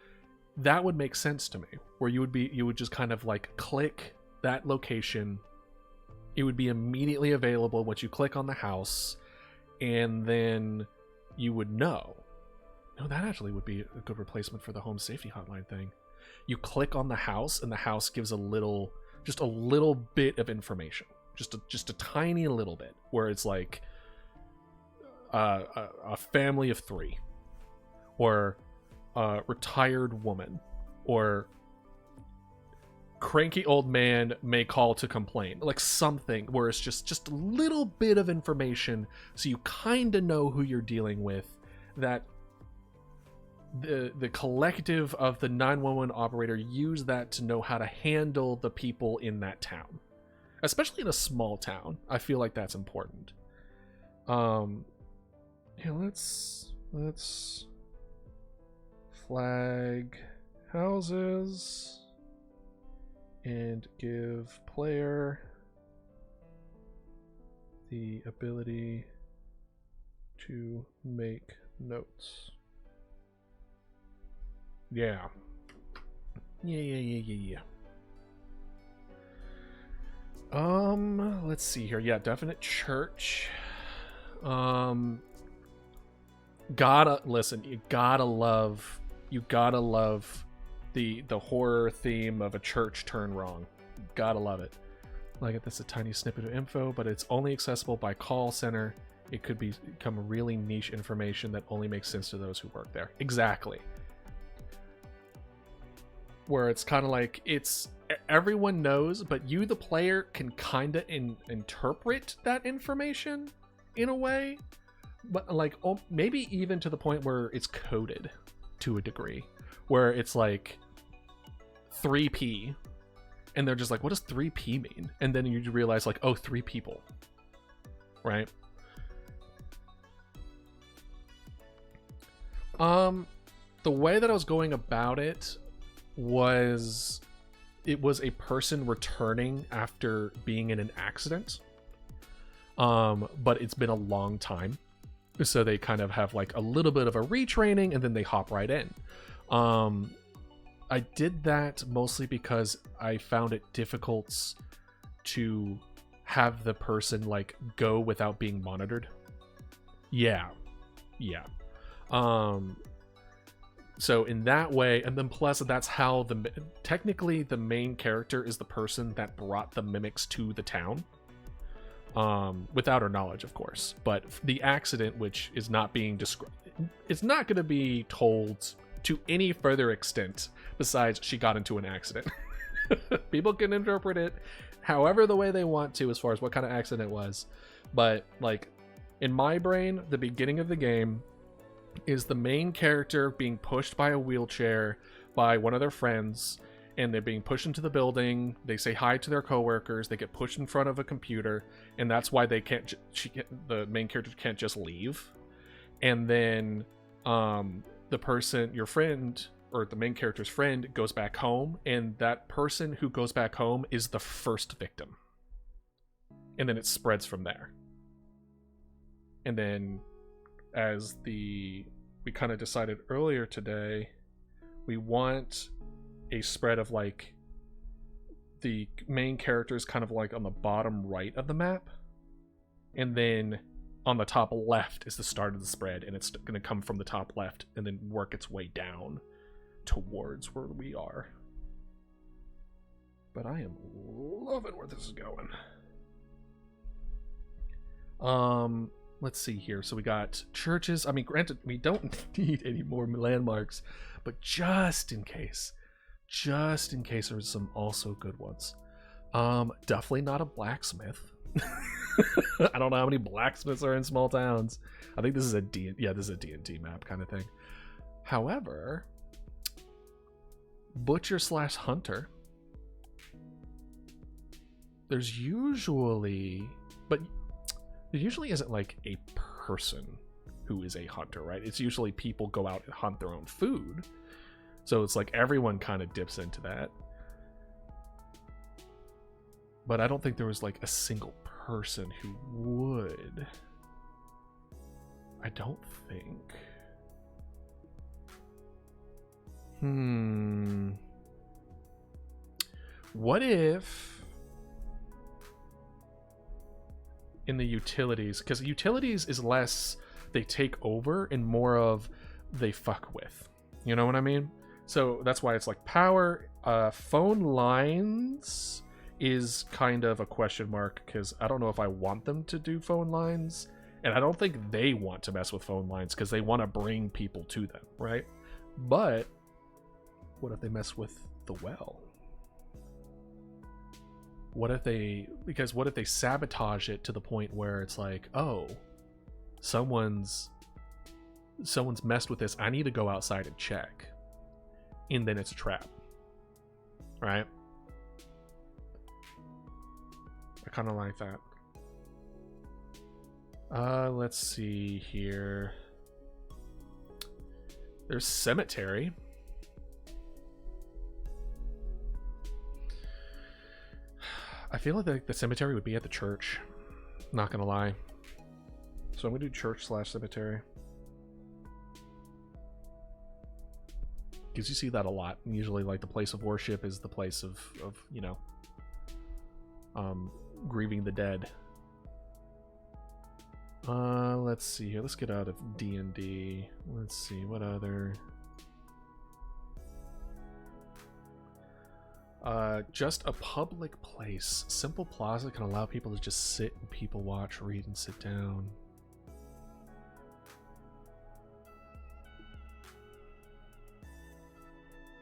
that would make sense to me. Where you would just kind of like click that location. It would be immediately available once you click on the house, and then you would know. No, that actually would be a good replacement for the home safety hotline thing. You click on the house and the house gives just a little bit of information, just a tiny little bit, where it's like a family of 3, or a retired woman, or cranky old man may call to complain, like something where it's just a little bit of information, so you kind of know who you're dealing with, that the collective of the 911 operator use that to know how to handle the people in that town, especially in a small town. I feel like that's important. Yeah, let's flag houses and give player the ability to make notes. Yeah. Let's see here. Yeah, definite church. Listen, you gotta love the horror theme of a church turned wrong. Gotta love it. Like, that's a tiny snippet of info, but it's only accessible by call center. It could become really niche information that only makes sense to those who work there. Exactly. Where it's kind of like, it's everyone knows, but you, the player, can kind of interpret that information in a way, but like maybe even to the point where it's coded to a degree, where it's like 3P, and they're just like, what does 3P mean? And then you realize, like, oh, 3 people, right? The way that I was going about it was a person returning after being in an accident, but it's been a long time, so they kind of have like a little bit of a retraining and then they hop right in. I did that mostly because I found it difficult to have the person like go without being monitored. Yeah. So in that way, and then plus that's how technically the main character is the person that brought the mimics to the town, without her knowledge, of course. But the accident, which is not being described, it's not going to be told to any further extent besides she got into an accident. People can interpret it however the way they want to as far as what kind of accident it was. But like in my brain, the beginning of the game is the main character being pushed by a wheelchair by one of their friends, and they're being pushed into the building. They say hi to their coworkers. They get pushed in front of a computer, and that's why they can't. The main character can't just leave. And then the person, your friend, or the main character's friend goes back home, and that person who goes back home is the first victim. And then it spreads from there. And then as we kind of decided earlier today, we want a spread of like the main characters kind of like on the bottom right of the map, and then on the top left is the start of the spread, and it's going to come from the top left and then work its way down towards where we are. But I am loving where this is going. Let's see here. So we got churches. I mean, granted, we don't need any more landmarks, but just in case there's some also good ones. Definitely not a blacksmith. I don't know how many blacksmiths are in small towns. I think this is a D&D map kind of thing. However, butcher / hunter. There usually isn't like a person who is a hunter, right? It's usually people go out and hunt their own food. So it's like everyone kind of dips into that. But I don't think there was like a single person who would. I don't think. What if in the utilities, because utilities is less they take over and more of they fuck with, you know what I mean? So that's why it's like power. Phone lines is kind of a question mark, because I don't know if I want them to do phone lines, and I don't think they want to mess with phone lines because they want to bring people to them, right? But what if they mess with the well? What if they sabotage it to the point where it's like, oh, someone's messed with this, I need to go outside and check, and then it's a trap, right? I kind of like that. Let's see here. There's cemetery. I feel like the cemetery would be at the church. Not gonna lie. So I'm gonna do church / cemetery. Because you see that a lot. Usually, like, the place of worship is the place of you know, grieving the dead. Let's see here. Let's get out of D&D. Let's see what other. Just a public place. Simple plaza can allow people to just sit and people watch, read, and sit down.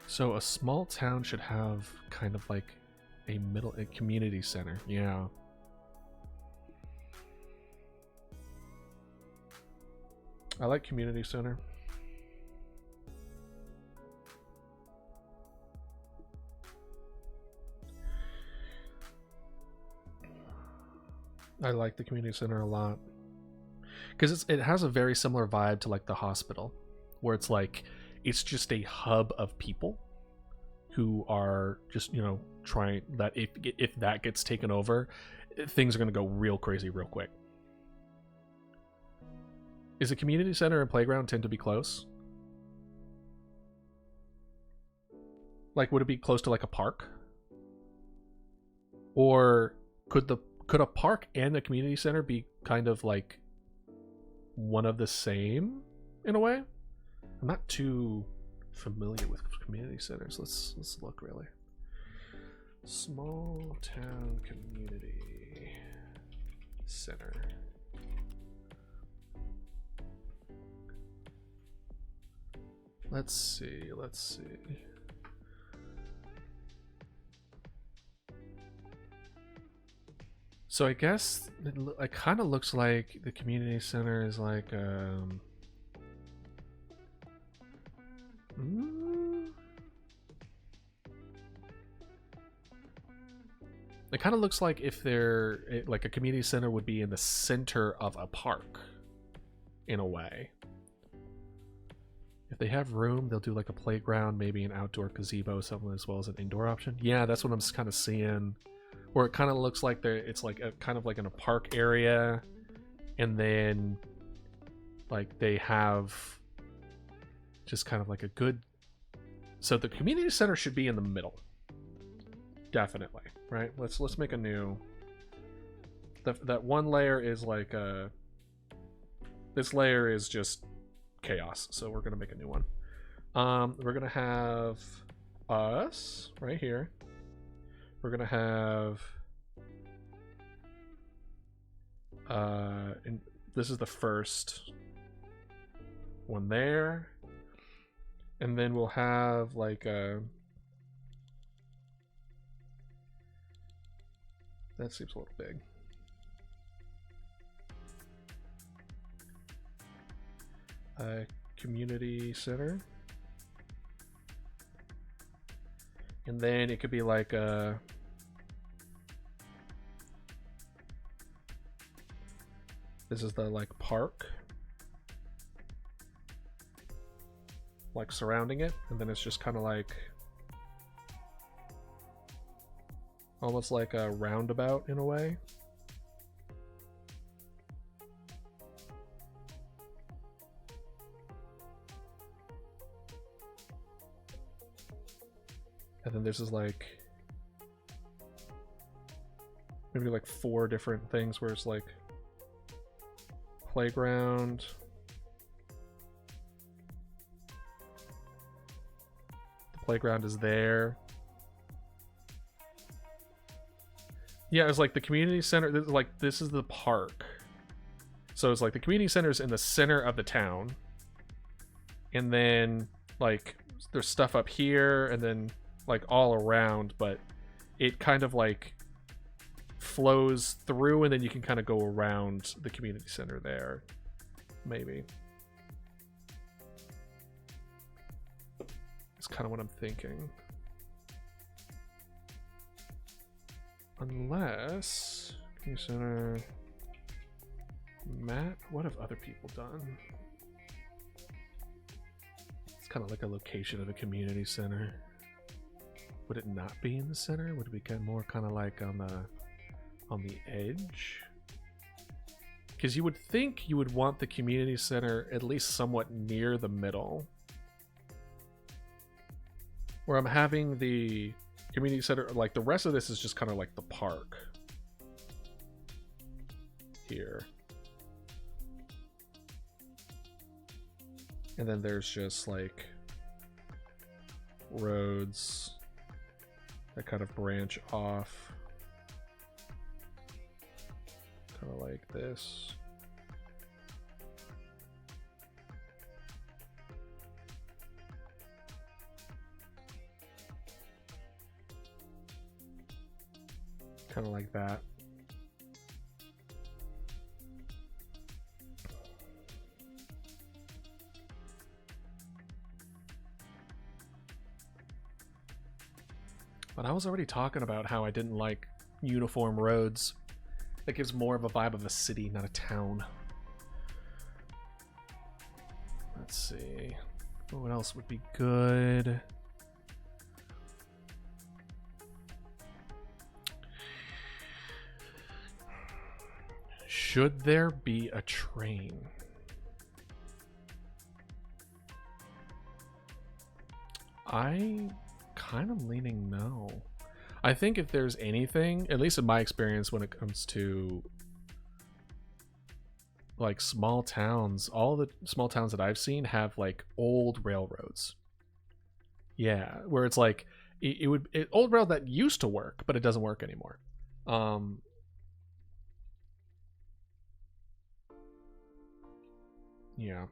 So a small town should have kind of like a community center. Yeah. I like community center. I like the community center a lot because it has a very similar vibe to like the hospital, where it's like it's just a hub of people who are just, you know, trying that if that gets taken over, things are going to go real crazy real quick. Is a community center and playground tend to be close? Like, would it be close to like a park? Or could a park and a community center be kind of like one of the same in a way? I'm not too familiar with community centers. Let's look really. Small town community center. Let's see. So I guess it kind of looks like the community center is like it kind of looks like if like a community center would be in the center of a park in a way. If they have room, they'll do like a playground, maybe an outdoor gazebo, something as well as an indoor option. Yeah, that's what I'm kind of seeing. Where it kind of looks like it's like a kind of like in a park area, and then like they have just kind of like a good. So the community center should be in the middle. Definitely, right? Let's make a new. That one layer is like this layer is just chaos, so we're gonna make a new one. We're gonna have us right here. We're gonna have and this is the first one there, and then we'll have like a that seems a little big. Community center, and then it could be like a this is the like park like surrounding it, and then it's just kind of like almost like a roundabout in a way. And then this is like maybe like 4 different things where it's like playground, the playground is there. Yeah, it's like the community center, like this is the park. So it's like the community center is in the center of the town, and then like there's stuff up here and then like all around, but it kind of like flows through, and then you can kind of go around the community center there, maybe. It's kind of what I'm thinking. Unless community center map, what have other people done? It's kind of like a location of a community center. Would it not be in the center? Would it be more kind of like on the edge? Because you would think you would want the community center at least somewhat near the middle. Where I'm having the community center, like the rest of this is just kind of like the park. Here. And then there's just like roads that kind of branch off, kind of like this. Kind of like that. But I was already talking about how I didn't like uniform roads. It gives more of a vibe of a city, not a town. Let's see. What else would be good? Should there be a train? I kind of leaning no. I think if there's anything, at least in my experience when it comes to like small towns, all the small towns that I've seen have like old railroads. Yeah, where it's like old rail that used to work, but it doesn't work anymore. Yeah.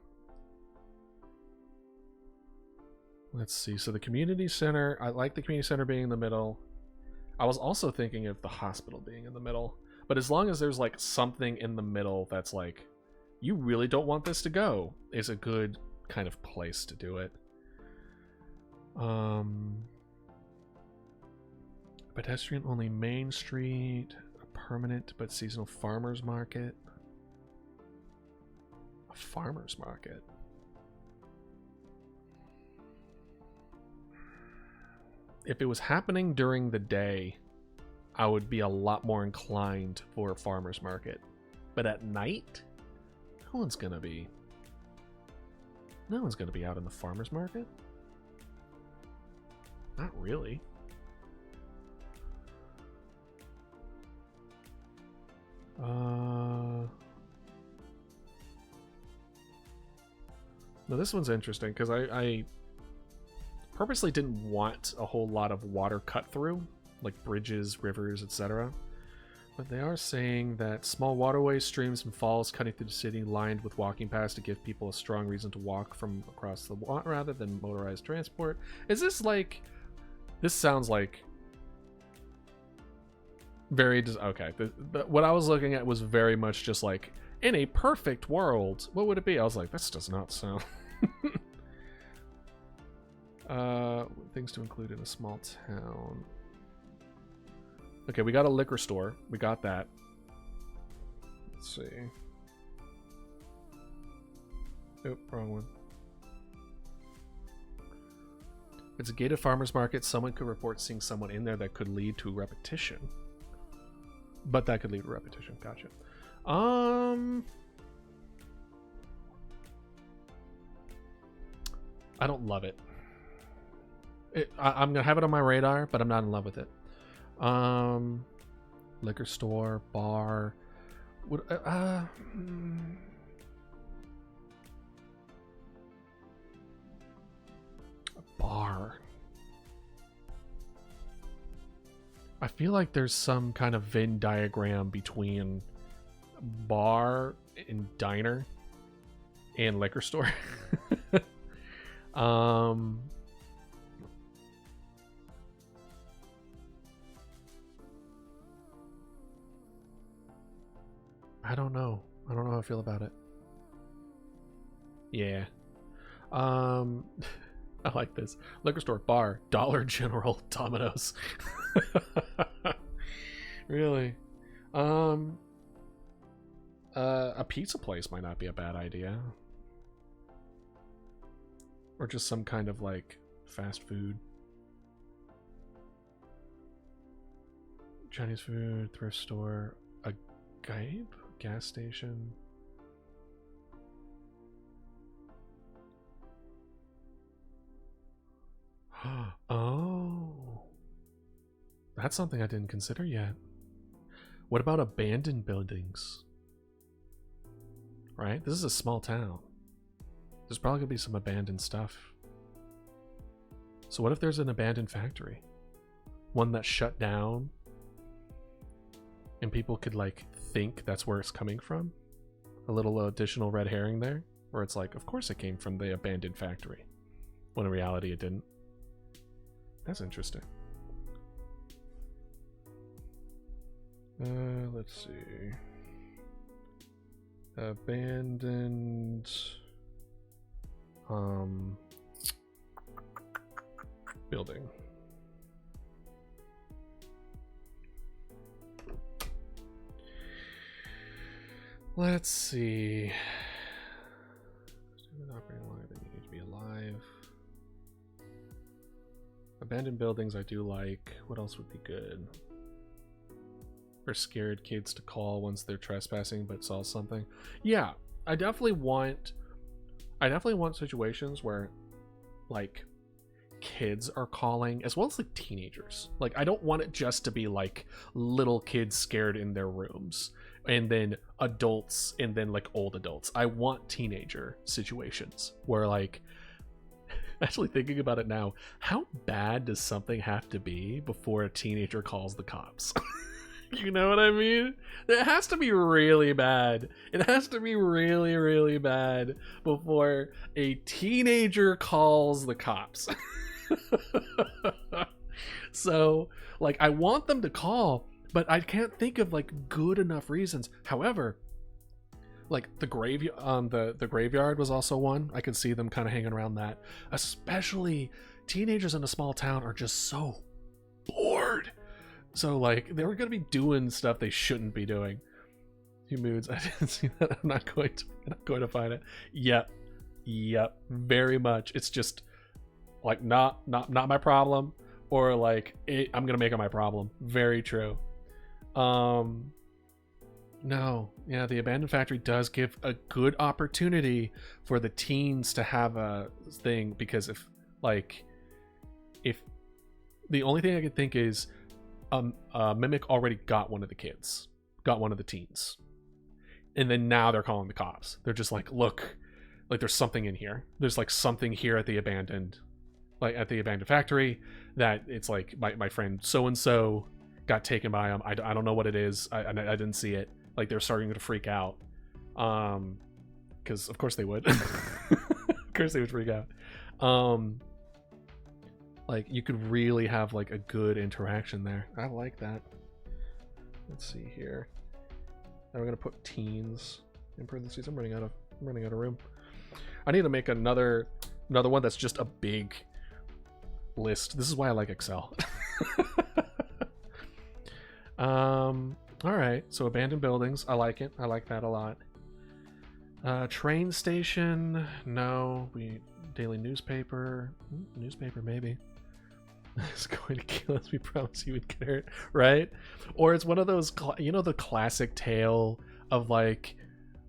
Let's see. So the community center, I like the community center being in the middle. I was also thinking of the hospital being in the middle. But as long as there's like something in the middle that's like, you really don't want this to go, is a good kind of place to do it. Pedestrian only Main Street, a permanent but seasonal farmers market. A farmers market. if it was happening during the day, I would be a lot more inclined for a farmer's market. But at night, no one's gonna be out in the farmer's market. Not really. Now this one's interesting because I purposely didn't want a whole lot of water cut through, like bridges, rivers, etc. But they are saying that small waterways, streams, and falls cutting through the city lined with walking paths to give people a strong reason to walk from across the water rather than motorized transport. Is this like... This sounds like... Very... Okay. What I was looking at was very much just like, in a perfect world, what would it be? I was like, this does not sound... Things to include in a small town. Okay, we got a liquor store. We got that. Let's see. Nope, wrong one. If it's a gated farmer's market, someone could report seeing someone in there that could lead to repetition. But that could lead to repetition. Gotcha. I don't love it. I'm gonna have it on my radar, but I'm not in love with it. Liquor store, bar. A bar. I feel like there's some kind of Venn diagram between bar and diner and liquor store. I don't know. I don't know how I feel about it. Yeah. I like this. Liquor store, bar, Dollar General, Domino's. Really? A pizza place might not be a bad idea. Or just some kind of like fast food. Chinese food, thrift store, a Gabe? Gas station. Oh. That's something I didn't consider yet. What about abandoned buildings? Right? This is a small town. There's probably gonna be some abandoned stuff. So what if there's an abandoned factory? One that shut down and people could like think that's where it's coming from? A little additional red herring there, where it's like, of course it came from the abandoned factory, when in reality it didn't. That's interesting. Let's see. Abandoned building. Let's see. Operating alive, they need to be alive. Abandoned buildings I do like. What else would be good? For scared kids to call once they're trespassing but saw something. Yeah, I definitely want situations where like kids are calling as well as like teenagers. Like I don't want it just to be like little kids scared in their rooms and then adults and then like old adults. I want teenager situations where like actually thinking about it now, how bad does something have to be before a teenager calls the cops? You know what I mean? It has to be really bad. It has to be really, really bad before a teenager calls the cops. So, like, I want them to call, but I can't think of, like, good enough reasons. However, like, the graveyard was also one. I could see them kind of hanging around that. Especially teenagers in a small town are just so bored. So, like, they were going to be doing stuff they shouldn't be doing. Few moods. I didn't see that. I'm not going to find it. Yep. Very much. It's just, like, not my problem. or like I'm gonna make it my problem. Very true. No, yeah, the abandoned factory does give a good opportunity for the teens to have a thing, because if the only thing I could think is Mimic already got one of the kids, got one of the teens, and then now they're calling the cops. They're just like, look, like there's something in here. There's like something here at the abandoned factory that it's like my friend so and so got taken by him. I don't know what it is. I didn't see it. Like they're starting to freak out, because of course they would. Of course they would freak out. Like you could really have like a good interaction there. I like that. Let's see here. Now we're gonna put teens in parentheses. I'm running out of room. I need to make another one that's just a big list. This is why I like Excel. All right, so abandoned buildings. I like it. I like that a lot. Train station. No. Daily newspaper. Newspaper, maybe. It's going to kill us. We promise you would get hurt, right? Or it's one of those, the classic tale of like,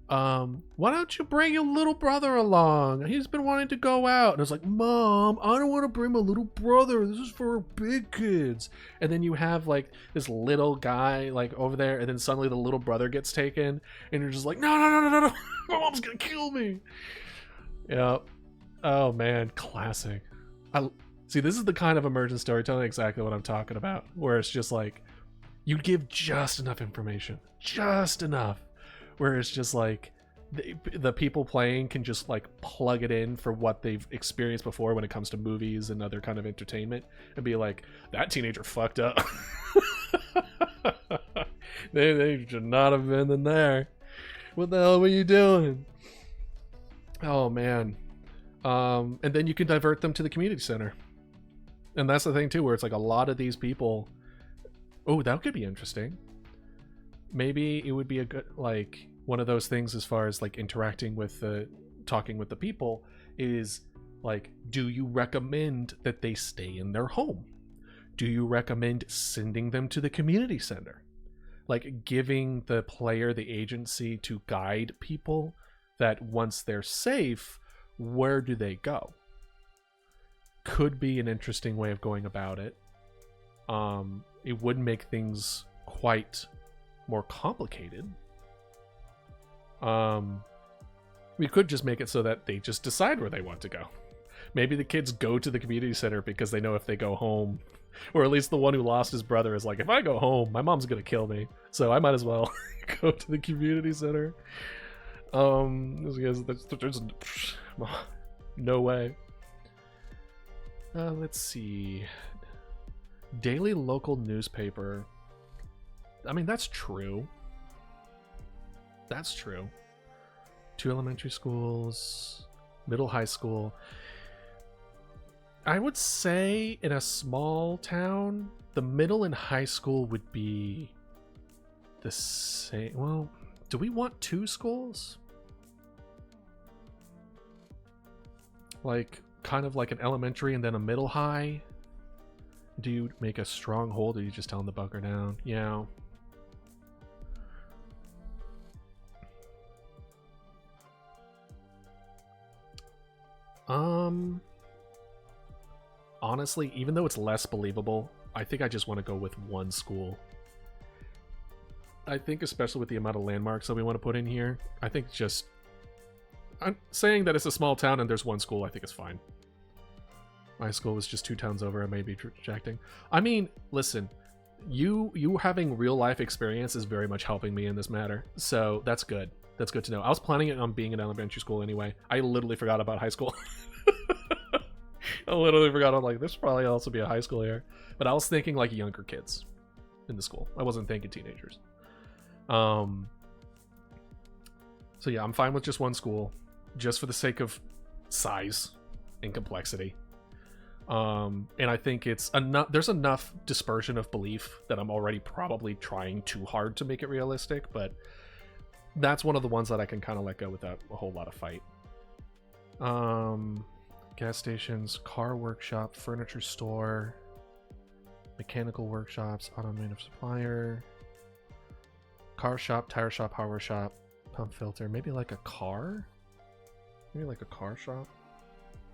why don't you bring your little brother along? He's been wanting to go out. And it's like, Mom, I don't want to bring my little brother. This is for big kids. And then you have like this little guy like over there, and then suddenly the little brother gets taken, and you're just like, no. My mom's gonna kill me. Yeah. Oh man, classic. See, this is the kind of emergent storytelling exactly what I'm talking about, where it's just like you give just enough information, just enough, where it's just like the people playing can just like plug it in for what they've experienced before when it comes to movies and other kind of entertainment, and be like, that teenager fucked up. they should not have been in there. What the hell were you doing? Oh man. And then you can divert them to the community center. And that's the thing too, where it's like a lot of these people, oh, that could be interesting. Maybe it would be a good, like one of those things as far as like interacting with talking with the people is like, do you recommend that they stay in their home? Do you recommend sending them to the community center? Like giving the player the agency to guide people that once they're safe, where do they go? Could be an interesting way of going about it. It would make things quite more complicated. We could just make it so that they just decide where they want to go. Maybe the kids go to the community center because they know if they go home, or at least the one who lost his brother is like, if I go home, my mom's gonna kill me, so I might as well go to the community center. There's no way. Let's see. Daily local newspaper. I mean, that's true. That's true. 2 elementary schools, middle high school. I would say in a small town, the middle and high school would be the same. Well, do we want 2 schools? Like, kind of like an elementary and then a middle high? Do you make a stronghold, or you just tell them to bunker down? Yeah. Honestly, even though it's less believable, I think I just want to go with 1 school. I think especially with the amount of landmarks that we want to put in here, I think just... I'm saying that it's a small town and there's 1 school, I think it's fine. My school was just 2 towns over, I may be projecting. I mean, listen, you having real life experience is very much helping me in this matter, so that's good. That's good to know. I was planning it on being an elementary school anyway. I literally forgot about high school. I literally forgot, I'm like, this should probably also be a high school here. But I was thinking like younger kids in the school. I wasn't thinking teenagers. So yeah, I'm fine with just 1 school, just for the sake of size and complexity. And I think it's enough. There's enough dispersion of belief that I'm already probably trying too hard to make it realistic, but that's one of the ones that I can kind of let go without a whole lot of fight. Gas stations, car workshop, furniture store. mechanical workshops, automotive supplier, car shop, tire shop, hardware shop, pump filter. Maybe like a car? Maybe like a car shop?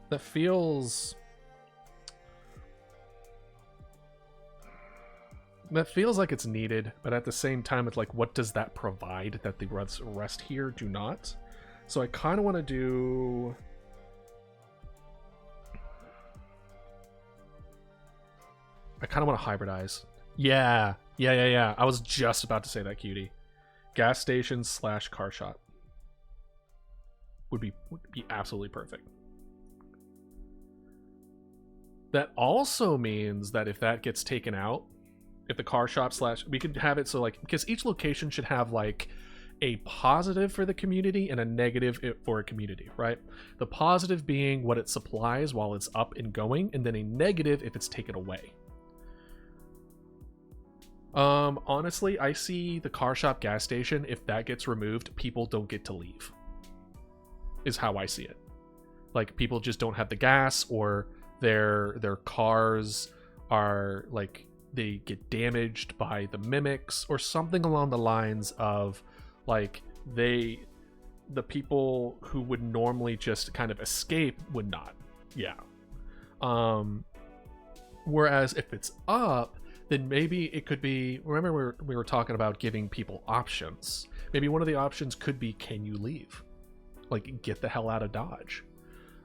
That feels... That feels like it's needed, but at the same time, it's like, what does that provide that the rest here do not? So I kind of want to do... I kind of want to hybridize. Yeah. I was just about to say that, cutie. Gas station / car shop. Would be absolutely perfect. That also means that if that gets taken out, if the car shop / we could have it so like, because each location should have like a positive for the community and a negative for a community, right? The positive being what it supplies while it's up and going, and then a negative if it's taken away. Honestly, I see the car shop gas station, if that gets removed, people don't get to leave. Is how I see it. Like, people just don't have the gas, or their cars are like, they get damaged by the mimics, or something along the lines of like, the people who would normally just kind of escape would not. Yeah. Whereas if it's up, then maybe it could be, remember we were talking about giving people options. Maybe one of the options could be, can you leave? Like, get the hell out of Dodge.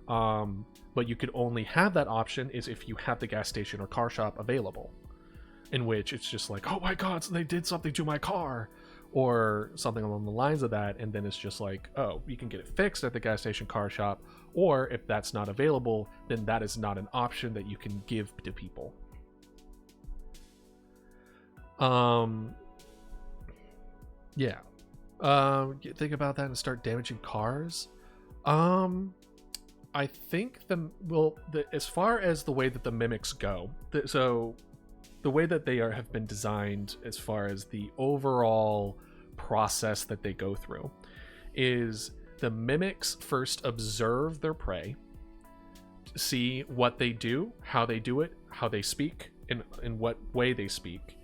But you could only have that option is if you have the gas station or car shop available, in which it's just like, oh my god, so they did something to my car, or something along the lines of that. And then it's just like, oh, you can get it fixed at the gas station, car shop, or if that's not available, then that is not an option that you can give to people. Yeah. Think about that and start damaging cars. I think as far as the way that the mimics go, so the way that they have been designed as far as the overall process that they go through is the mimics first observe their prey, see what they do, how they do it, how they speak, in what way they speak,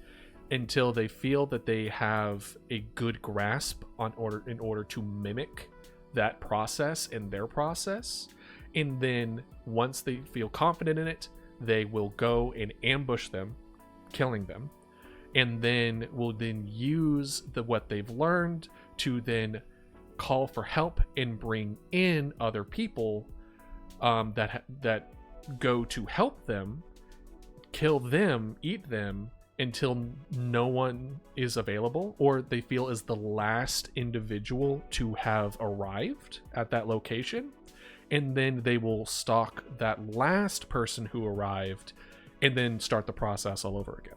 until they feel that they have a good grasp in order to mimic that process and their process. And then once they feel confident in it, they will go and ambush them, killing them, and then will then use what they've learned to then call for help and bring in other people that go to help them, kill them, eat them, until no one is available, or they feel is the last individual to have arrived at that location, and then they will stalk that last person who arrived and then start the process all over again.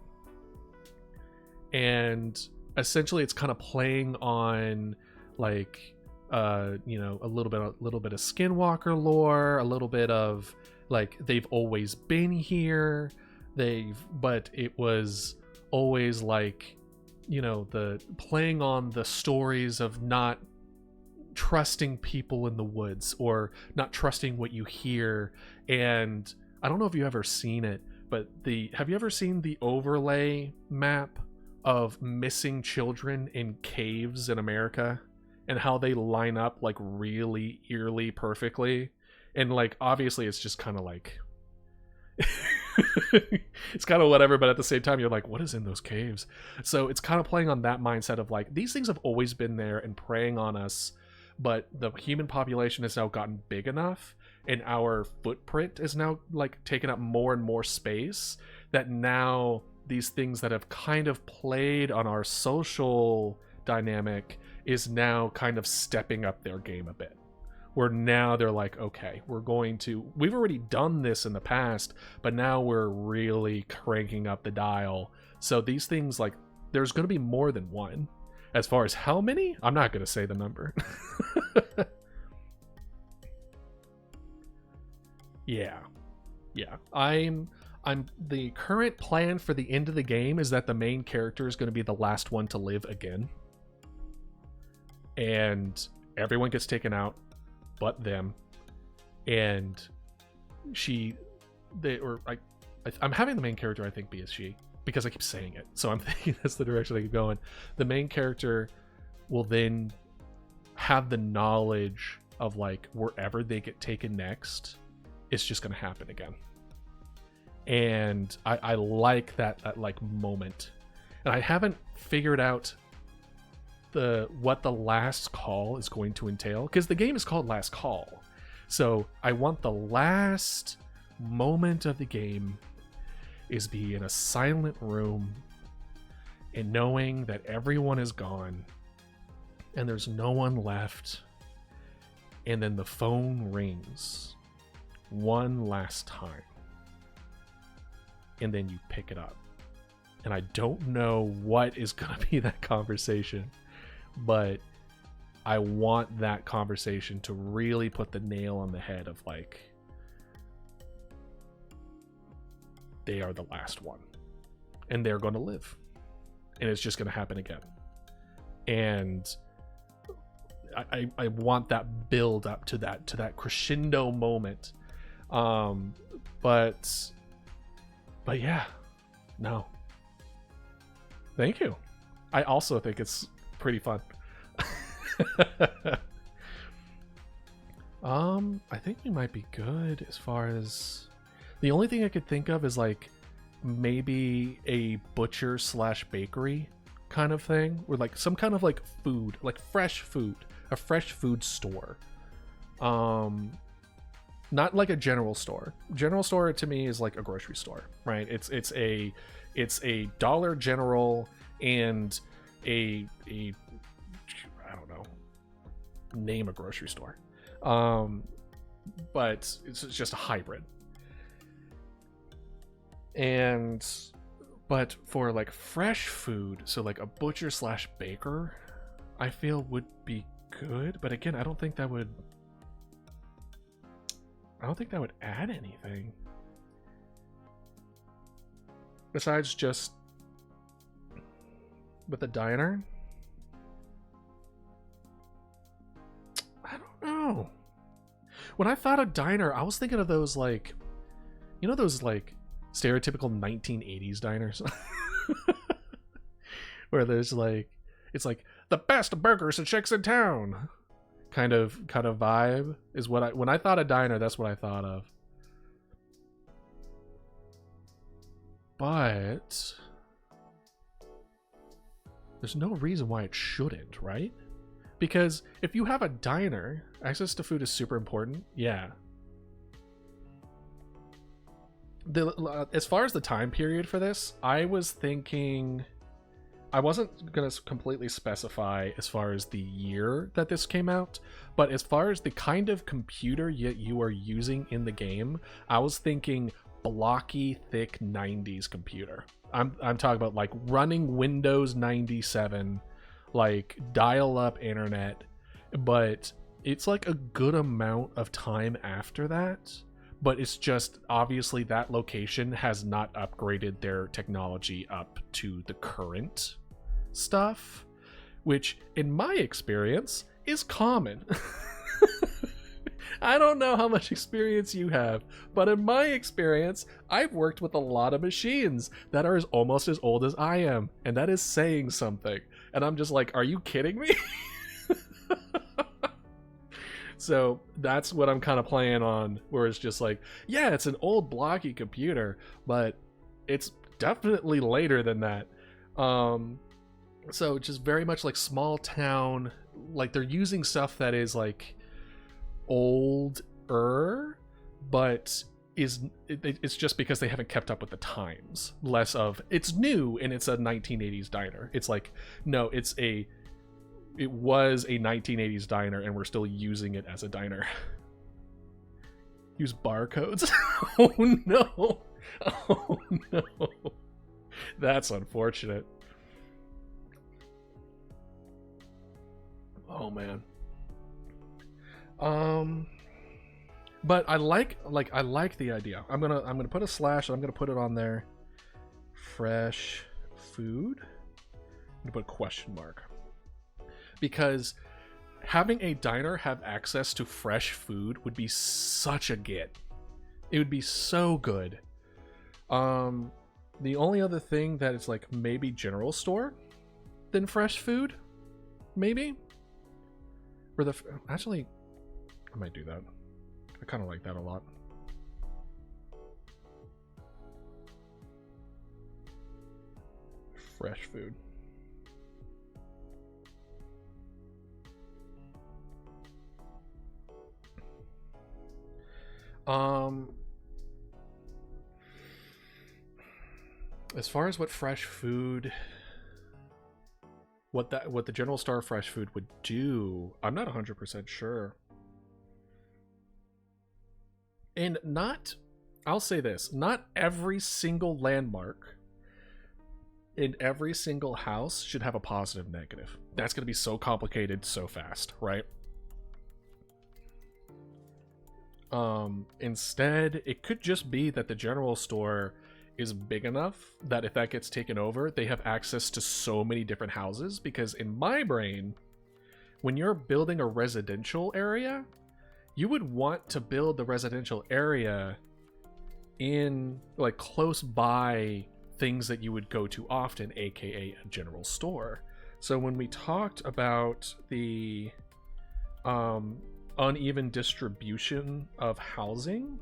And essentially it's kind of playing on like a little bit of Skinwalker lore, a little bit of like they've always been here, but it was always like, the playing on the stories of not trusting people in the woods or not trusting what you hear. And I don't know if you've ever seen it, but have you ever seen the overlay map of missing children in caves in America and how they line up like really eerily perfectly? And like, obviously it's just kind of like it's kind of whatever, but at the same time you're like, what is in those caves? So it's kind of playing on that mindset of like, these things have always been there and preying on us, but the human population has now gotten big enough and our footprint is now like taking up more and more space, that now these things that have kind of played on our social dynamic is now kind of stepping up their game a bit. Where now they're like, okay, we've already done this in the past, but now we're really cranking up the dial. So these things, like, there's going to be more than one. As far as how many, I'm not going to say the number. Yeah. I'm the current plan for the end of the game is that the main character is going to be the last one to live again. And everyone gets taken out but them, and I'm having the main character, I think, be a she. because I keep saying it, so I'm thinking that's the direction I keep going. The main character will then have the knowledge of like wherever they get taken next, it's just going to happen again. And I like that like moment. And I haven't figured out what the last call is going to entail, because the game is called Last Call. So I want the last moment of the game is be in a silent room and knowing that everyone is gone and there's no one left, and then the phone rings one last time and then you pick it up. And I don't know what is going to be that conversation, but I want that conversation to really put the nail on the head of like, they are the last one and they're going to live and it's just going to happen again. And I want that build up to that crescendo moment. But yeah, no. Thank you. I also think it's pretty fun. I think we might be good as far as the only thing I could think of is like maybe a butcher / bakery kind of thing, or like some kind of like food, like fresh food, a fresh food store. Not like a general store. General store to me is like a grocery store, right? It's a Dollar General and a I don't know, name a grocery store. But it's just a hybrid. But for like fresh food, so like a butcher / baker, I feel would be good. But again, I don't think that would add anything besides just with a diner. I don't know. When I thought of diner, I was thinking of those like, you know, those like stereotypical 1980s diners where there's like, it's like the best burgers and shakes in town kind of vibe is what when I thought of diner, that's what I thought of. But there's no reason why it shouldn't, right? Because if you have a diner, access to food is super important. Yeah. As far as the time period for this, I was thinking, I wasn't going to completely specify as far as the year that this came out, but as far as the kind of computer you are using in the game, I was thinking blocky, thick 90s computer. I'm talking about like running Windows 97, like dial-up internet, but it's like a good amount of time after that. But it's just obviously that location has not upgraded their technology up to the current stuff, which in my experience is common. I don't know how much experience you have, but in my experience, I've worked with a lot of machines that are almost as old as I am, and that is saying something. And I'm just like, are you kidding me? So that's what I'm kind of playing on, where it's just like, yeah, it's an old blocky computer, but it's definitely later than that. So just very much like small town, like they're using stuff that is like older, but it's just because they haven't kept up with the times. Less of it's new and it's a 1980s diner. It's like, no, it was a 1980s diner and we're still using it as a diner. Use barcodes. Oh no. Oh no. That's unfortunate. Oh man. But I like the idea. I'm gonna put a slash. I'm gonna put it on there. Fresh food. I'm gonna put a question mark. Because having a diner have access to fresh food would be such a get. It would be so good. The only other thing that is like maybe general store than fresh food, maybe. Or actually, I might do that. I kind of like that a lot. Fresh food. As far as what fresh food, what the general store fresh food would do, I'm not 100% sure. And I'll say this, not every single landmark in every single house should have a positive negative. That's going to be so complicated so fast, right? Instead, it could just be that the general store is big enough that if that gets taken over, they have access to so many different houses. Because in my brain, when you're building a residential area, you would want to build the residential area in like close by things that you would go to often, aka a general store. So when we talked about the uneven distribution of housing,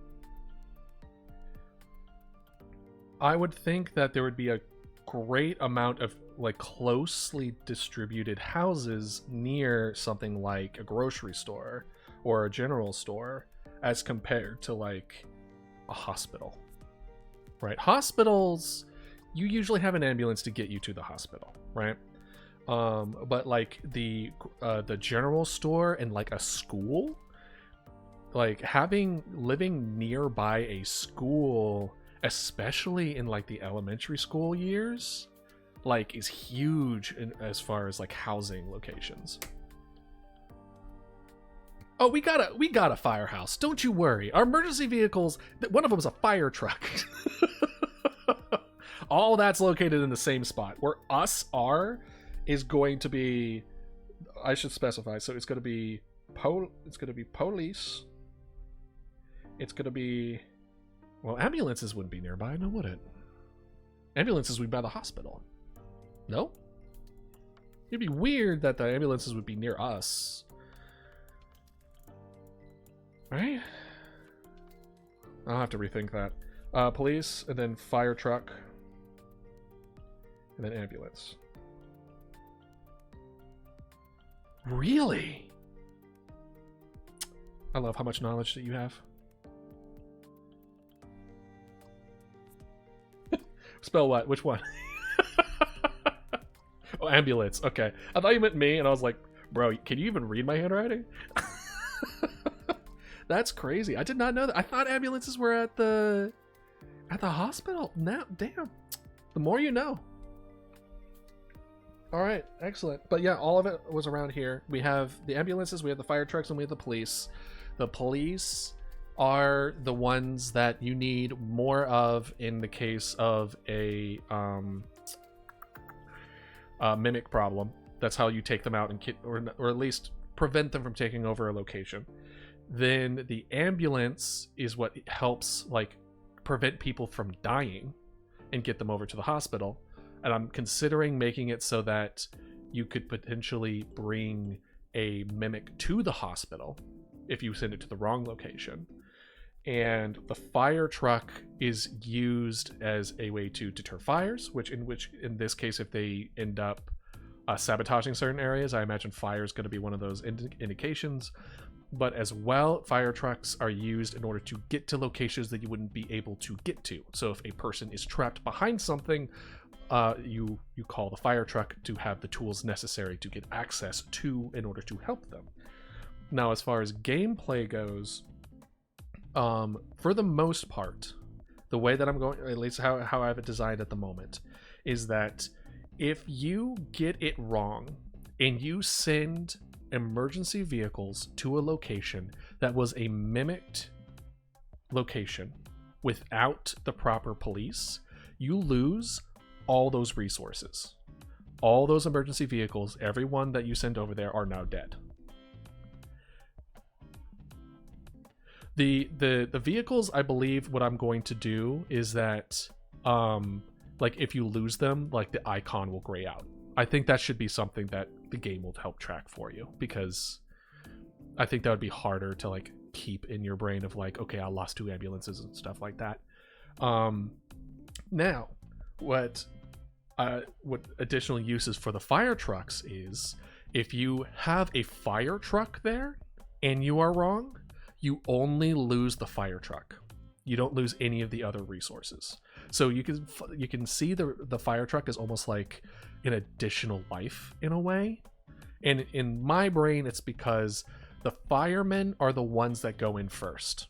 I would think that there would be a great amount of like closely distributed houses near something like a grocery store or a general store as compared to like a hospital, right? Hospitals, you usually have an ambulance to get you to the hospital, right? But like the general store and like a school, like living nearby a school, especially in like the elementary school years, like is huge as far as like housing locations. Oh, we got a firehouse. Don't you worry. Our emergency vehicles, one of them is a fire truck. All that's located in the same spot. Where us are is going to be, I should specify. So it's going to be police. It's going to be, well, ambulances wouldn't be nearby, no, would it? Ambulances would be by the hospital. No? It'd be weird that the ambulances would be near us. Right? I'll have to rethink that. Police, and then fire truck, and then ambulance. Really? I love how much knowledge that you have. Spell what? Which one? Oh, ambulance. Okay. I thought you meant me, and I was like, bro, can you even read my handwriting? That's crazy. I did not know that. I thought ambulances were at the hospital. Now, damn. The more you know. All right, excellent. But yeah, all of it was around here. We have the ambulances, we have the fire trucks, and we have the police. The police are the ones that you need more of in the case of a mimic problem. That's how you take them out and or at least prevent them from taking over a location. Then the ambulance is what helps like prevent people from dying and get them over to the hospital. And I'm considering making it so that you could potentially bring a mimic to the hospital if you send it to the wrong location. And the fire truck is used as a way to deter fires, which in this case, if they end up sabotaging certain areas, I imagine fire is going to be one of those indications. But as well, fire trucks are used in order to get to locations that you wouldn't be able to get to. So if a person is trapped behind something, you call the fire truck to have the tools necessary to get access to in order to help them. Now, as far as gameplay goes, for the most part, the way that I'm going, at least how I have it designed at the moment, is that if you get it wrong and you send emergency vehicles to a location that was a mimicked location without the proper police, you lose all those resources. All those emergency vehicles, everyone that you send over there are now dead. The vehicles, I believe what I'm going to do is that like if you lose them, like the icon will gray out. I think that should be something that the game will help track for you, because I think that would be harder to like keep in your brain of like, okay, I lost 2 ambulances and stuff like that. Now, what additional uses for the fire trucks is, if you have a fire truck there and you are wrong, you only lose the fire truck. You don't lose any of the other resources. So you can see the fire truck is almost like an additional life in a way. And in my brain, it's because the firemen are the ones that go in first.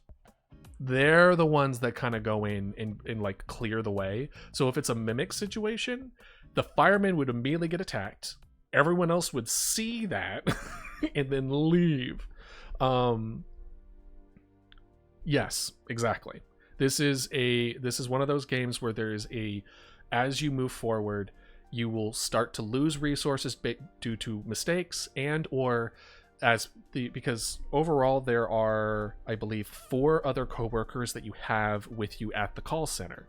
They're the ones that kind of go in and like clear the way. So if it's a mimic situation, the firemen would immediately get attacked. Everyone else would see that and then leave. Yes, exactly. This is one of those games where there is as you move forward, you will start to lose resources due to mistakes because overall there are, I believe, 4 other coworkers that you have with you at the call center.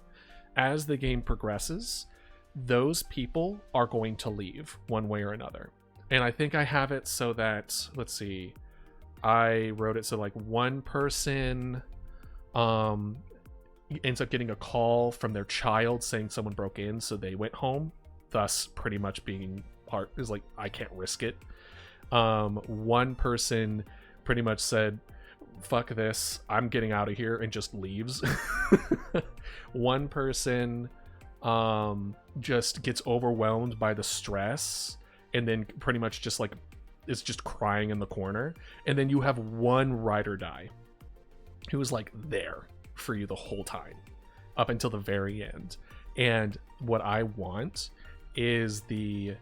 As the game progresses, those people are going to leave one way or another. And I think I have it so that, let's see, I wrote it so like one person ends up getting a call from their child saying someone broke in, so they went home, thus pretty much being part is like, I can't risk it. One person pretty much said, fuck this, I'm getting out of here, and just leaves. One person just gets overwhelmed by the stress and then pretty much just like is just crying in the corner. And then you have one ride or die who was like there for you the whole time up until the very end. And what I want is the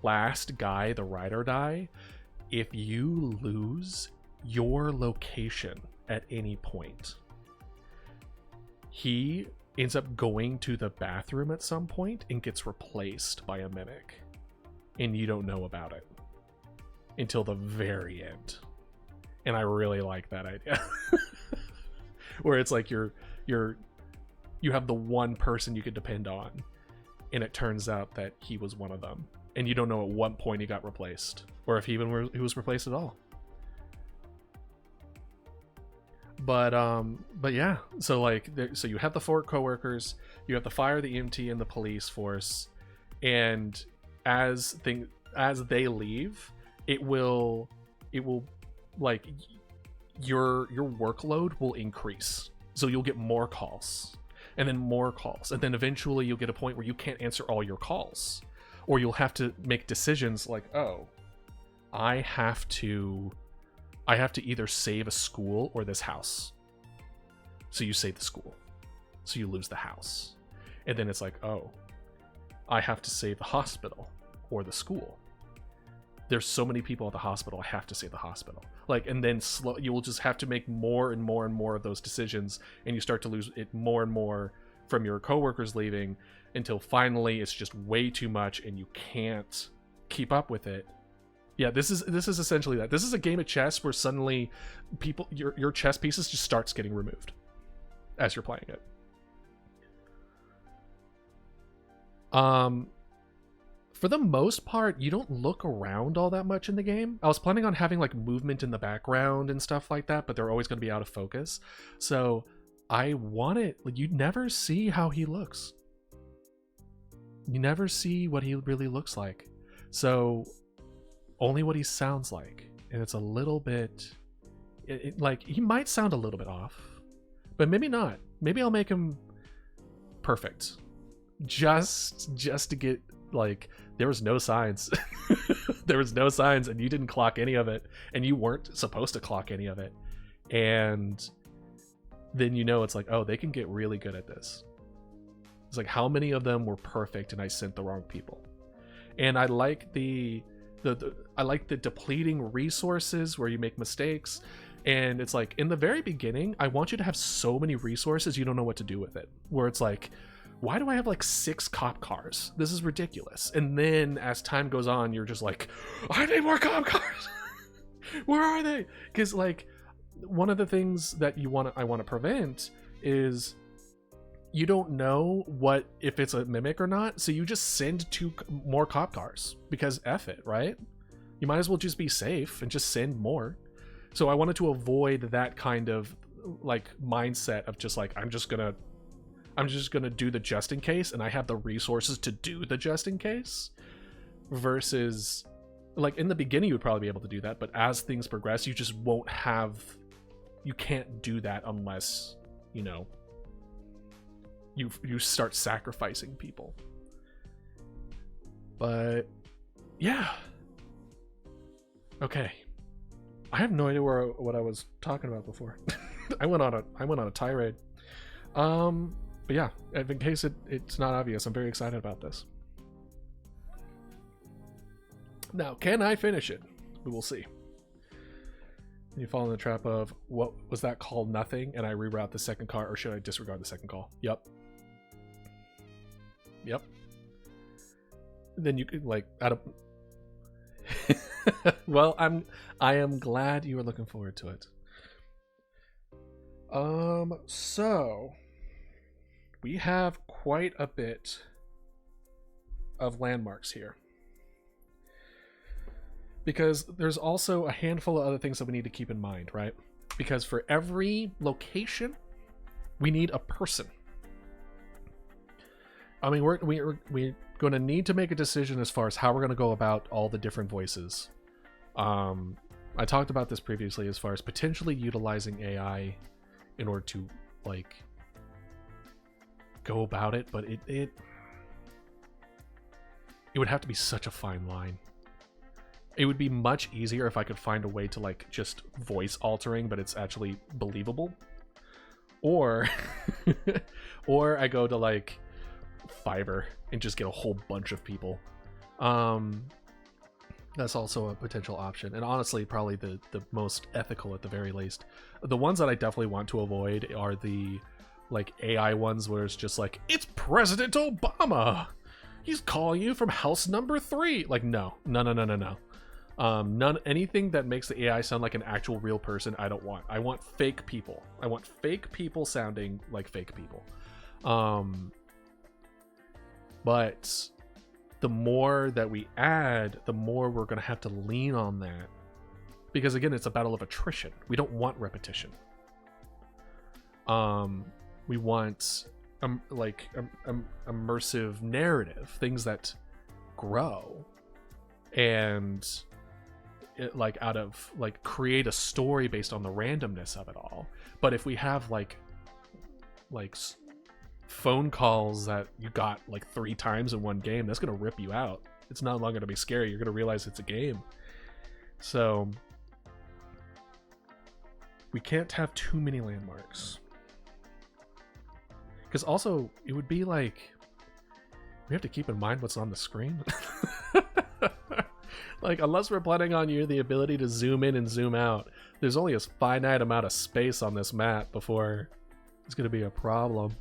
last guy, the ride or die, if you lose your location at any point, he ends up going to the bathroom at some point and gets replaced by a mimic, and you don't know about it until the very end. And I really like that idea. Where it's like you have the one person you could depend on, and it turns out that he was one of them, and you don't know at what point he got replaced, or if he was replaced at all. But yeah, so like, so you have the 4 coworkers, you have the fire, the EMT, and the police force, and as they leave, it will like your workload will increase, so you'll get more calls and then more calls, and then eventually you'll get a point where you can't answer all your calls, or you'll have to make decisions like, oh, I have to either save a school or this house. So you save the school, so you lose the house. And then it's like, oh, I have to save the hospital or the school. There's so many people at the hospital, I have to save the hospital. Like, and then you will just have to make more and more and more of those decisions, and you start to lose it more and more from your coworkers leaving, until finally it's just way too much and you can't keep up with it. Yeah, this is essentially that. This is a game of chess where suddenly your chess pieces just starts getting removed as you're playing it. For the most part, you don't look around all that much in the game. I was planning on having like movement in the background and stuff like that, but they're always going to be out of focus. So I want it, like, you never see how he looks. You never see what he really looks like. So only what he sounds like. And it's a little bit, like, he might sound a little bit off, but maybe not. Maybe I'll make him perfect. Just to get, like, there was no signs. There was no signs, and you didn't clock any of it, and you weren't supposed to clock any of it. And then you know it's like, oh, they can get really good at this. It's like, how many of them were perfect and I sent the wrong people? And I like I like the depleting resources where you make mistakes. And it's like, in the very beginning, I want you to have so many resources you don't know what to do with it. Where it's like, why do I have like 6 cop cars? This is ridiculous. And then as time goes on, you're just like, I need more cop cars. Where are they? Because like, one of the things that I want to prevent is you don't know what if it's a mimic or not, so you just send more cop cars because F it, right? You might as well just be safe and just send more. So I wanted to avoid that kind of like mindset of just like I'm just gonna do the just in case, and I have the resources to do the just in case, versus like in the beginning you would probably be able to do that, but as things progress you just won't have, you can't do that unless you start sacrificing people. But yeah, okay, I have no idea what I was talking about before. I went on a tirade. But yeah, in case it's not obvious, I'm very excited about this. Now, can I finish it? We will see. You fall in the trap of, what was that called? Nothing, and I reroute the second call, or should I disregard the second call? Yep. Then you could like out of well, I am glad you were looking forward to it. So we have quite a bit of landmarks here, because there's also a handful of other things that we need to keep in mind, right? Because for every location, we need a person. I mean, we're going to need to make a decision as far as how we're going to go about all the different voices. I talked about this previously as far as potentially utilizing AI in order to like go about it, but it would have to be such a fine line. It would be much easier if I could find a way to like just voice altering, but it's actually believable. Or or I go to like Fiverr and just get a whole bunch of people. That's also a potential option, and honestly probably the most ethical at the very least. The ones that I definitely want to avoid are the like AI ones where it's just like, it's President Obama, he's calling you from house number 3. Like no. None, anything that makes the AI sound like an actual real person I don't want. I want fake people. I want fake people sounding like fake people. But the more that we add, the more we're going to have to lean on that. Because again, it's a battle of attrition. We don't want repetition. We want immersive narrative, things that grow and it, like out of like create a story based on the randomness of it all. But if we have like phone calls that you got like 3 times in one game, that's gonna rip you out. It's not long gonna be scary. You're gonna realize it's a game. So we can't have too many landmarks, because also it would be like we have to keep in mind what's on the screen. Like, unless we're planning on the ability to zoom in and zoom out, there's only a finite amount of space on this map before it's going to be a problem.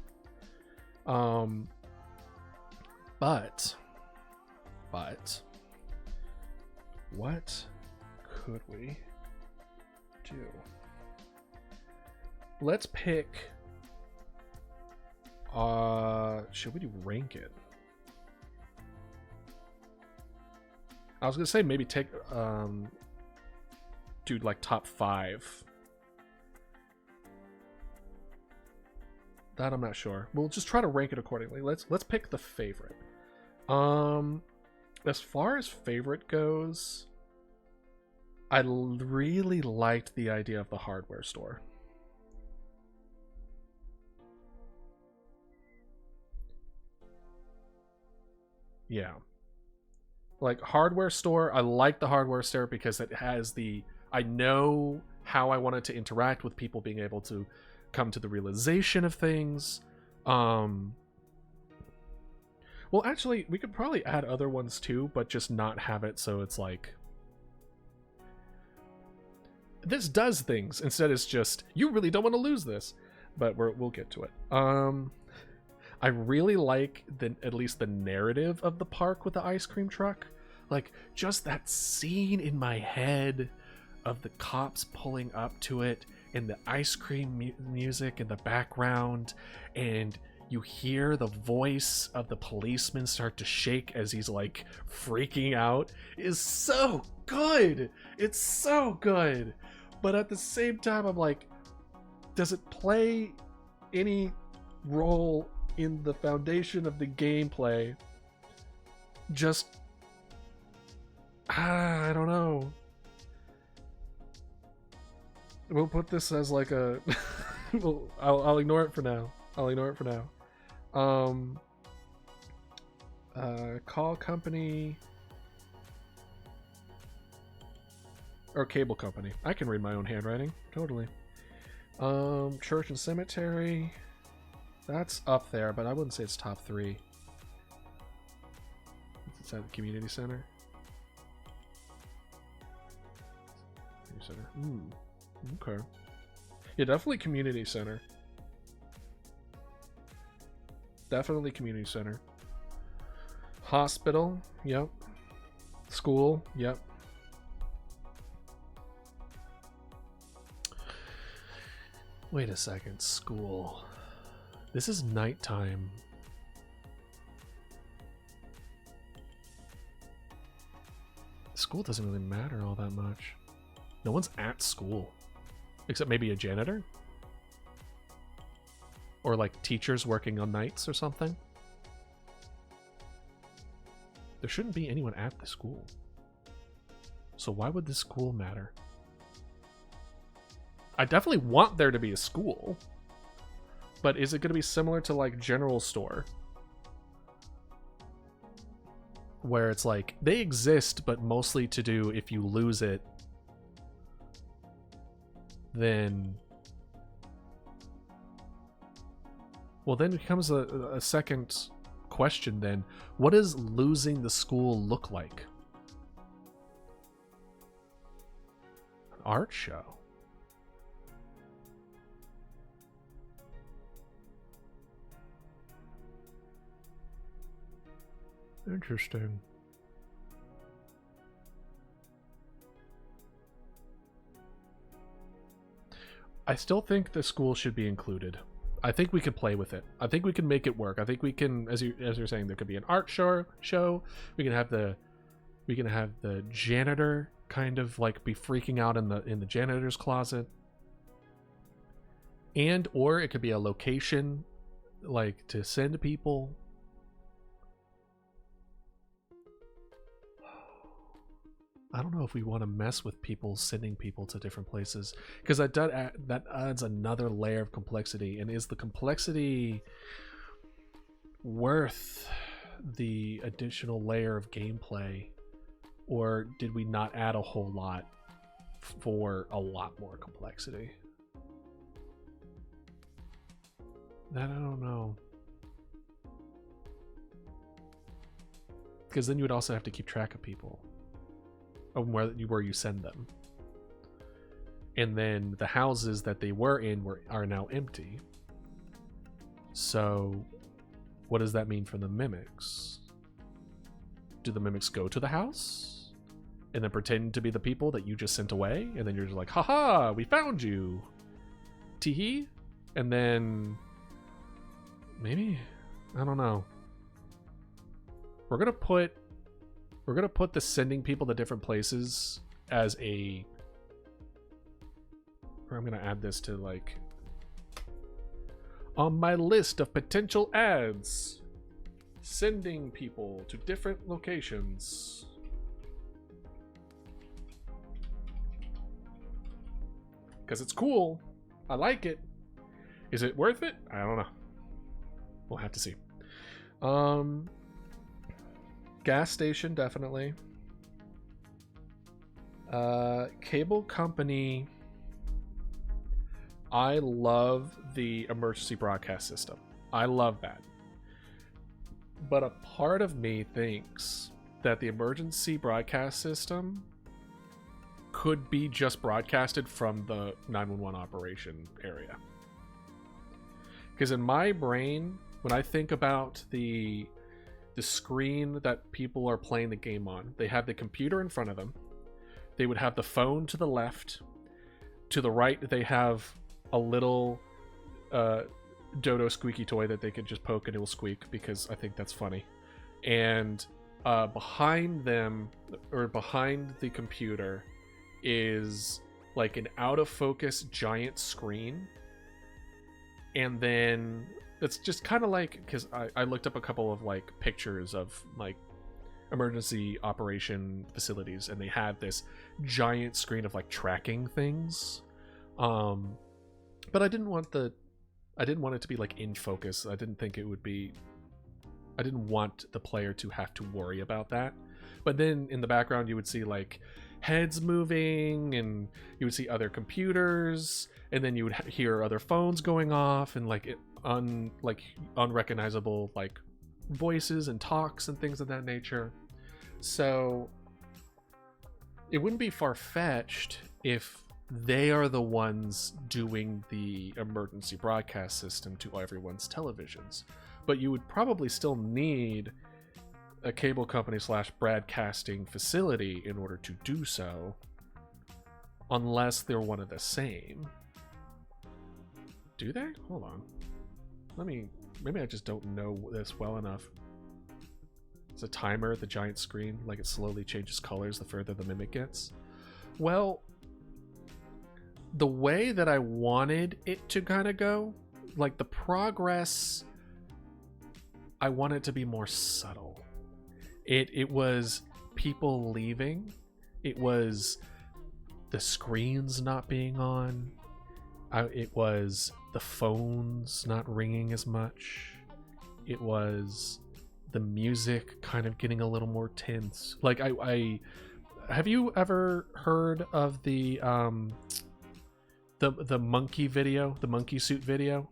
But what could we do? Let's pick, should we do rank it? I was gonna say maybe take do like top 5. That I'm not sure. We'll just try to rank it accordingly. Let's pick the favorite. As far as favorite goes, I really liked the idea of the hardware store. Yeah. Like hardware store, I like the hardware store because it has I know how I want it to interact with people being able to come to the realization of things. Well, actually, we could probably add other ones too, but just not have it so it's like this does things. Instead, it's just, you really don't want to lose this. But we'll get to it. I really like at least the narrative of the park with the ice cream truck. Like, just that scene in my head of the cops pulling up to it and the ice cream music in the background, and you hear the voice of the policeman start to shake as he's like freaking out is so good. It's so good. But at the same time, I'm like, does it play any role in the foundation of the gameplay? Just, I don't know. We'll put this as like a well, I'll ignore it for now. Call company or cable company. I can read my own handwriting, totally. Church and cemetery, that's up there, but I wouldn't say it's top 3. It's at the community center. Okay. Yeah, definitely community center. Definitely community center. Hospital, yep. School, yep. Wait a second, school. This is nighttime. School doesn't really matter all that much. No one's at school. Except maybe a janitor? Or like teachers working on nights or something? There shouldn't be anyone at the school. So why would the school matter? I definitely want there to be a school. But is it going to be similar to like general store? Where it's like, they exist, but mostly to do if you lose it, then... Well, then becomes a second question then. What does losing the school look like? An art show. Interesting. I still think the school should be included. I think we could play with it. I think we can make it work. I think we can, as you're saying, there could be an art show. We can have the janitor kind of like be freaking out in the janitor's closet. And or it could be a location like to send people. I don't know if we want to mess with people sending people to different places, because that adds another layer of complexity. And is the complexity worth the additional layer of gameplay, or did we not add a whole lot for a lot more complexity? That I don't know. Because then you would also have to keep track of people. Of where you send them, and then the houses that they were in are now empty. So, what does that mean for the mimics? Do the mimics go to the house and then pretend to be the people that you just sent away, and then you're just like, haha, we found you, teehee, and then maybe, I don't know. We're gonna put the sending people to different places as a... Or I'm going to add this to like... On my list of potential ads. Sending people to different locations. Because it's cool. I like it. Is it worth it? I don't know. We'll have to see. Gas station, definitely. Cable company. I love the emergency broadcast system. I love that. But a part of me thinks that the emergency broadcast system could be just broadcasted from the 911 operation area. Because in my brain, when I think about the screen that people are playing the game on, they have the computer in front of them. They would have the phone to the left. To the right, they have a little dodo squeaky toy that they could just poke and it will squeak, because I think that's funny. And behind them, or behind the computer, is like an out of focus giant screen. And then it's just kind of like, because I looked up a couple of like pictures of like emergency operation facilities, and they had this giant screen of like tracking things. But I didn't want it to be like in focus. I didn't want the player to have to worry about that. But then in the background you would see like heads moving, and you would see other computers, and then you would hear other phones going off, and like unrecognizable like voices and talks and things of that nature. So it wouldn't be far-fetched if they are the ones doing the emergency broadcast system to everyone's televisions. But you would probably still need a cable company / broadcasting facility in order to do so, unless they're one of the same. Do they? Hold on. Maybe I just don't know this well enough. It's a timer, the giant screen, like it slowly changes colors the further the mimic gets. Well, the way that I wanted it to kind of go, like the progress, I want it to be more subtle. It was people leaving. It was the screens not being on. It was the phones not ringing as much. It was the music kind of getting a little more tense. Like I have you ever heard of the monkey video, the monkey suit video?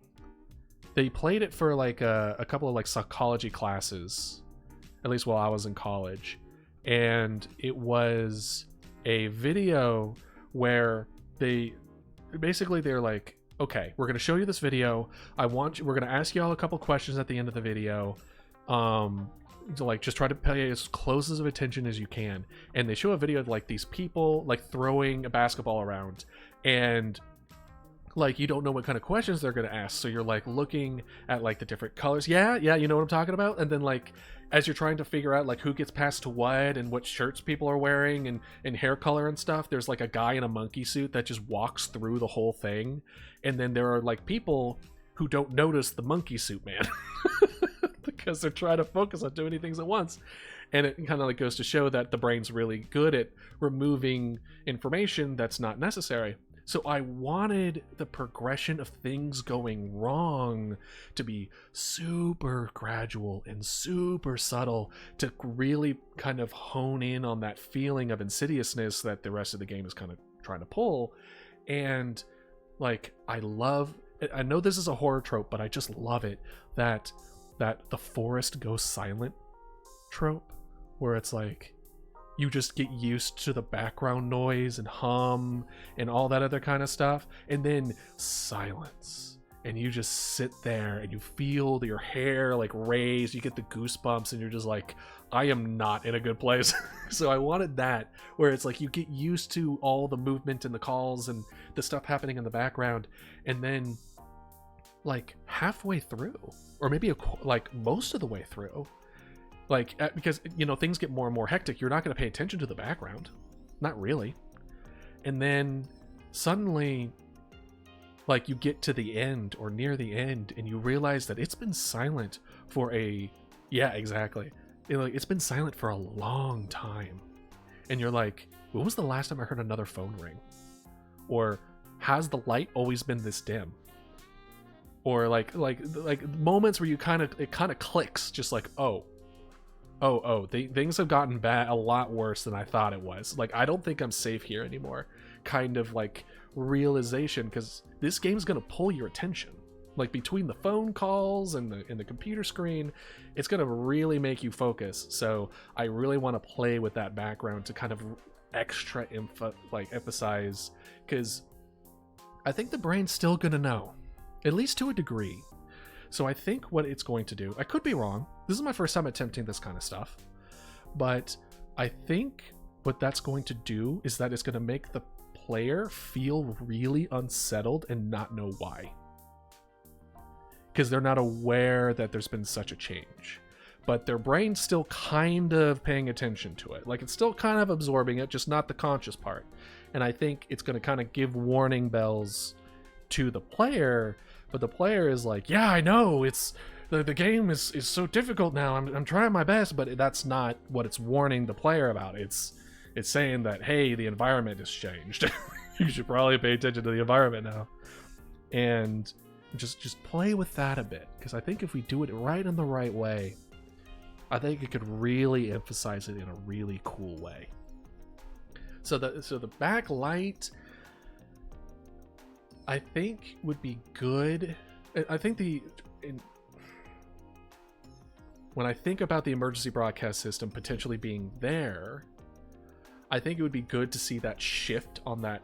They played it for like a couple of like psychology classes, at least while I was in college. And it was a video where they're like, okay, we're going to show you this video. We're going to ask you all a couple questions at the end of the video. To like just try to pay as close of attention as you can. And they show a video of like these people like throwing a basketball around, and like you don't know what kind of questions they're going to ask, so you're like looking at like the different colors. Yeah, you know what I'm talking about. And then like as you're trying to figure out like who gets passed to what and what shirts people are wearing and hair color and stuff, there's like a guy in a monkey suit that just walks through the whole thing. And then there are like people who don't notice the monkey suit man because they're trying to focus on too many things at once. And it kind of like goes to show that the brain's really good at removing information that's not necessary. So I wanted the progression of things going wrong to be super gradual and super subtle, to really kind of hone in on that feeling of insidiousness that the rest of the game is kind of trying to pull. And like I know this is a horror trope, but I just love it that the forest goes silent trope, where it's like you just get used to the background noise and hum and all that other kind of stuff, and then silence, and you just sit there and you feel your hair like raise, you get the goosebumps, and you're just like, I am not in a good place. So I wanted that, where it's like you get used to all the movement and the calls and the stuff happening in the background, and then like halfway through, or maybe like most of the way through, like because you know things get more and more hectic, you're not going to pay attention to the background, not really. And then suddenly like you get to the end or near the end, and you realize that it's been silent for it's been silent for a long time. And you're like, when was the last time I heard another phone ring? Or has the light always been this dim? Or like moments where it kind of clicks, just like, things have gotten bad, a lot worse than I thought it was. Like, I don't think I'm safe here anymore. Kind of like realization, because this game's gonna pull your attention. Like between the phone calls and the computer screen, it's gonna really make you focus. So I really want to play with that background to kind of extra emphasize, because I think the brain's still gonna know, at least to a degree. So I think what it's going to do, I could be wrong, this is my first time attempting this kind of stuff, but I think what that's going to do is that it's going to make the player feel really unsettled and not know why. because they're not aware that there's been such a change. But their brain's still kind of paying attention to it. Like, it's still kind of absorbing it, just not the conscious part. And I think it's going to kind of give warning bells to the player, but the player is like, yeah, I know, it's the game is so difficult now. I'm trying my best, but that's not what it's warning the player about. It's saying that, hey, the environment has changed. You should probably pay attention to the environment now. And just play with that a bit, because I think if we do it right in the right way, I think it could really emphasize it in a really cool way. So the backlight, I think, would be good. I think when I think about the emergency broadcast system potentially being there, I think it would be good to see that shift on that.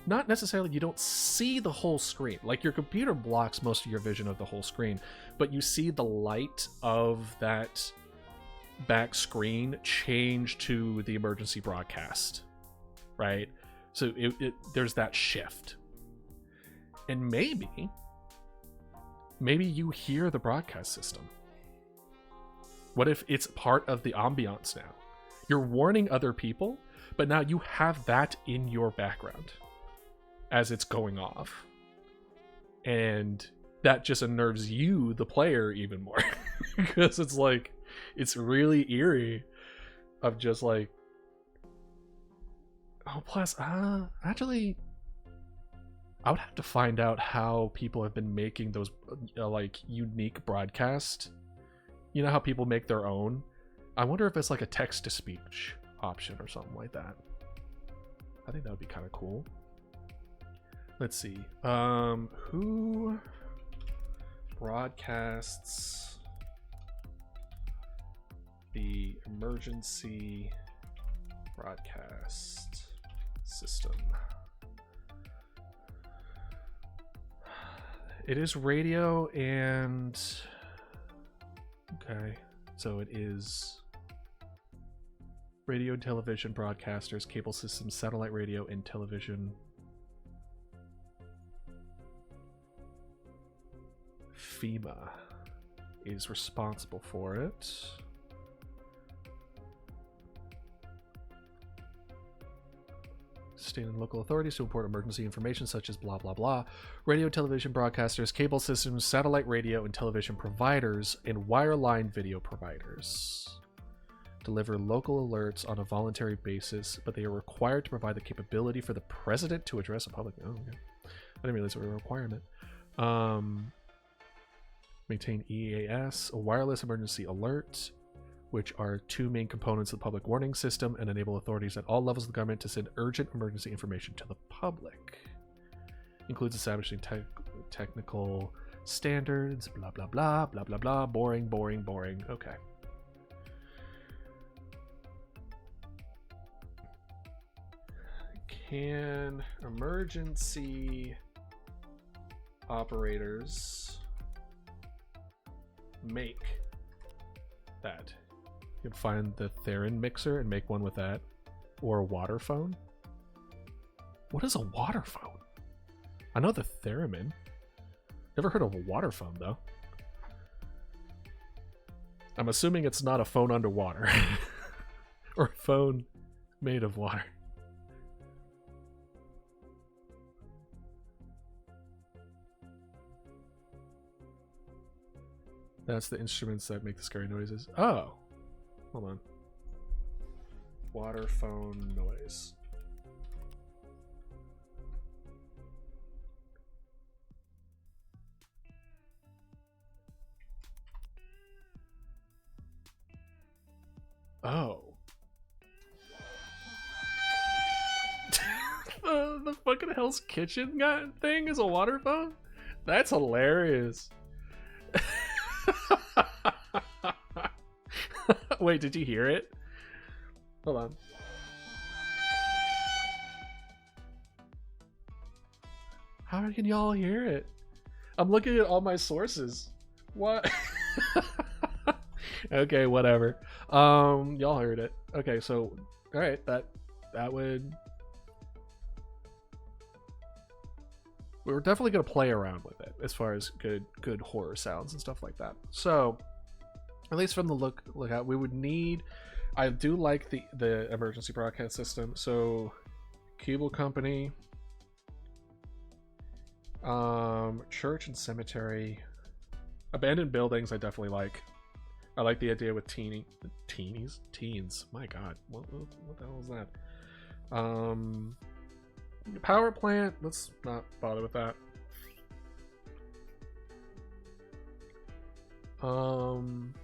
Not necessarily, you don't see the whole screen. Like, your computer blocks most of your vision of the whole screen, but you see the light of that back screen change to the emergency broadcast, right? So there's that shift. And maybe you hear the broadcast system. What if it's part of the ambiance now? You're warning other people, but now you have that in your background as it's going off. And that just unnerves you, the player, even more. Because it's like, it's really eerie of just like, oh, plus, actually, I would have to find out how people have been making those like unique broadcast. You know how people make their own? I wonder if it's like a text to speech option or something like that. I think that would be kind of cool. Let's see. Who broadcasts the emergency broadcast system? It is radio and... Okay, so it is radio and television broadcasters, cable systems, satellite radio, and television. FEMA is responsible for it. State and local authorities to report emergency information such as blah blah blah. Radio, television broadcasters, cable systems, satellite radio and television providers, and wireline video providers deliver local alerts on a voluntary basis, but they are required to provide the capability for the president to address a public... Oh, okay. I didn't realize it was a requirement. Maintain EAS, a wireless emergency alert, which are two main components of the public warning system, and enable authorities at all levels of the government to send urgent emergency information to the public. Includes establishing technical standards, blah, blah, blah, blah, blah, blah, boring, boring, boring. Okay. Can emergency operators make that? You can find the Theron mixer and make one with that. Or a water phone. What is a water phone? I know the theremin. Never heard of a water phone, though. I'm assuming it's not a phone underwater. Or a phone made of water. That's the instruments that make the scary noises. Oh. Hold on. Water phone noise. Oh. The fucking Hell's Kitchen thing is a water phone? That's hilarious. Wait, did you hear it? Hold on. How can y'all hear it? I'm looking at all my sources. What? Okay, whatever. Y'all heard it. Okay, so all right, that would... we're definitely going to play around with it as far as good horror sounds and stuff like that. So at least from the lookout, we would need, I do like the emergency broadcast system. So cable company, church and cemetery, abandoned buildings I definitely like. I like the idea with teens. My god, what the hell is that? Power plant, let's not bother with that. I'm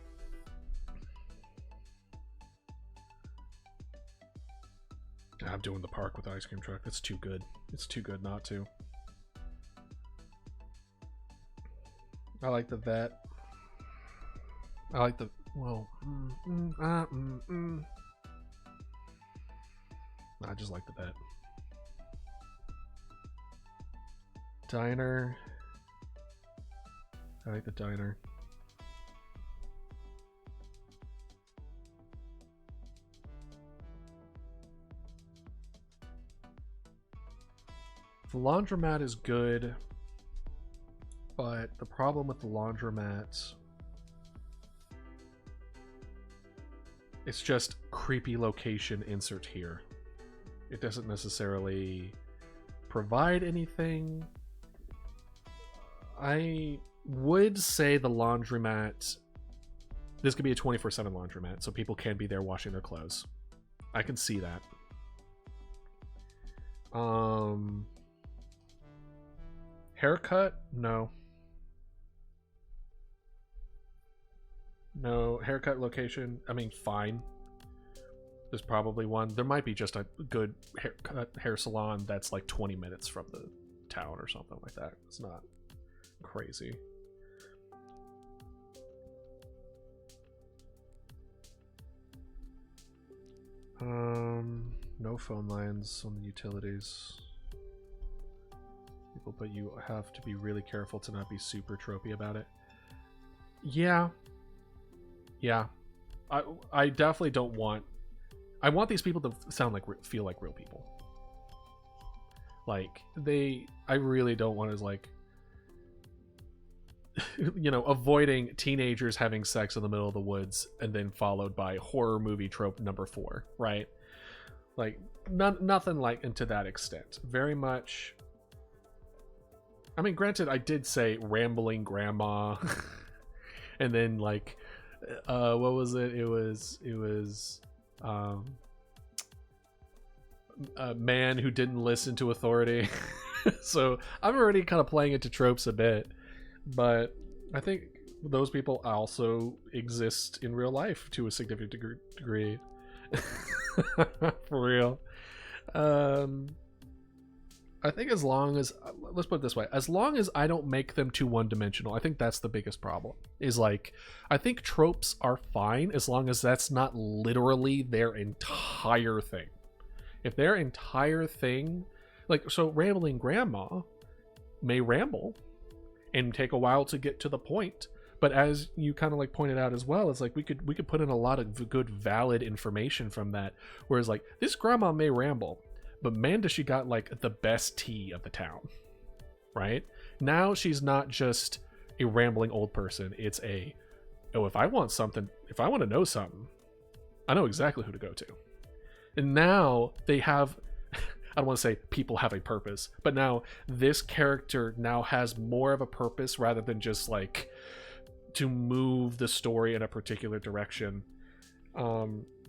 doing the park with the ice cream truck. That's too good. It's too good not to. I like the vet. I like the, well, I just like the vet. Diner. I like the diner. The laundromat is good, but the problem with the laundromat, it's just creepy location, insert here. It doesn't necessarily provide anything. I would say the laundromat, this could be a 24/7 laundromat, so people can be there washing their clothes. I can see that. Haircut? No. No. Haircut location? I mean, fine. There's probably one. There might be just a good hair salon that's like 20 minutes from the town or something like that. It's not crazy. No phone lines on the utilities. But you have to be really careful to not be super tropey about it. Yeah. I definitely don't want, I want these people to sound like, feel like real people. Like I really don't want to, like, you know, avoiding teenagers having sex in the middle of the woods and then followed by horror movie trope number 4, right? Like nothing like into that extent. Very much, I mean, granted, I did say rambling grandma, and then like, what was it? It was a man who didn't listen to authority. So I'm already kind of playing into tropes a bit, but I think those people also exist in real life to a significant degree. For real. I think as long as, let's put it this way, as long as I don't make them too one-dimensional, I think that's the biggest problem. Is like, I think tropes are fine as long as that's not literally their entire thing. If their entire thing, like, so rambling grandma may ramble and take a while to get to the point, but as you kind of like pointed out as well, it's like we could put in a lot of good valid information from that, whereas like this grandma may ramble, but man, does she got like the best tea of the town, right? Now she's not just a rambling old person. It's a, oh, if I want something, if I want to know something, I know exactly who to go to. And now they have, I don't want to say people have a purpose, but now this character now has more of a purpose rather than just like to move the story in a particular direction.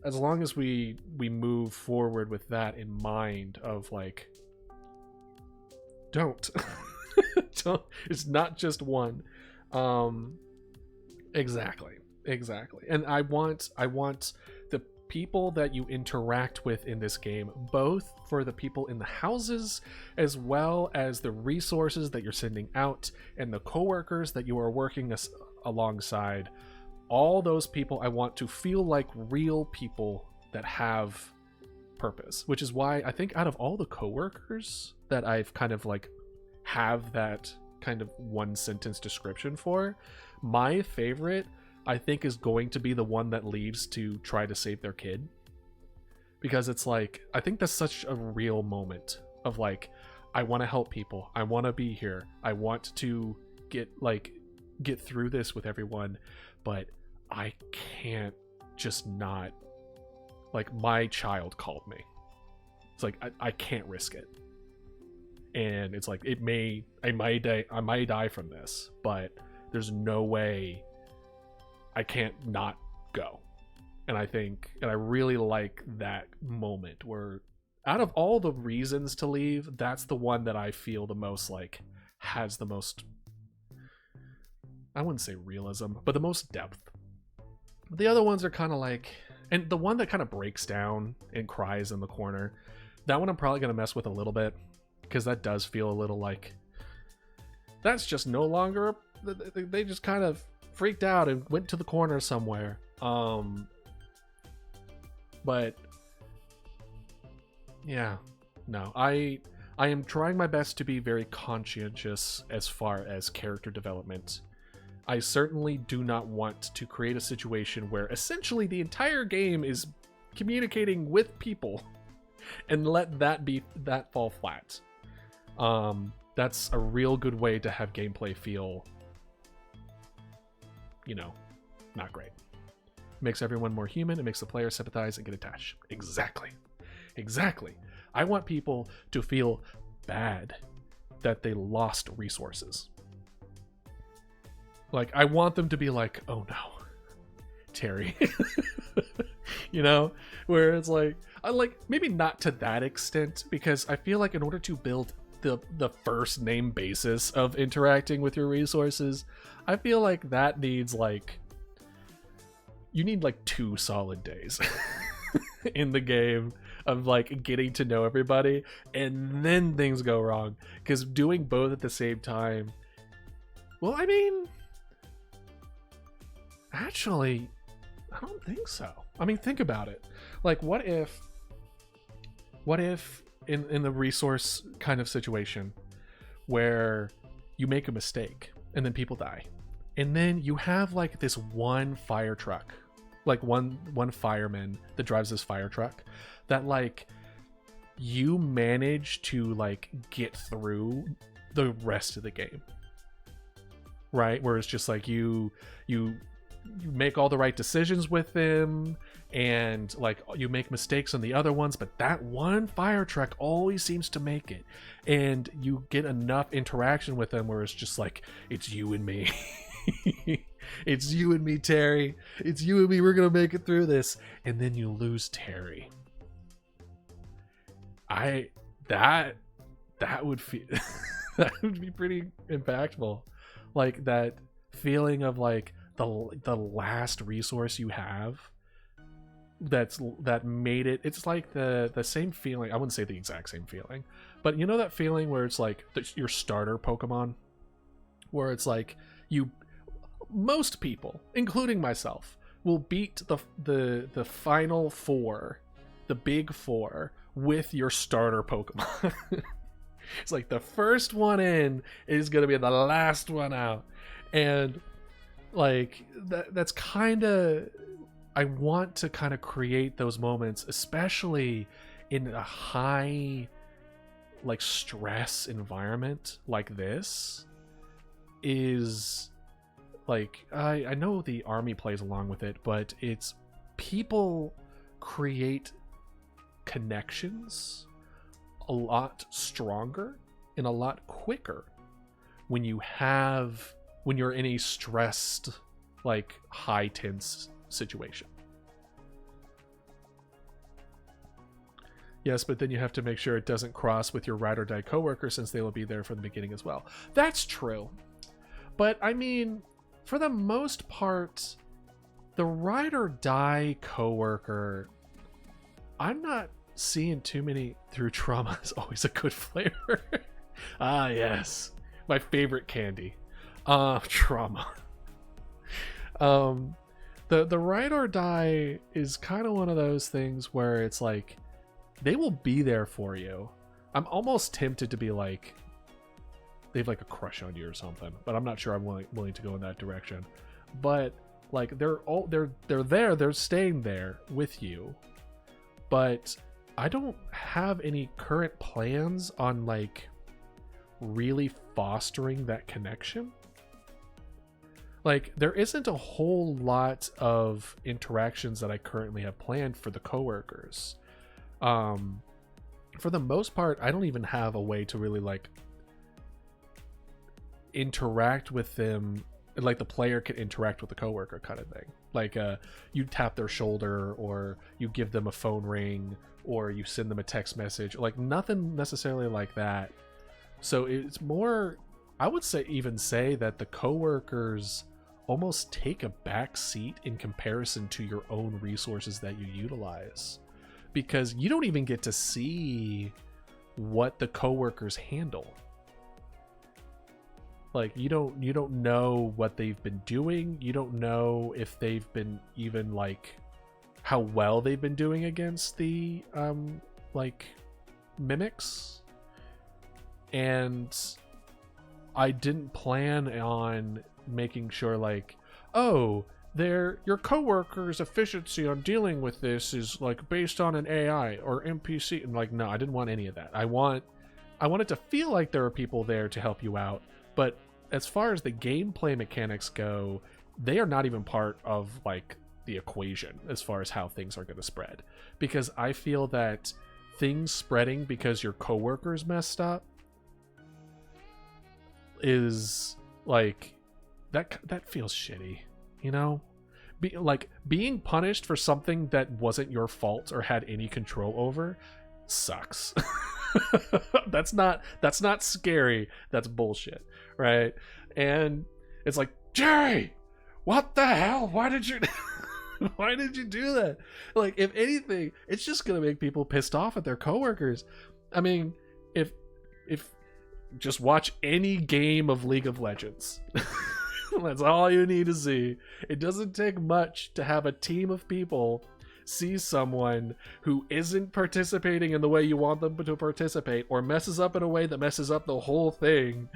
As long as we move forward with that in mind of like, don't it's not just one. Exactly. And I want the people that you interact with in this game, both for the people in the houses as well as the resources that you're sending out and the coworkers that you are working alongside, all those people I want to feel like real people that have purpose, which is why I think out of all the coworkers that I've kind of like have that kind of one sentence description for, my favorite I think is going to be the one that leaves to try to save their kid, because it's like, I think that's such a real moment of like, I want to help people. I want to be here. I want to get through this with everyone, but I can't just not, like, my child called me. It's like I can't risk it. And it's like I might die from this, but there's no way I can't not go. And I really like that moment where, out of all the reasons to leave, that's the one that I feel the most like has the most, I wouldn't say realism, but the most depth. The other ones are kind of like, and the one that kind of breaks down and cries in the corner, that one I'm probably going to mess with a little bit, because that does feel a little like, that's just no longer, they just kind of freaked out and went to the corner somewhere. But yeah, no, I am trying my best to be very conscientious as far as character development. I certainly do not want to create a situation where essentially the entire game is communicating with people and let that fall flat. That's a real good way to have gameplay feel, not great. It makes everyone more human. It makes the player sympathize and get attached. Exactly. I want people to feel bad that they lost resources. Like, I want them to be like, oh no, Terry. Where it's like, I like, maybe not to that extent, because I feel like in order to build the first name basis of interacting with your resources, I feel like that needs you need 2 solid days in the game of getting to know everybody, and then things go wrong, because doing both at the same time, well, I mean, actually, I don't think so. I mean, think about it. What if in the resource kind of situation where you make a mistake and then people die, and then you have this one fire truck, one fireman that drives this fire truck that you manage to get through the rest of the game, right? Where it's just you make all the right decisions with them, and you make mistakes on the other ones, but that one fire truck always seems to make it, and you get enough interaction with them where it's just it's you and me. It's you and me, Terry. It's you and me. We're gonna make it through this. And then you lose Terry. That would feel that would be pretty impactful. That feeling of the last resource you have that made it. It's the same feeling. I wouldn't say the exact same feeling, but that feeling where it's your starter Pokemon, where it's most people, including myself, will beat the final 4, the big 4, with your starter Pokemon. It's the first one in is gonna be the last one out, and that's kind of, I want to kind of create those moments, especially in a high stress environment like this. Is I know the army plays along with it, but it's people create connections a lot stronger and a lot quicker when you're in a stressed, high tense situation. Yes, but then you have to make sure it doesn't cross with your ride or die coworker, since they will be there from the beginning as well. That's true. But I mean, for the most part, the ride or die coworker, I'm not seeing too many. Through trauma is always a good flavor. Ah, yes. My favorite candy. Trauma. The ride or die is kind of one of those things where it's they will be there for you. I'm almost tempted to be they have a crush on you or something, but I'm not sure I'm willing to go in that direction. But they're there, they're staying there with you. But I don't have any current plans on really fostering that connection. Like, there isn't a whole lot of interactions that I currently have planned for the coworkers. For the most part, I don't even have a way to really like interact with them, like the player can interact with the coworker kind of thing. Like you tap their shoulder, or you give them a phone ring, or you send them a text message, like nothing necessarily like that. So it's more, I would say that the coworkers almost take a back seat in comparison to your own resources that you utilize, because you don't even get to see what the coworkers handle. Like you don't know what they've been doing. You don't know if they've been even like how well they've been doing against the like mimics. And I didn't plan on making sure like, oh, your coworker's efficiency on dealing with this is like based on an AI or NPC. And like, no, I didn't want any of that. I want it to feel like there are people there to help you out. But as far as the gameplay mechanics go, they are not even part of like the equation as far as how things are going to spread. Because I feel that things spreading because your coworkers messed up is like that feels shitty, you know? Being punished for something that wasn't your fault or had any control over sucks. That's not scary. That's bullshit, right? And it's like, Jerry, what the hell? Why did you why did you do that? Like, if anything, it's just gonna make people pissed off at their coworkers. I mean, if just watch any game of League of Legends. That's all you need to see. It doesn't take much to have a team of people see someone who isn't participating in the way you want them to participate, or messes up in a way that messes up the whole thing,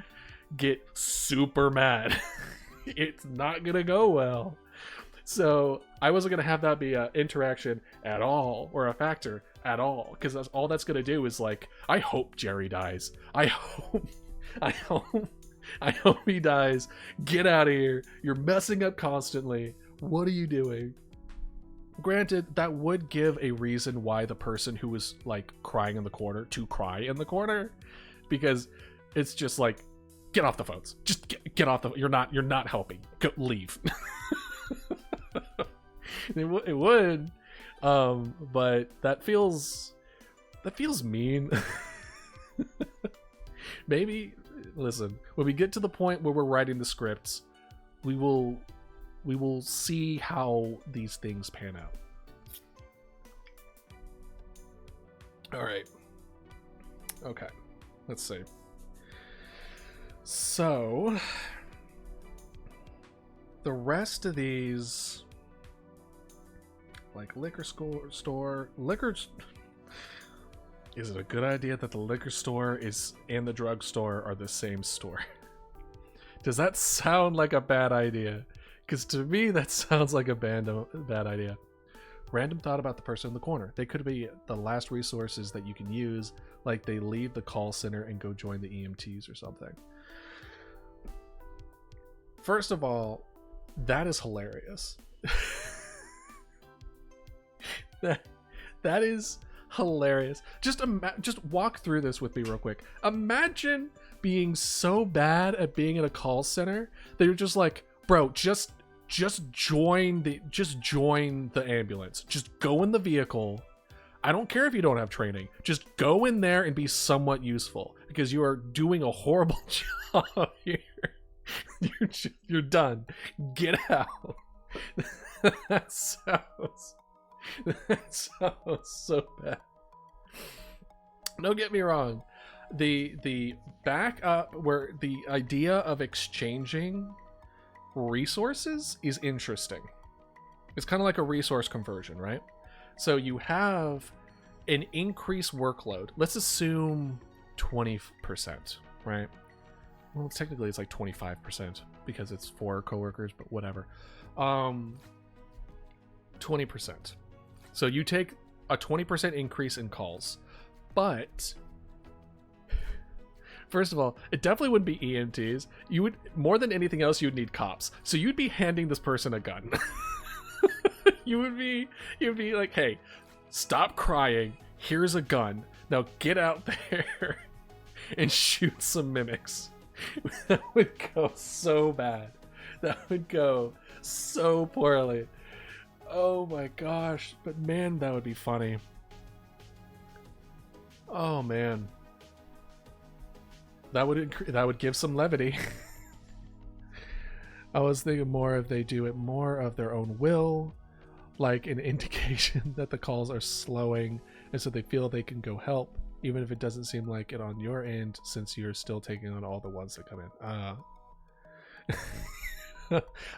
get super mad. It's not gonna go well. So I wasn't gonna have that be an interaction at all, or a factor at all, because that's all that's gonna do is like, I hope Jerry dies. I hope he dies. Get out of here. You're messing up constantly. What are you doing? Granted, that would give a reason why the person who was like crying in the corner to cry in the corner, because it's just like, get off the phones. Just get off the. You're not helping. Go, leave. It would, but that feels mean. Maybe, listen, when we get to the point where we're writing the scripts, we will see how these things pan out. All right. Okay. Let's see. So the rest of these, like liquor store, is it a good idea that the liquor store and the drugstore are the same store? Does that sound like a bad idea? Because to me, that sounds like a bad idea. Random thought about the person in the corner. They could be the last resources that you can use, like they leave the call center and go join the EMTs or something. First of all, that is hilarious. That is hilarious. Just walk through this with me real quick. Imagine being so bad at being in a call center that you're just like, bro, just join the ambulance. Just go in the vehicle. I don't care if you don't have training. Just go in there and be somewhat useful, because you are doing a horrible job here. You're done. Get out. That sounds so bad. Don't get me wrong. The backup, where the idea of exchanging resources is interesting. It's kind of like a resource conversion, right? So you have an increased workload. Let's assume 20%, right? Well, technically it's like 25% because it's 4 coworkers, but whatever. 20%. So you take a 20% increase in calls, but First of all, it definitely wouldn't be EMTs. You would, more than anything else, you'd need cops. So you'd be handing this person a gun. You'd be like, hey, stop crying. Here's a gun. Now get out there and shoot some mimics. That would go so bad. That would go so poorly. Oh my gosh. But man, that would be funny. Oh man. That would give some levity. I was thinking more if they do it more of their own will, like an indication that the calls are slowing, and so they feel they can go help, even if it doesn't seem like it on your end, since you're still taking on all the ones that come in.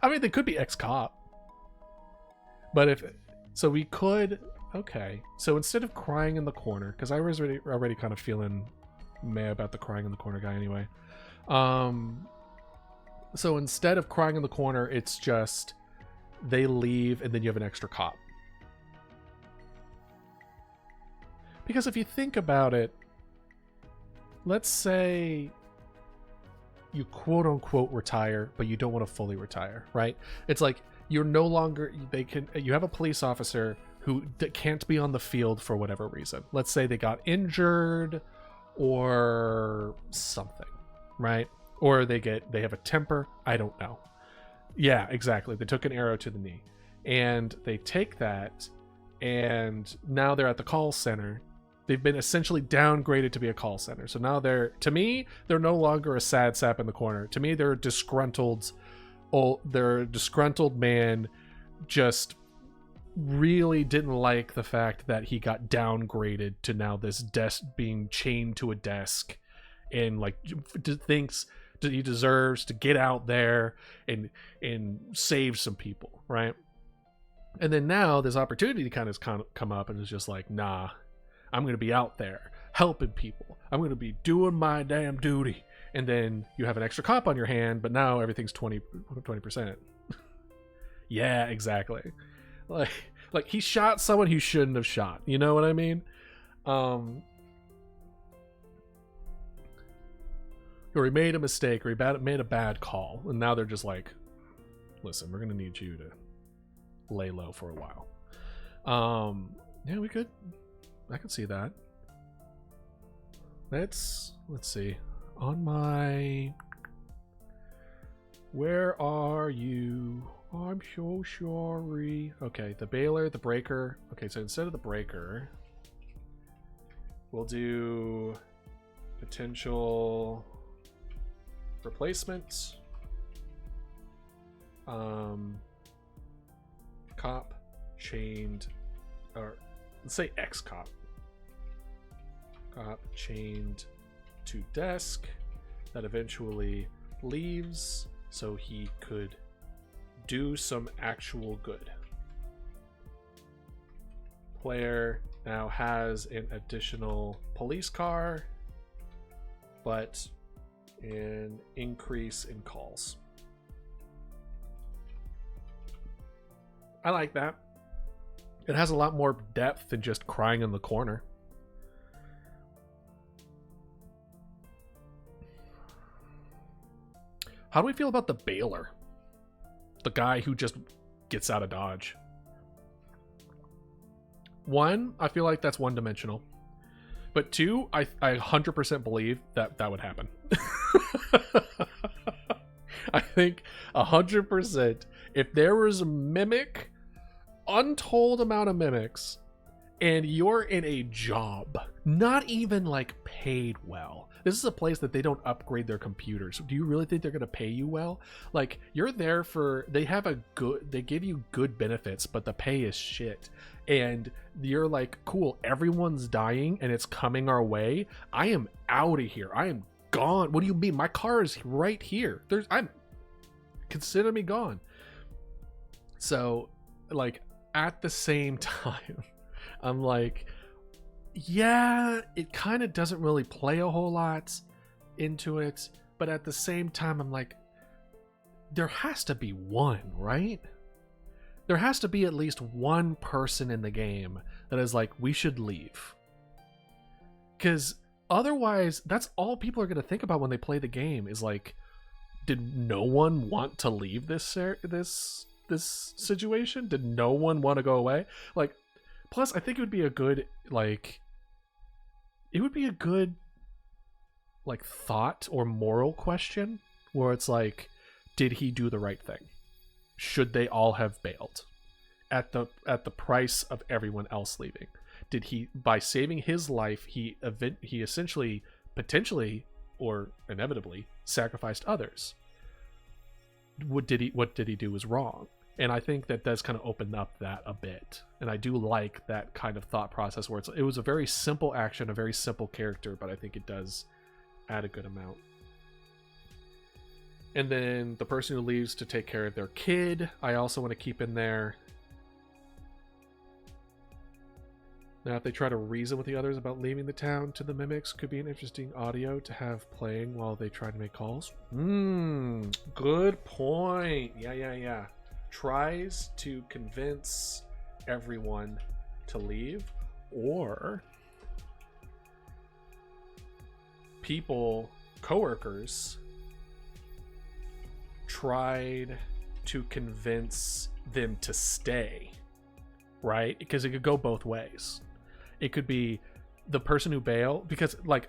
I mean, they could be ex-cop, but if so, we could. Okay, so instead of crying in the corner, because I was already kind of feeling meh about the crying in the corner guy anyway. So instead of crying in the corner, it's just they leave and then you have an extra cop. Because if you think about it, let's say you quote unquote retire, but you don't want to fully retire, right? It's like you're no longer, you have a police officer who can't be on the field for whatever reason. Let's say they got injured or something, right? Or they have a temper. I don't know. Yeah, exactly. They took an arrow to the knee and they take that and now they're at the call center. They've been essentially downgraded to be a call center. So now they're no longer a sad sap in the corner. To me, they're a disgruntled man, just really didn't like the fact that he got downgraded to now this desk, being chained to a desk, and like thinks that he deserves to get out there and save some people, right? And then now this opportunity kind of come up and it's just like, nah, I'm going to be out there helping people. I'm going to be doing my damn duty. And then you have an extra cop on your hand, but now everything's 20%. Yeah, exactly. Like he shot someone he shouldn't have shot. You know what I mean? Or he made a mistake, or he made a bad call, and now they're just like, listen, we're gonna need you to lay low for a while. Yeah, we could. I could see that. Let's see. On my, where are you? I'm so sorry. Okay, the bailer, the breaker. Okay, so instead of the breaker, we'll do potential replacement. Cop chained, or let's say ex-cop. Cop chained to desk that eventually leaves so he could do some actual good. Player now has an additional police car, but an increase in calls. I like that. It has a lot more depth than just crying in the corner. How do we feel about the bailer? The guy who just gets out of Dodge. One, I feel like that's one-dimensional. But two, I 100% believe that would happen. I think 100%. If there was a mimic, untold amount of mimics, and you're in a job, not even like paid well. This is a place that they don't upgrade their computers. Do you really think they're going to pay you well? Like, you're there for, they give you good benefits, but the pay is shit. And you're like, cool, everyone's dying and it's coming our way. I am out of here. I am gone. What do you mean? My car is right here. Consider me gone. So, like, at the same time, I'm like, yeah, it kind of doesn't really play a whole lot into it, but at the same time, I'm like, there has to be one, right? There has to be at least one person in the game that is like, we should leave. Because otherwise, that's all people are going to think about when they play the game is like, did no one want to leave this situation? Did no one want to go away? Like, plus, I think it would be a good like thought or moral question where it's like, did he do the right thing? Should they all have bailed at the price of everyone else leaving? Did he, by saving his life, he essentially, potentially, or inevitably sacrificed others? What did he do was wrong? And I think that does kind of open up that a bit. And I do like that kind of thought process where it was a very simple action, a very simple character, but I think it does add a good amount. And then the person who leaves to take care of their kid, I also want to keep in there. Now, if they try to reason with the others about leaving the town to the mimics, could be an interesting audio to have playing while they try to make calls. Good point. Yeah. Tries to convince everyone to leave, or people, coworkers, tried to convince them to stay, right? Because it could go both ways. It could be the person who bailed, because like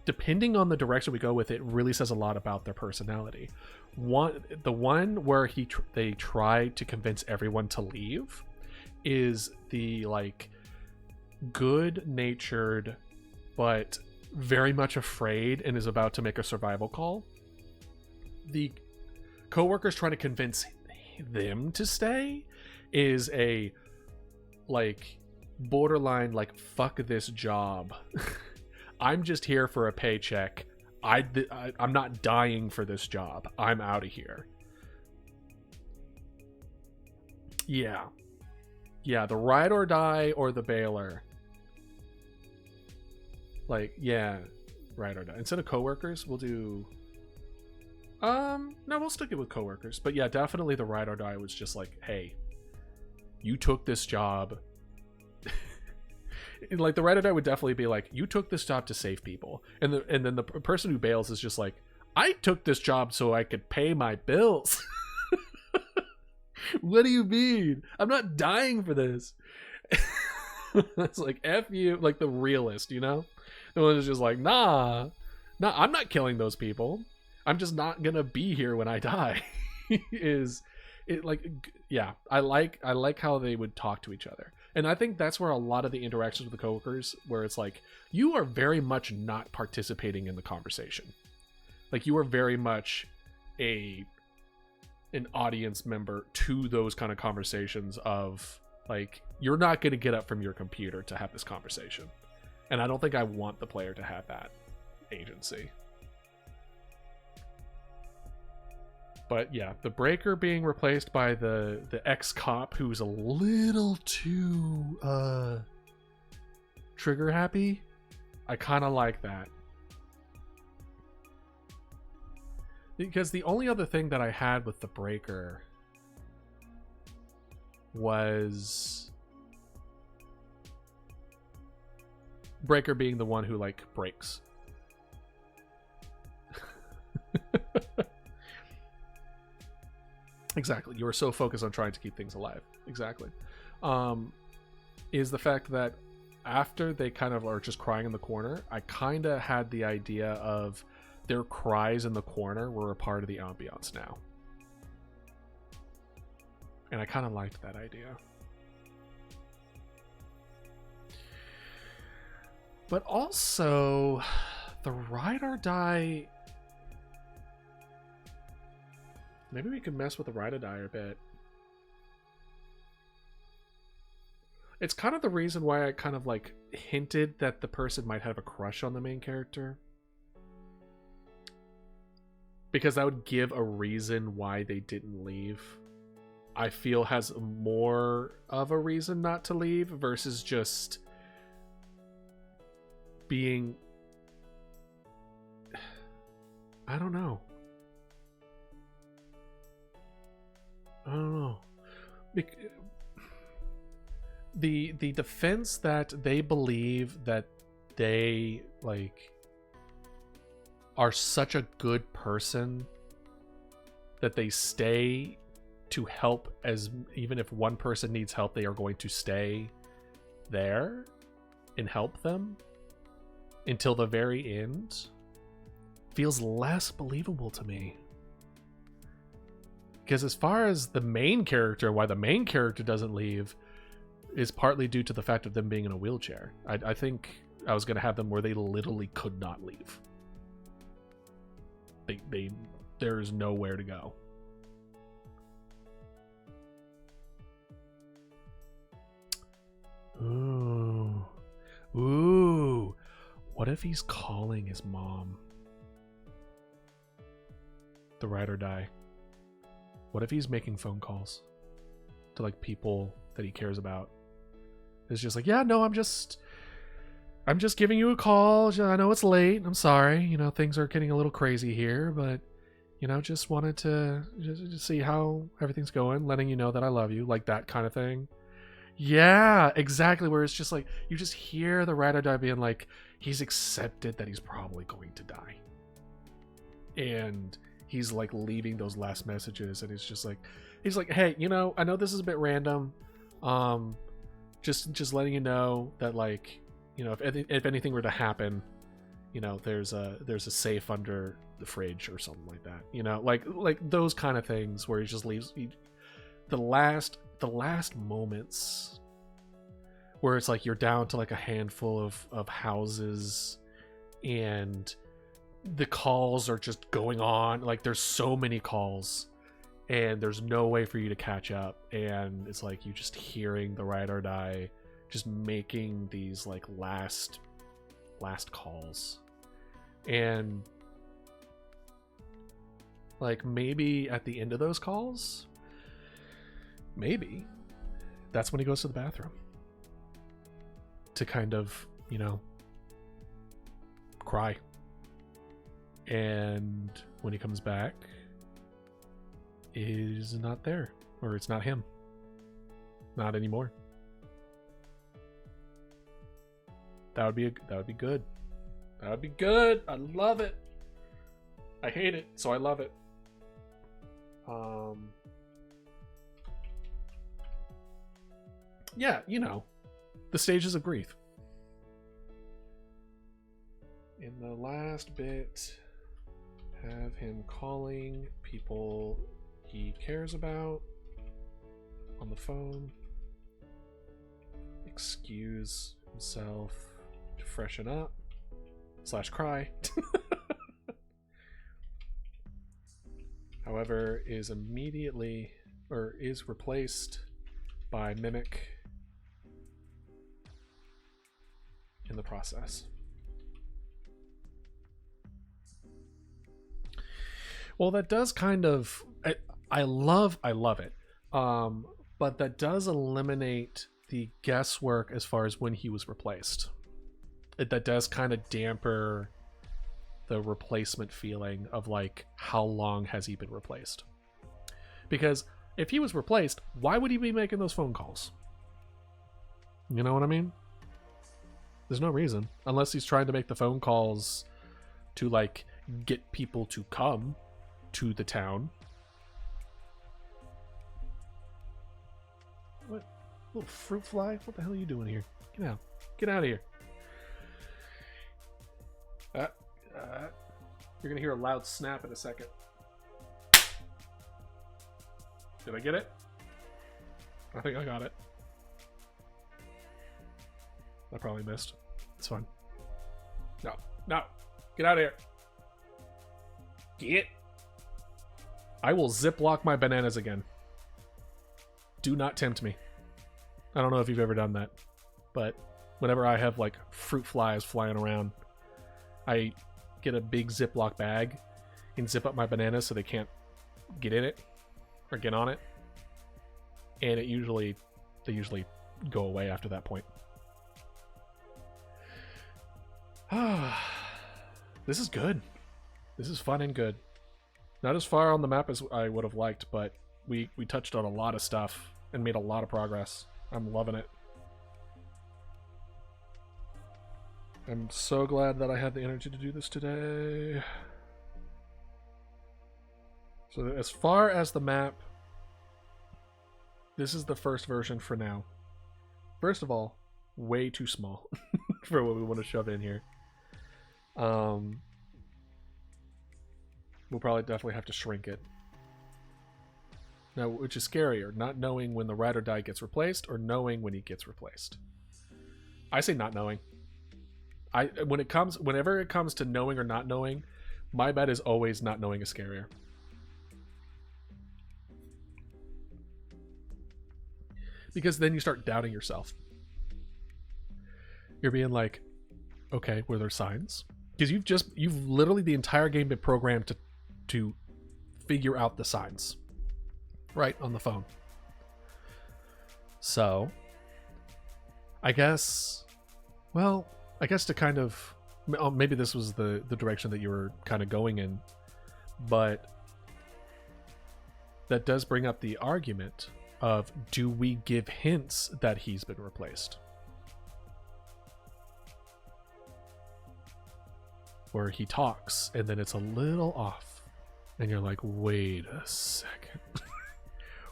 depending on the direction we go with it really says a lot about their personality. The one where they tried to convince everyone to leave is the like good-natured but very much afraid and is about to make a survival call. The coworkers trying to convince them to stay is a like borderline like fuck this job. I'm just here for a paycheck. I'm not dying for this job. I'm out of here. Yeah, the ride or die or the bailer. Like, yeah, ride or die. Instead of coworkers, we'll do no, we'll stick it with coworkers. But yeah, definitely the ride or die was just like, hey, you took this job. Like the ride or die would definitely be like, you took this job to save people, and then the person who bails is just like, I took this job so I could pay my bills. What do you mean? I'm not dying for this. It's like, F you, like the realist, you know? The one who's just like, nah, I'm not killing those people. I'm just not gonna be here when I die. Is it like, yeah, I like how they would talk to each other. And I think that's where a lot of the interactions with the coworkers, where it's like, you are very much not participating in the conversation. Like, you are very much an audience member to those kind of conversations of, like, you're not going to get up from your computer to have this conversation. And I don't think I want the player to have that agency. But yeah, the breaker being replaced by the ex-cop who's a little too trigger happy, I kind of like that. Because the only other thing that I had with the breaker was breaker being the one who like breaks. Exactly. You are so focused on trying to keep things alive. Exactly. Is the fact that after they kind of are just crying in the corner, I kind of had the idea of their cries in the corner were a part of the ambiance now. And I kind of liked that idea. But also, the ride or die... Maybe we could mess with the ride or die a bit. It's kind of the reason why I kind of like hinted that the person might have a crush on the main character. Because that would give a reason why they didn't leave. I feel has more of a reason not to leave versus just being... I don't know. The defense that they believe that they like are such a good person that they stay to help, as even if one person needs help, they are going to stay there and help them until the very end, feels less believable to me. Because as far as the main character, why the main character doesn't leave is partly due to the fact of them being in a wheelchair. I think I was going to have them where they literally could not leave. There's nowhere to go. Ooh. What if he's calling his mom? The ride or die. What if he's making phone calls to like people that he cares about? It's just like, yeah, no, I'm just giving you a call. I know it's late. I'm sorry. You know, things are getting a little crazy here, but you know, just wanted to just see how everything's going, letting you know that I love you, like that kind of thing. Yeah, exactly. Where it's just like, you just hear the ride or die being like, he's accepted that he's probably going to die. And he's like leaving those last messages, and it's just like, he's like, hey, you know, I know this is a bit random. Just letting you know that, like, you know, if anything were to happen, you know, there's a safe under the fridge or something like that. You know, like those kind of things where he just leaves the last moments where it's like you're down to like a handful of houses, and the calls are just going on. Like there's so many calls, and there's no way for you to catch up, and it's like you just hearing the ride or die just making these like last calls. And like maybe at the end of those calls, maybe that's when he goes to the bathroom to kind of, you know, cry. And when he comes back, is not there, or it's not him, not anymore. That would be good. That would be good. I love it. I hate it, so I love it. Yeah, you know, the stages of grief. In the last bit, have him calling people he cares about on the phone, excuse himself to freshen up / cry. However, is replaced by Mimic in the process. Well, that does kind of, I love it. But that does eliminate the guesswork as far as when he was replaced. That does kind of damper the replacement feeling of like, how long has he been replaced? Because if he was replaced, why would he be making those phone calls? You know what I mean? There's no reason, unless he's trying to make the phone calls to like get people to come to the town. What? Little fruit fly? What the hell are you doing here? Get out. Get out of here. You're gonna hear a loud snap in a second. Did I get it? I think I got it. I probably missed. It's fine. No. Get out of here. Get. I will ziplock my bananas again. Do not tempt me. I don't know if you've ever done that, but whenever I have like fruit flies flying around, I get a big Ziploc bag and zip up my bananas so they can't get in it or get on it. And they usually go away after that point. This is good. This is fun and good. Not as far on the map as I would have liked, but we touched on a lot of stuff and made a lot of progress. I'm loving it. I'm so glad that I had the energy to do this today. So as far as the map, this is the first version for now. First of all, way too small for what we want to shove in here. We'll probably definitely have to shrink it. Now, which is scarier, not knowing when the ride or die gets replaced or knowing when he gets replaced? I say not knowing. Whenever it comes to knowing or not knowing, my bet is always not knowing is scarier. Because then you start doubting yourself. You're being like, okay, were there signs? Because you've literally the entire game been programmed to figure out the signs. Right on the phone. So I guess to kind of, maybe this was the direction that you were kind of going in, but that does bring up the argument of, do we give hints that he's been replaced? Where he talks and then it's a little off and you're like, wait a second.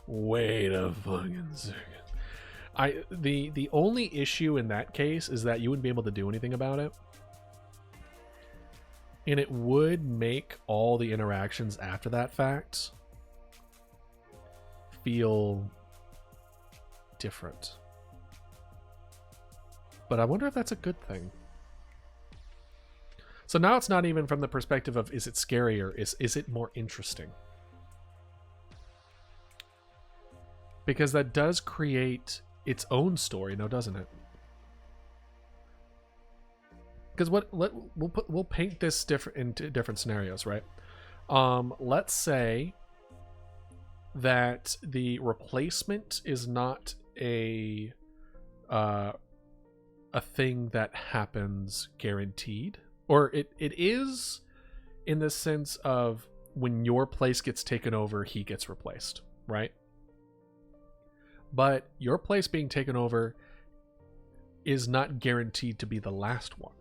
Wait a fucking second. The only issue in that case is that you wouldn't be able to do anything about it. And it would make all the interactions after that fact feel different. But I wonder if that's a good thing. So now it's not even from the perspective of, is it scarier? Is it more interesting? Because that does create its own story, now doesn't it? Because we'll paint this into different scenarios, right? Let's say that the replacement is not a thing that happens guaranteed, or it is in the sense of when your place gets taken over, he gets replaced, right? But your place being taken over is not guaranteed to be the last one.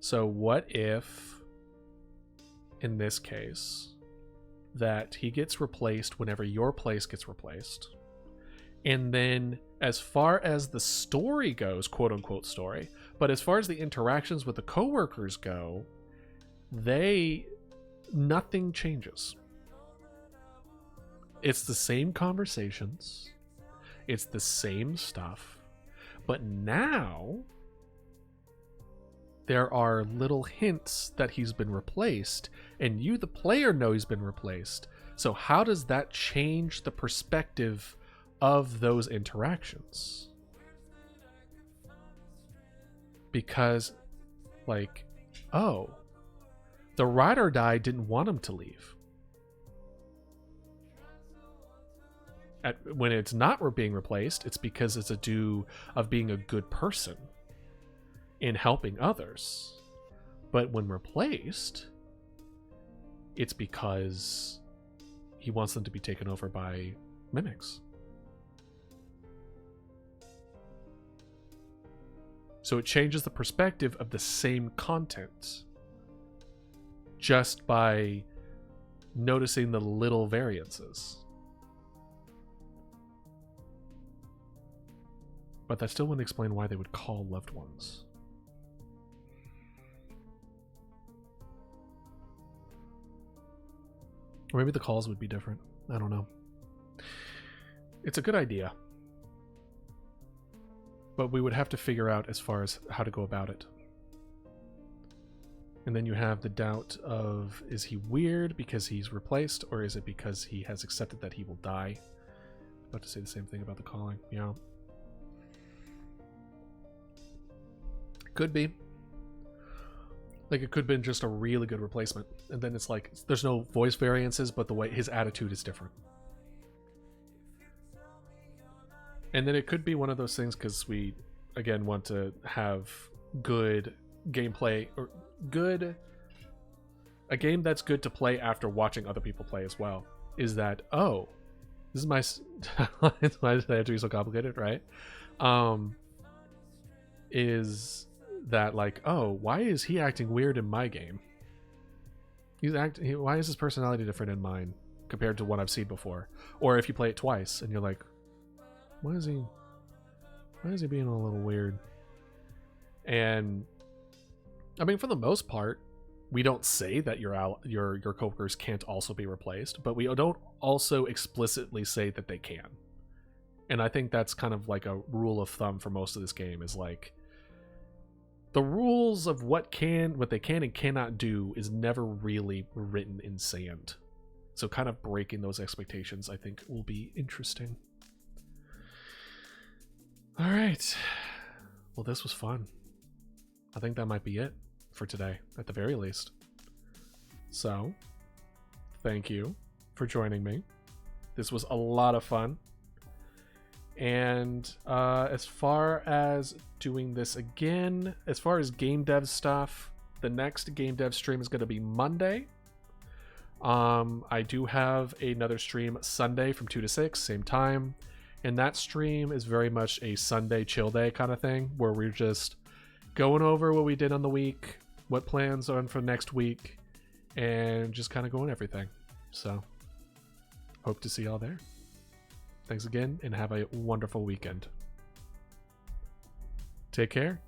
So what if, in this case, that he gets replaced whenever your place gets replaced, and then as far as the story goes, quote unquote story, but as far as the interactions with the coworkers go, nothing changes. It's the same conversations, it's the same stuff, but now there are little hints that he's been replaced, and you, the player, know he's been replaced. So how does that change the perspective of those interactions? Because, like, oh, the ride or die didn't want him to leave. When it's not being replaced, it's because it's a due of being a good person in helping others. But when replaced, it's because he wants them to be taken over by mimics. So it changes the perspective of the same content just by noticing the little variances. But that still wouldn't explain why they would call loved ones. Or maybe the calls would be different. I don't know. It's a good idea. But we would have to figure out as far as how to go about it. And then you have the doubt of, is he weird because he's replaced, or is it because he has accepted that he will die? I'm about to say the same thing about the calling. Yeah. Could be. Like, it could have been just a really good replacement. And then it's like, there's no voice variances, but the way his attitude is different. And then it could be one of those things, because we, again, want to have good gameplay, or a game that's good to play after watching other people play as well, is that, oh, this is why does it have to be so complicated, right? is that like, oh, why is he acting weird in my game? Why is his personality different in mine compared to what I've seen before? Or if you play it twice and you're like, why is he being a little weird? And I mean, for the most part, we don't say that your coworkers can't also be replaced, but we don't also explicitly say that they can. And I think that's kind of like a rule of thumb for most of this game, is like the rules of what they can and cannot do is never really written in sand. So kind of breaking those expectations, I think, will be interesting. All right. Well, this was fun. I think that might be it for today, at the very least. So, thank you for joining me. This was a lot of fun. And as far as doing this again, as far as game dev stuff, the next game dev stream is going to be Monday. I do have another stream Sunday from 2 to 6, same time. And that stream is very much a Sunday chill day kind of thing, where we're just going over what we did on the week, what plans are for next week, and just kind of going everything. So, hope to see y'all there. Thanks again, and have a wonderful weekend. Take care.